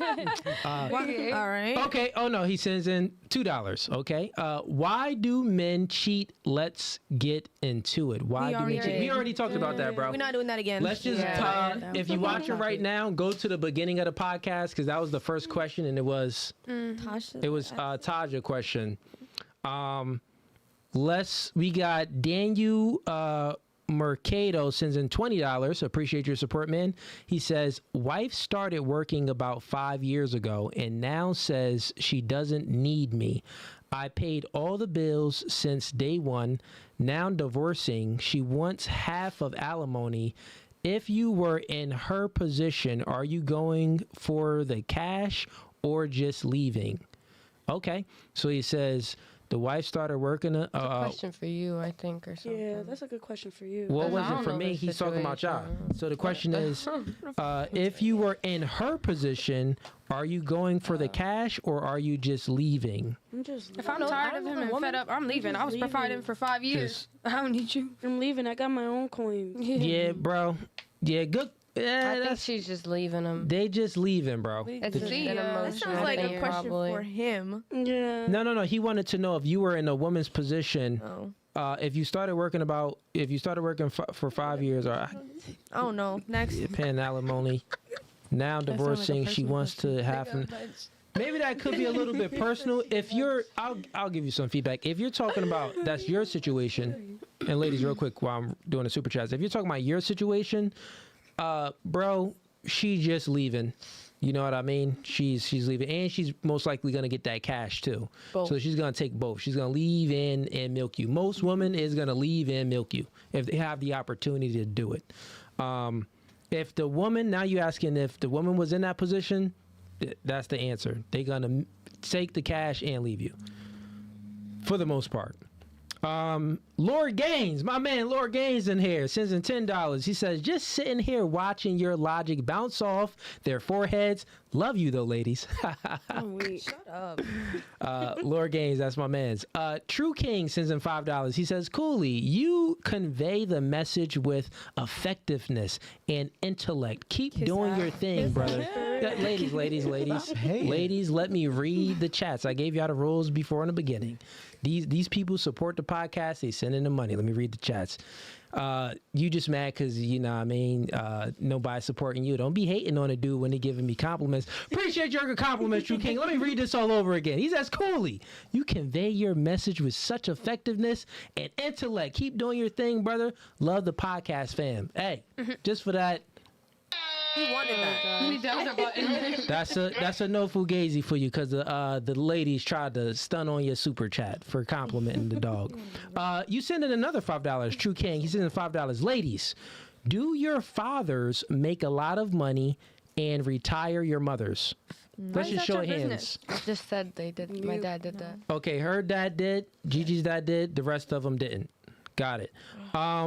all right. Okay. Oh no, he sends in $2. Okay. Why do men cheat? Let's get into it. Why We do men already cheat? did. We already talked about that, bro. We're not doing that again. Let's just, if you watch it right now, go to the beginning of the podcast because that was the first question and it was Taja question. We got Daniel Mercado sends in $20. Appreciate your support, man. He says, wife started working about 5 years ago and now says she doesn't need me. I paid all the bills since day one. Now divorcing. She wants half of alimony. If you were in her position, are you going for the cash or just leaving? Okay. So he says the wife started working. Question for you, I think, or something. Yeah, that's a good question for you. Well, it I wasn't don't for know me. the He's talking about y'all. situation. So the question is, if you were in her position, are you going for the cash or are you just leaving? I'm just. If I'm No, tired I of don't him know, and woman. fed up, I'm leaving. I was leaving. providing for 5 years. I don't need you. I'm leaving. I got my own coins. Yeah, bro. Yeah, good. Yeah, I think that's, she's just leaving him. they just leaving, bro. It's See an ya. emotional That sounds like thing, a question probably. for him. Yeah. No. He wanted to know if you were in a woman's position. Oh. If you started working for 5 years, or Oh no. Next. paying alimony, now divorcing, she wants to have him. Maybe that could be a little bit personal. If you're, I'll give you some feedback. If you're talking about that's your situation, and ladies, real quick while I'm doing the super chats, if you're talking about your situation, bro, she just leaving. You know what I mean? She's leaving, and she's most likely gonna get that cash too. Both. So she's gonna take both. She's gonna leave and milk you. Most women is gonna leave and milk you if they have the opportunity to do it. If the woman, now you asking if the woman was in that position, that's the answer. They gonna take the cash and leave you, for the most part. Lord Gaines, my man Lord Gaines in here, sends in $10. He says, just sitting here watching your logic bounce off their foreheads. Love you though, ladies. Shut up. Lord Gaines, that's my man's. True King sends in $5. He says, Cooley, you convey the message with effectiveness and intellect. Keep doing your thing, brother. Yeah, ladies, ladies, let me read the chats. I gave y'all the rules before in the beginning. These people support the podcast. They send in the money. Let me read the chats. You just mad because, you know what I mean, nobody's supporting you. Don't be hating on a dude when they giving me compliments. Appreciate your compliments, True King. Let me read this all over again. He says, Cooley, you convey your message with such effectiveness and intellect. Keep doing your thing, brother. Love the podcast, fam. Hey, just for that. He wanted that. That's a no Fugazi for you because the ladies tried to stun on your super chat for complimenting the dog. You send in another $5. True King, he sends in $5. Ladies, do your fathers make a lot of money and retire your mothers? Let's just show hands. I just said they did. My dad did that. Okay, her dad did. Gigi's dad did. The rest of them didn't. Got it.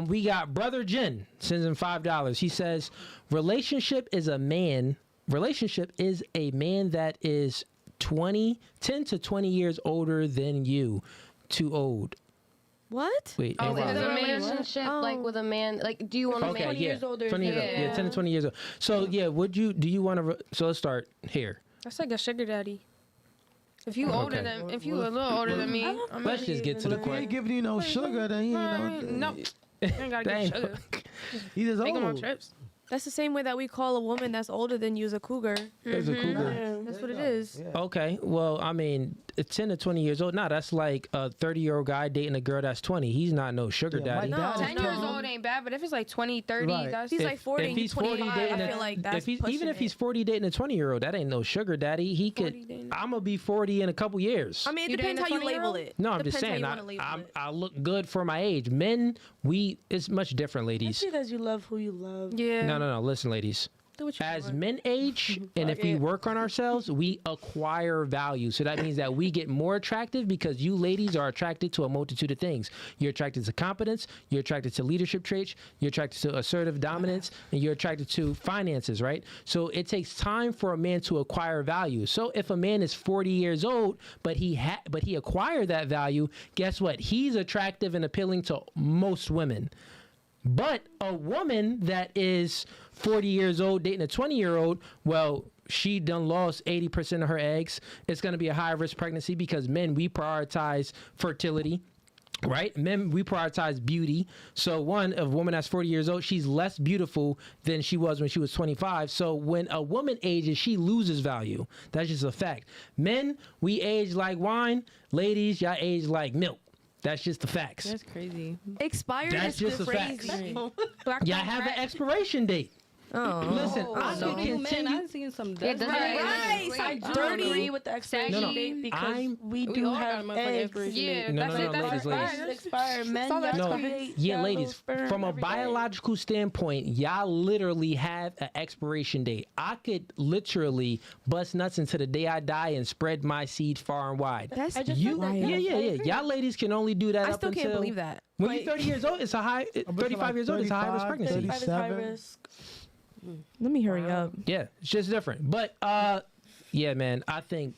We got Brother Jen sends in $5. He says, relationship is a man that is 10 to 20 years older than you. Too old. What? Wait. Oh, and is wow. a relationship like with a man? Like, do you want a Okay, man? yeah. years older 20 years than old. you. Yeah, 10 to 20 years old. So, yeah, do you want to, so let's start here. That's like a sugar daddy. If you older than, if you a little older than me, I'm Let's just get to the If he ain't question. giving you no sugar, then you know. no, I ain't gotta Dang. get sugar. He just Take them on old. trips. That's the same way that we call a woman that's older than you is a cougar. There's a cougar. That's what it is. Okay, well, I mean, 10 to 20 years old. Nah, that's like a 30-year-old guy dating a girl that's 20. He's not no sugar Yeah, my daddy. dad is 10 years telling- old ain't bad, but if it's like 20, 30, Right. that's He's like 40 and he's 25. dating I feel like that's even if he's 40 dating a 20-year-old, that ain't no sugar daddy. He 40 could. dating- I'm gonna be 40 in a couple years. I mean, it You depends how dating a you label 20-year-old? it. No, I'm just Depends saying. how you wanna label it. I look good for my age. Men, it's much different, I ladies. see that you love who you love. Yeah. No. Listen, ladies. Do what you As want. men age, and if we work on ourselves, we acquire value. So that means that we get more attractive because you ladies are attracted to a multitude of things. You're attracted to competence, you're attracted to leadership traits, you're attracted to assertive dominance, and you're attracted to finances, right? So it takes time for a man to acquire value. So if a man is 40 years old, but he acquired that value, guess what? He's attractive and appealing to most women. But a woman that is 40 years old dating a 20-year-old, well, she done lost 80% of her eggs. It's going to be a high risk pregnancy because men, we prioritize fertility. Right? Men, we prioritize beauty. So a woman that's 40 years old, she's less beautiful than she was when she was 25. So when a woman ages, she loses value. That's just a fact. Men, we age like wine. Ladies, y'all age like milk. That's just the facts. That's crazy. Expired That's is just a fact. crazy. Y'all have an expiration date. Oh. Listen, I So can you men, continue. I've seen some Yeah, dirty. Right. I So don't dirty. agree with the expiration No, no. date because I'm- we We do all got have a motherfucking eggs. expiration Yeah, No, that's no, it. no, That's ladies, ladies. expired. Expire. Men, all that y'all No, create yeah, yellow ladies. sperm From a every day. biological standpoint, y'all literally have an expiration date. I could literally bust nuts into the day I die and spread my seed far and wide. That's I just You, said that. yeah, Yes, I yeah. agree. Y'all ladies can only do that I up still until can't believe that. when you're 30 years old. It's a high. 35 years old. It's a high risk 35, pregnancy. 30. 35 is high 37. risk. Let me hurry up. Yeah, it's just different. But yeah, man, I think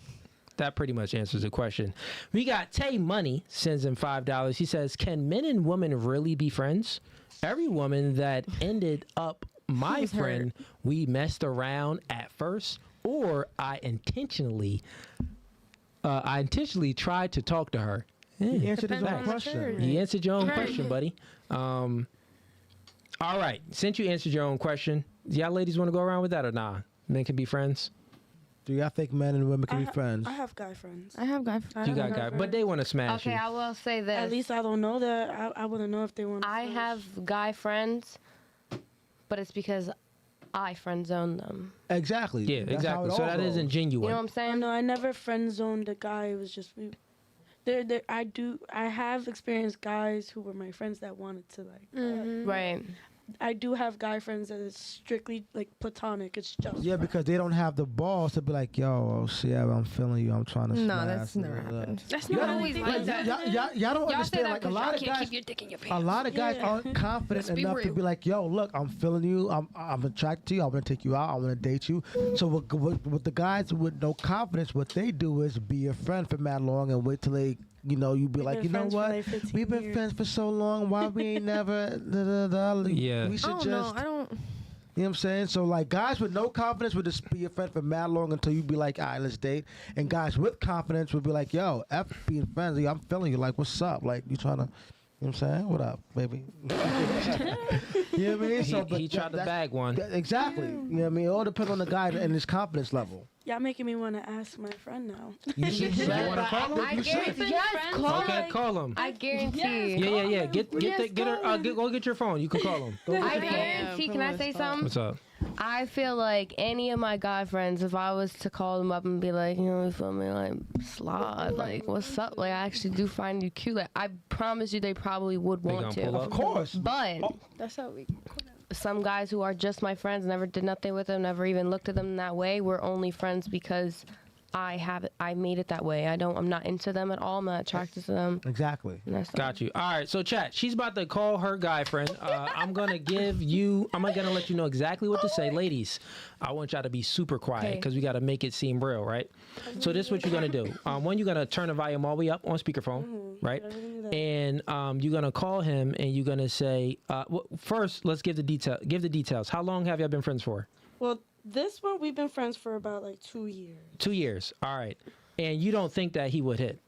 that pretty much answers the question. We got Tay Money sends in $5. He says, "Can men and women really be friends? Every woman that ended up my was hurt. friend, we messed around at first, or I intentionally tried to talk to her." He answered his Depends own on the question. church. You answered your own Right. question, buddy. All right, since you answered your own question, y'all ladies want to go around with that or nah? Men can be friends. Do y'all think men and women can be friends? I have guy friends. I have guy. You got guy, but they want to smash Okay, you. I will say this. At least I don't know that. I wouldn't know if they want. I have guy friends, but it's because I friend zone them. Exactly. Yeah, That's how exactly. it So all that goes. isn't genuine. You know what I'm saying? No, I never friend zoned a guy. It was just there. I have experienced guys who were my friends that wanted to like. Right. I do have guy friends that is strictly like platonic. It's just Yeah, because they don't have the balls to be like, yo, Sierra, I'm feeling you. I'm trying to No, smash. that's never happened. That's Y'all not don't- always like, like that. y'all don't Y'all say understand. that Like a 'cause lot y'all of can't guys, keep your dick in your a pants. lot of guys Yeah. aren't confident Let's be enough to real. be like, yo, look, I'm feeling you. I'm attracted to you. I want to take you out. I want to date you. So what the guys with no confidence, what they do is be your friend for mad long and wait till they, you know, you be We've like, been you know friends for what? like 15 We've been years. friends for so long. Why we ain't never? Yeah. We I should don't just. know. I don't. You know what I'm saying? So like guys with no confidence would just be your friend for mad long until you be like, all right, let's date. And guys with confidence would be like, yo, F being friends. I'm feeling you. Like, what's up? Like, you trying to, you know what I'm saying? What up, baby? You know what I mean? So, but He tried to bag one. Exactly. You know what I mean? It all depends on the guy and his confidence level. Y'all making me want to ask my friend now. You should. You want to call him? I guarantee. Yes, call Okay, him. call him. I guarantee. Yeah. Get her. Go get your phone. You can call him. I guarantee. Can I say something? What's up? I feel like any of my guy friends, if I was to call them up and be like, you know, you feel me, like, slod, like, what's up? Like, I actually do find you cute. Like, I promise you, they probably would They want gonna pull to. up? Of course. But That's how we. some guys who are just my friends, never did nothing with them, never even looked at them in that way, we're only friends because I made it that way. I'm not into them at all. I'm not attracted to them. Exactly. And that's Got you. All right. So chat. She's about to call her guy friend. I'm gonna let you know exactly what to say, ladies. I want y'all to be super quiet Okay. because we gotta make it seem real, right? So this is what you're gonna do. One, you're gonna turn the volume all the way up on speakerphone, right? And you're gonna call him and you're gonna say, first, let's give the detail. Give the details. How long have y'all been friends for? Well, this one we've been friends for about like 2 years. 2 years. All right. And you don't think that he would hit?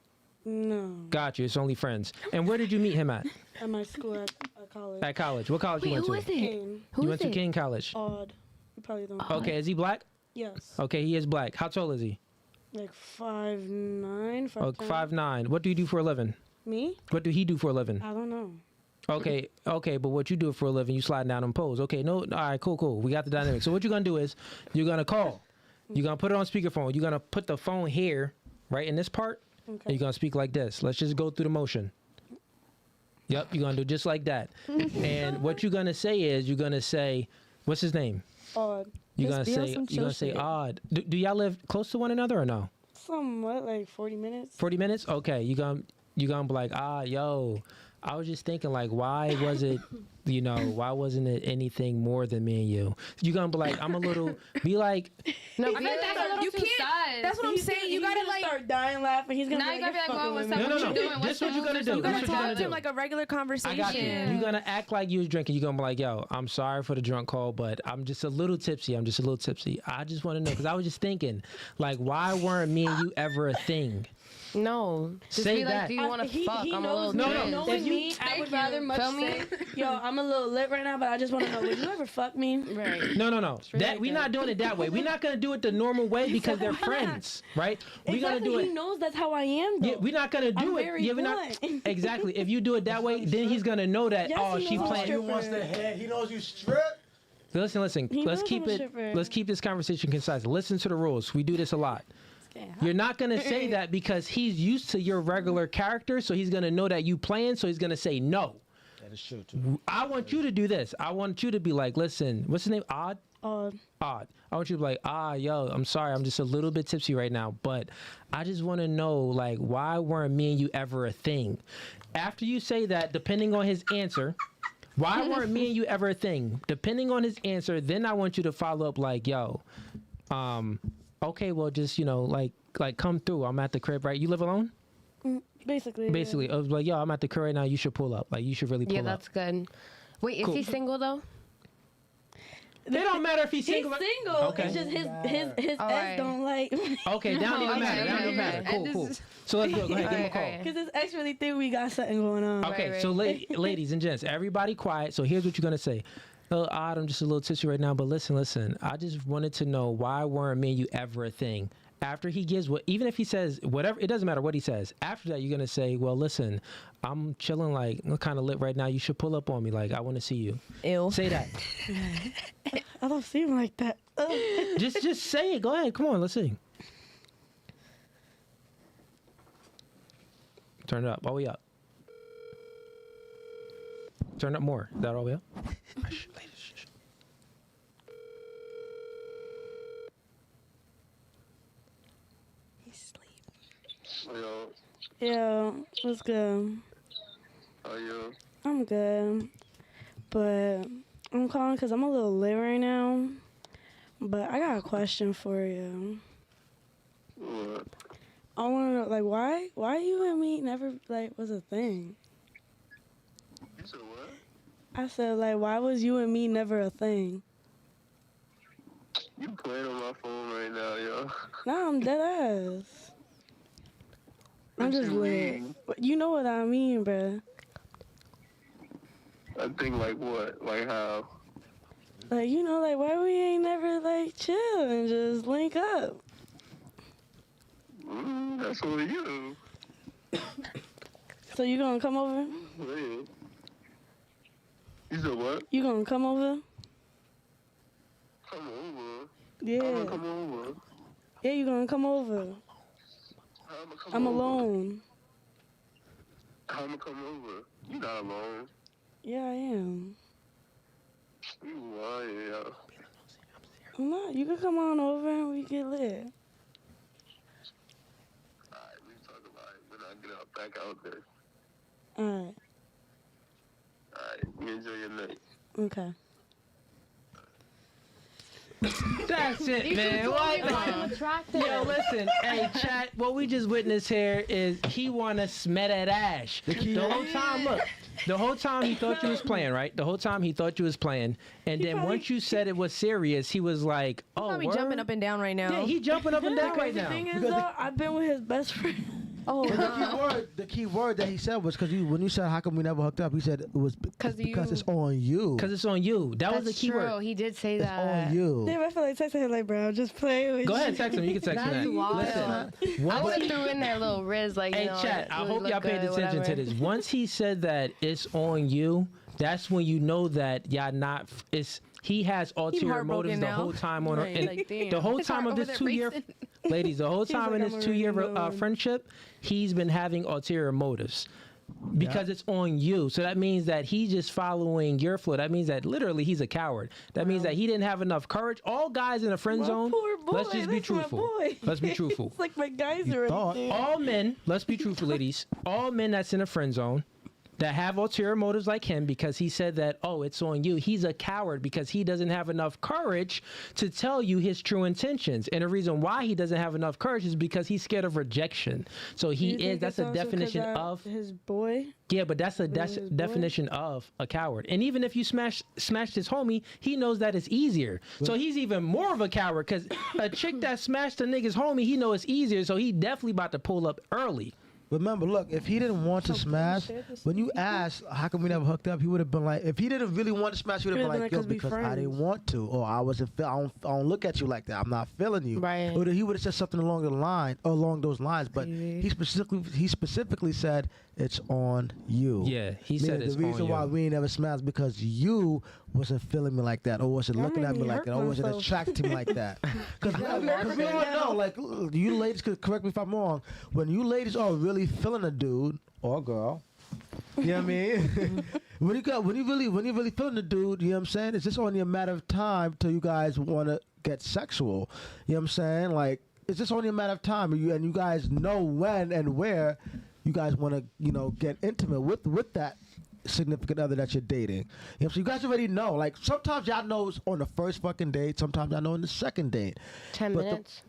No, Got you. It's only friends. And where did you meet him at? at my school at college. At college. What college Wait, you went who to? is it? Kane. Who You is went to it? King College. Odd. You probably don't. Okay. Is he black? Yes. Okay, he is black. How tall is he? Like 5'9", 5'10". Oh, 5'9". What do you do for a living? Me? What do he do for a living? I don't know. Okay, but what you do for a living, you slide down on poles. Okay, no, all right, cool. We got the dynamic. So what you're gonna do is you're gonna call. You're gonna put it on speakerphone. You're gonna put the phone here, right in this part, and Okay. you're gonna speak like this. Let's just go through the motion. Yep, you're gonna do just like that. And what you're gonna say is you're gonna say, what's his name? Odd. You're Just gonna be on say some you're gonna chill say shit. odd. Do y'all live close to one another or no? Somewhat like 40 minutes. 40 minutes? Okay, you're gonna be like, yo, I was just thinking, like, why was it, why wasn't it anything more than me and you? You're gonna be like, be like, No, I feel like that's a little You too can't- sad. That's what I'm saying. You gotta He's like. start dying laughing. He's gonna Now be you like, gotta be like, "You're well, what's fucking up? with No, me." What no. you doing? This What's what you the gotta moves do. or You This gotta what you talk gonna to him do. like a regular conversation. I got you. Yeah. You're gonna act like you was drinking. You're gonna be like, yo, I'm sorry for the drunk call, but I'm just a little tipsy. I just want to know, because I was just thinking, like, why weren't me and you ever a thing? No. Just Say be like, that. do you want to fuck? He I'm a knows little me. No, bitch. no. Knowing If you- me, I would rather much Feel me? say, yo, I'm a little lit right now, but I just want to know, would you ever fuck me? Right. No. really That like we're that. not doing it that way. We're not gonna do it the normal way because they're friends, right? We're gonna Exactly. do He it. knows that's how I am, though. Yeah, we're not gonna do I'm it. very Yeah, we're not. blunt. Exactly. If you do it that way, then he's gonna know that. Yes, Oh, he she knows I'm a playing. stripper. head. He knows you strip. Listen. He Let's knows keep I'm a it. stripper. Let's keep this conversation concise. Listen to the rules. We do this a lot. You're not gonna say that because he's used to your regular character, so he's gonna know that you playing. So he's gonna say no. That is true too. I want you to do this. I want you to be like, listen, what's his name? Odd. Odd. I want you to be like, yo, I'm sorry, I'm just a little bit tipsy right now, but I just want to know, like, why weren't me and you ever a thing? After you say that, depending on his answer, why weren't me and you ever a thing? Depending on his answer, then I want you to follow up like, yo, okay, well, just, like come through. I'm at the crib, right? You live alone? Basically. Basically, I was like, yo, I'm at the crib right now. You should pull up. Like, you should really pull Yeah, up. that's good. Wait, is he single though? It don't matter if he's He's single. single. Okay. It's just his All ex right. don't like. Okay, that don't even matter. That don't even matter. Cool. So let's go. Go ahead, give him a call. Alright. Because his ex really think we got something going on. Okay, Right, so ladies and gents, everybody quiet. So here's what you're gonna say. Oh, Odd, I'm just a little tipsy right now, but listen. I just wanted to know, why weren't me and you ever a thing? After he gives even if he says whatever, it doesn't matter what he says. After that, you're gonna say, well, listen, I'm chilling, like, kind of lit right now. You should pull up on me, like, I want to see you. Ew. Say that. I don't see him like that. Ugh. just say it. Go ahead. Come on, let's see. Turn it up. All the way up. Turn it up more. Is that all the way up? Yo, Yeah, what's good? how you? I'm good, but I'm calling because I'm a little lit right now. But I got a question for you. What? I want to know, like, why you and me never like was a thing? You said what? I said, like, why was you and me never a thing? You playing on my phone right now, yo. Nah, I'm dead ass. I'm What just you lit. mean? You know what I mean, bruh. I think like what? Like how? Like, you know, like, why we ain't never, like, chill and just link up? That's on you. So you gonna come over? Man. You said what? You gonna come over? Come over. Yeah. I'm gonna come over. Yeah, you gonna come over. I'm gonna come I'm over. alone. I'm gonna come over. You're not alone. Yeah, I am. You lying, yo. I'm not. You can come on over and we get lit. Alright, we talk about it when I get out back out there. Alright. Alright, you enjoy your night. Okay. That's it, man. Yo, listen, hey, chat. What we just witnessed here is he wanna smell that ash. The whole time, look. The whole time he thought you was playing, right? The whole time he thought you was playing, and then once you said it was serious, he was like, "Oh, Probably word? jumping up and down right now. Yeah, he jumping up and down right The now." thing is, though, I've been with his best friend. Oh, The key word that he said was because when you said how come we never hooked up, he said it was because it's on you. Because it's on you. That was the That's key true. word. He did say It's that. on you. Damn, I feel like texting him like, bro, just play with Go you. ahead, text him. You can text him That's that. wild. Listen, I would once have threw in that little Riz, like, hey, you know. chat, I really hope look y'all paid good, attention to whatever. this. Once he said that it's on you, that's when you know that y'all not. It's he has ulterior motives heartbroken the now. whole time on. Right, And like, damn. the whole His time heart of over this there 2 year, racing. ladies, the whole time like, in I'm this already 2 year knowing. friendship, he's been having ulterior motives. Because it's on you. So that means that he's just following your flow. That means that literally he's a coward. That means that he didn't have enough courage. All guys in a friend My zone, poor boy. let's just be That's my truthful. boy. Let's be truthful. It's like my geyser right thought. there. All men, let's be truthful, ladies. All men that's in a friend zone that have ulterior motives like him because he said that, oh, it's on you. He's a coward because he doesn't have enough courage to tell you his true intentions. And the reason why he doesn't have enough courage is because he's scared of rejection. So Do you he think is, that's it's a also 'cause definition I- of, his boy. yeah, but that's a his boy? definition of a coward. And even if you smashed his homie, he knows that it's easier. So he's even more of a coward because a chick that smashed a nigga's homie, he know it's easier. So he definitely about to pull up early. Remember, look, if he didn't want to smash, when you asked how come we never hooked up, he would have been like, if he didn't really want to smash, he would have been like, yo, 'cause we because I friends. didn't want to, or I wasn't, I don't look at you like that. I'm not feeling you. Right. Or he would have said something along those lines. But he specifically said it's on you. Yeah, he said Meaning it's the reason on why you. we ain't never smashed because you wasn't feeling me like that, or wasn't looking made at me me like hurt that, or wasn't myself. attracted to me like that. Because we all know, like, you ladies could correct me if I'm wrong. When you ladies are really feeling a dude or a girl, you know what I mean? when you really feeling the dude, you know what I'm saying? It's just only a matter of time till you guys want to get sexual. You know what I'm saying? Like, it's just only a matter of time, and you guys know when and where you guys want to, get intimate with that significant other that you're dating. You know, so you guys already know. Like, sometimes y'all know it's on the first fucking date. Sometimes y'all know on the second date. 10 But the- minutes.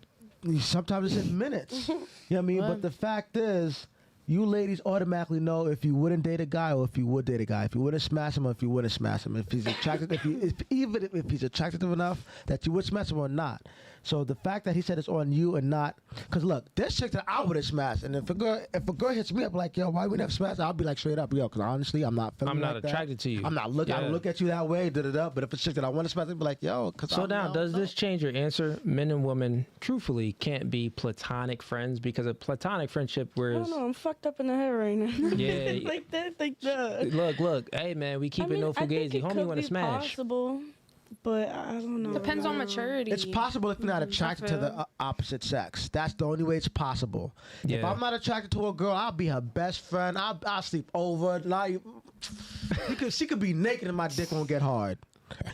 Sometimes it's in minutes. You know what I mean? But the fact is, you ladies automatically know if you wouldn't date a guy or if you would date a guy. If you wouldn't smash him or if you wouldn't smash him. If he's attractive, if he's attractive enough that you would smash him or not. So the fact that he said it's on you and not, because look, there's chicks that I would have smashed, and if a girl hits me up like, yo, why we never smash? I'll be like straight up, yo, because honestly, I'm not feeling. I'm not like that. attracted to you. I'm not looking. I Yeah. don't look at you that way. But if it's chick that I want to smash, I'd be like, yo, because So now, does this change your answer? Men and women, truthfully, can't be platonic friends because a platonic friendship, I whereas, don't know. I'm fucked up in the head right now. Yeah. like that. look, hey man, we keep it no I think fugazi. it Homie could want to be smash. possible, but I don't know. Depends on maturity. It's possible if you're not attracted to the opposite sex. That's the only way it's possible. If Yeah. I'm not attracted to a girl, I'll be her best friend. I'll sleep over. She could be naked and my dick won't get hard.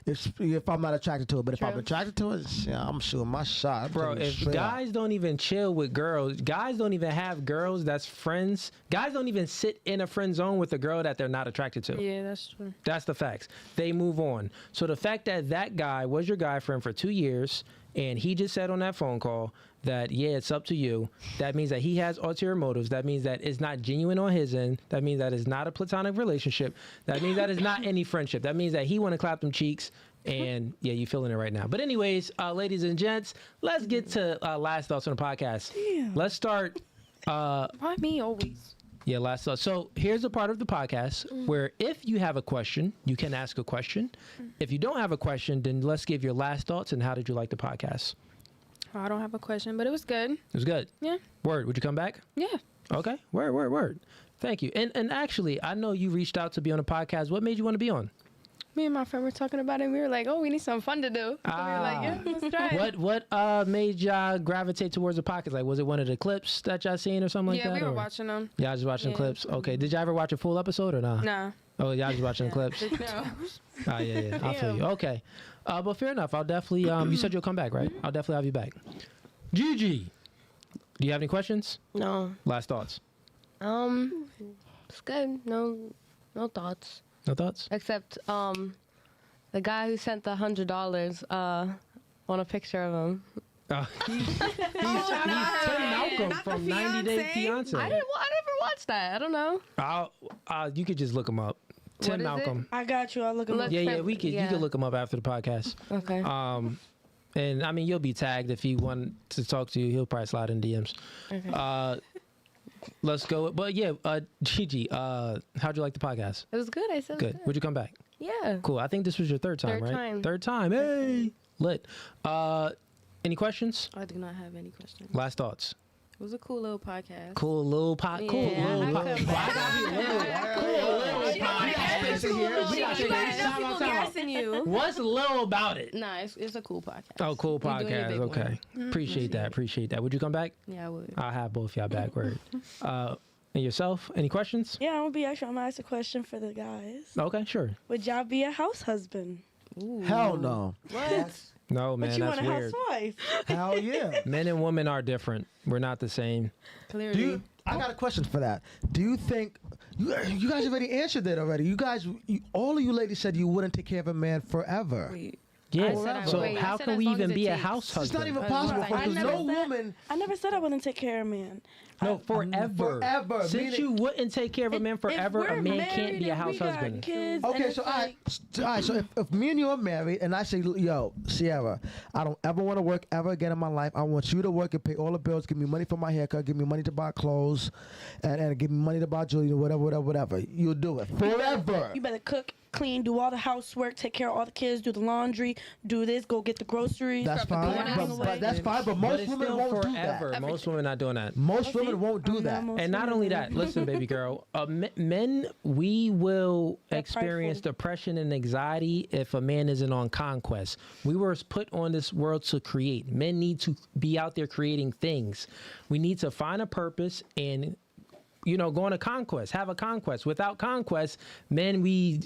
If I'm not attracted to it, but if I'm attracted to it, yeah, I'm shooting my shot. Bro, if guys don't even chill with girls, guys don't even have girls that's friends. Guys don't even sit in a friend zone with a girl that they're not attracted to. Yeah, that's true. That's the facts. They move on. So the fact that that guy was your guy friend for 2 years and he just said on that phone call that, yeah, it's up to you. That means that he has ulterior motives. That means that it's not genuine on his end. That means that it's not a platonic relationship. That means that it's not any friendship. That means that he want to clap them cheeks. And yeah, you feeling it right now. But anyways, ladies and gents, let's get to last thoughts on the podcast. Damn. Let's start. Why me always? Yeah, last thought. So here's a part of the podcast where if you have a question, you can ask a question. If you don't have a question, then let's give your last thoughts and how did you like the podcast? Oh, I don't have a question, but it was good. It was good. Yeah. Word. Would you come back? Yeah. Okay. Word. Thank you. And actually, I know you reached out to be on a podcast. What made you want to be on? Me and my friend were talking about it, and we were like, oh, we need something fun to do. So we were like, yeah, let's try it. What made y'all gravitate towards the podcast? Like, was it one of the clips that y'all seen or something like that? Yeah, we were or? watching them. Y'all just watching clips? Okay. Did y'all ever watch a full episode or not? Nah. Oh, y'all just watching the clips? No. Oh, yeah. I feel you. Okay. But fair enough. I'll definitely, you said you'll come back, right? I'll definitely have you back. Gigi, do you have any questions? No. Last thoughts? It's good. No thoughts. No thoughts? Except the guy who sent the $100 on a picture of him. He's Tim Malcolm from 90 Day Fiance. I never watched that. I don't know. You could just look him up. Tim What is Malcolm. I got you. I'll look him up. Look- Yeah, Yeah. you could look him up after the podcast. Okay. And I mean, you'll be tagged if he want to talk to you. He'll probably slide in DMs. Okay. Let's go. But yeah, Gigi, how'd you like the podcast? It was good. I said it was Good. Would you come back? Yeah. Cool. I think this was your third time, Third right? time. Third time. Hey, lit. Any questions? I do not have any questions. Last thoughts. It was a cool little podcast. Cool little podcast. Cool Yeah, little I come back. podcast. What's low about it? Nah, it's a cool podcast. Oh, cool We doing a podcast. big Okay. one. Appreciate that. Would you come back? Yeah, I would. I'll have both y'all back. Word. And yourself? Any questions? Yeah, I'm gonna ask a question for the guys. Okay, sure. Would y'all be a house husband? Hell no. What? No, man, but you that's want a weird. housewife? Hell yeah. Men and women are different. We're not the same. Clearly. I got a question for that. Do you think you guys already answered that already? You guys, all of you ladies said you wouldn't take care of a man forever. Wait. Yeah. said I So would. how I said can as we long even as it be a takes. house husband? It's not even I possible never because said no that. woman. I never said I wouldn't take care of a man. No, forever. Forever, Since meaning- you wouldn't take care of a man forever, a man can't be a house husband. Kids, Okay, so all right. So if me and you are married, and I say, yo, Sierra, I don't ever want to work ever again in my life. I want you to work and pay all the bills, give me money for my haircut, give me money to buy clothes, and give me money to buy jewelry, whatever. You'll do it forever. You better cook, clean, do all the housework, take care of all the kids, do the laundry, do this, go get the groceries. That's fine. But that's fine. But most it's women still won't forever. do that. Most women not doing that. Most women won't do I'm that. not most And not women. only that, listen, baby girl, men, we will They're experience prideful. depression and anxiety if a man isn't on conquest. We were put on this world to create. Men need to be out there creating things. We need to find a purpose and go on a conquest, have a conquest. Without conquest, men, we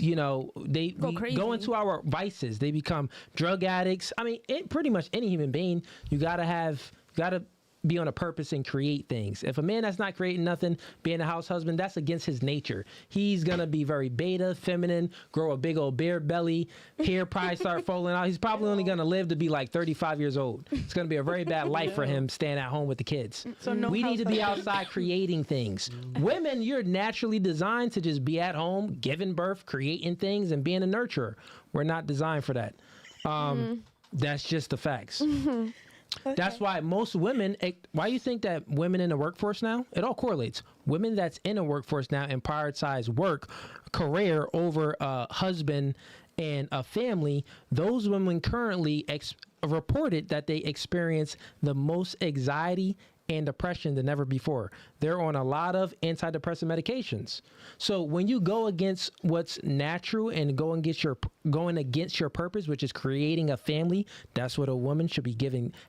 go into our vices. They become drug addicts. I mean, pretty much any human being, you gotta be on a purpose and create things. If a man that's not creating nothing, being a house husband, that's against his nature. He's gonna be very beta, feminine, grow a big old beer belly, hair probably start falling out. He's probably only gonna live to be like 35 years old. It's gonna be a very bad life for him staying at home with the kids. So no We need to be house outside creating things. Women, you're naturally designed to just be at home, giving birth, creating things, and being a nurturer. We're not designed for that. That's just the facts. That's why most women, why you think that women in the workforce now, it all correlates. Women that's in the workforce now and prioritize work, career over a husband and a family, those women currently reported that they experience the most anxiety and depression than ever before. They're on a lot of antidepressant medications. So when you go against what's natural and going against your purpose, which is creating a family, that's what a woman should be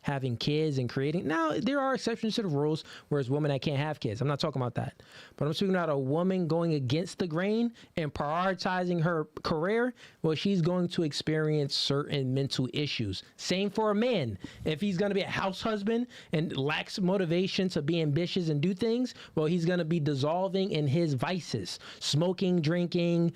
having kids and creating. Now, there are exceptions to the rules, whereas women that can't have kids. I'm not talking about that. But I'm speaking about a woman going against the grain and prioritizing her career. Well, she's going to experience certain mental issues. Same for a man. If he's going to be a house husband and lacks motivation to be ambitious and do things, well, he's going to be dissolving in his vices, smoking, drinking,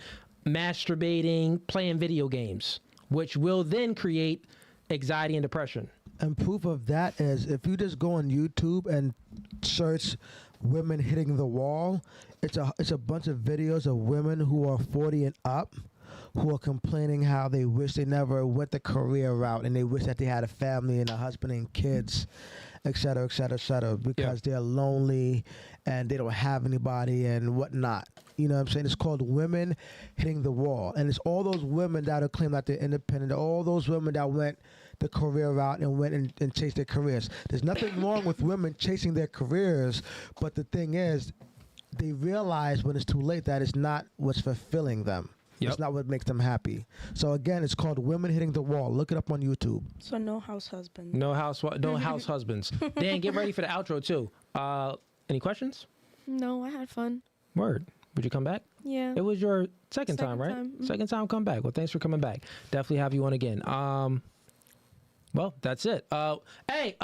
masturbating, playing video games, which will then create anxiety and depression. And proof of that is if you just go on YouTube and search women hitting the wall, it's a bunch of videos of women who are 40 and up who are complaining how they wish they never went the career route and they wish that they had a family and a husband and kids, et cetera, et cetera, et cetera, because they're lonely and they don't have anybody and whatnot. You know what I'm saying? It's called Women Hitting the Wall. And it's all those women that are claiming that they're independent, all those women that went the career route and went and chased their careers. There's nothing wrong with women chasing their careers, but the thing is, they realize when it's too late that it's not what's fulfilling them. It's not what makes them happy. So again, it's called Women Hitting the Wall. Look it up on YouTube. So no house husband. No house husbands. Dan, get ready for the outro too. Any questions? No, I had fun. Word. Would you come back? Yeah. It was your second time, right? time. Second time, come back. Well, thanks for coming back. Definitely have you on again. Well, that's it. Hey,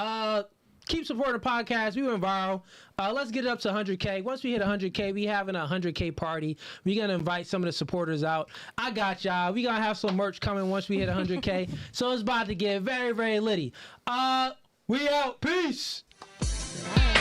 keep supporting the podcast. We went viral. Let's get it up to 100K. Once we hit 100K, we having a 100K party. We're going to invite some of the supporters out. I got y'all. We going to have some merch coming once we hit 100K. So it's about to get very, very litty. We out. Peace. Bye.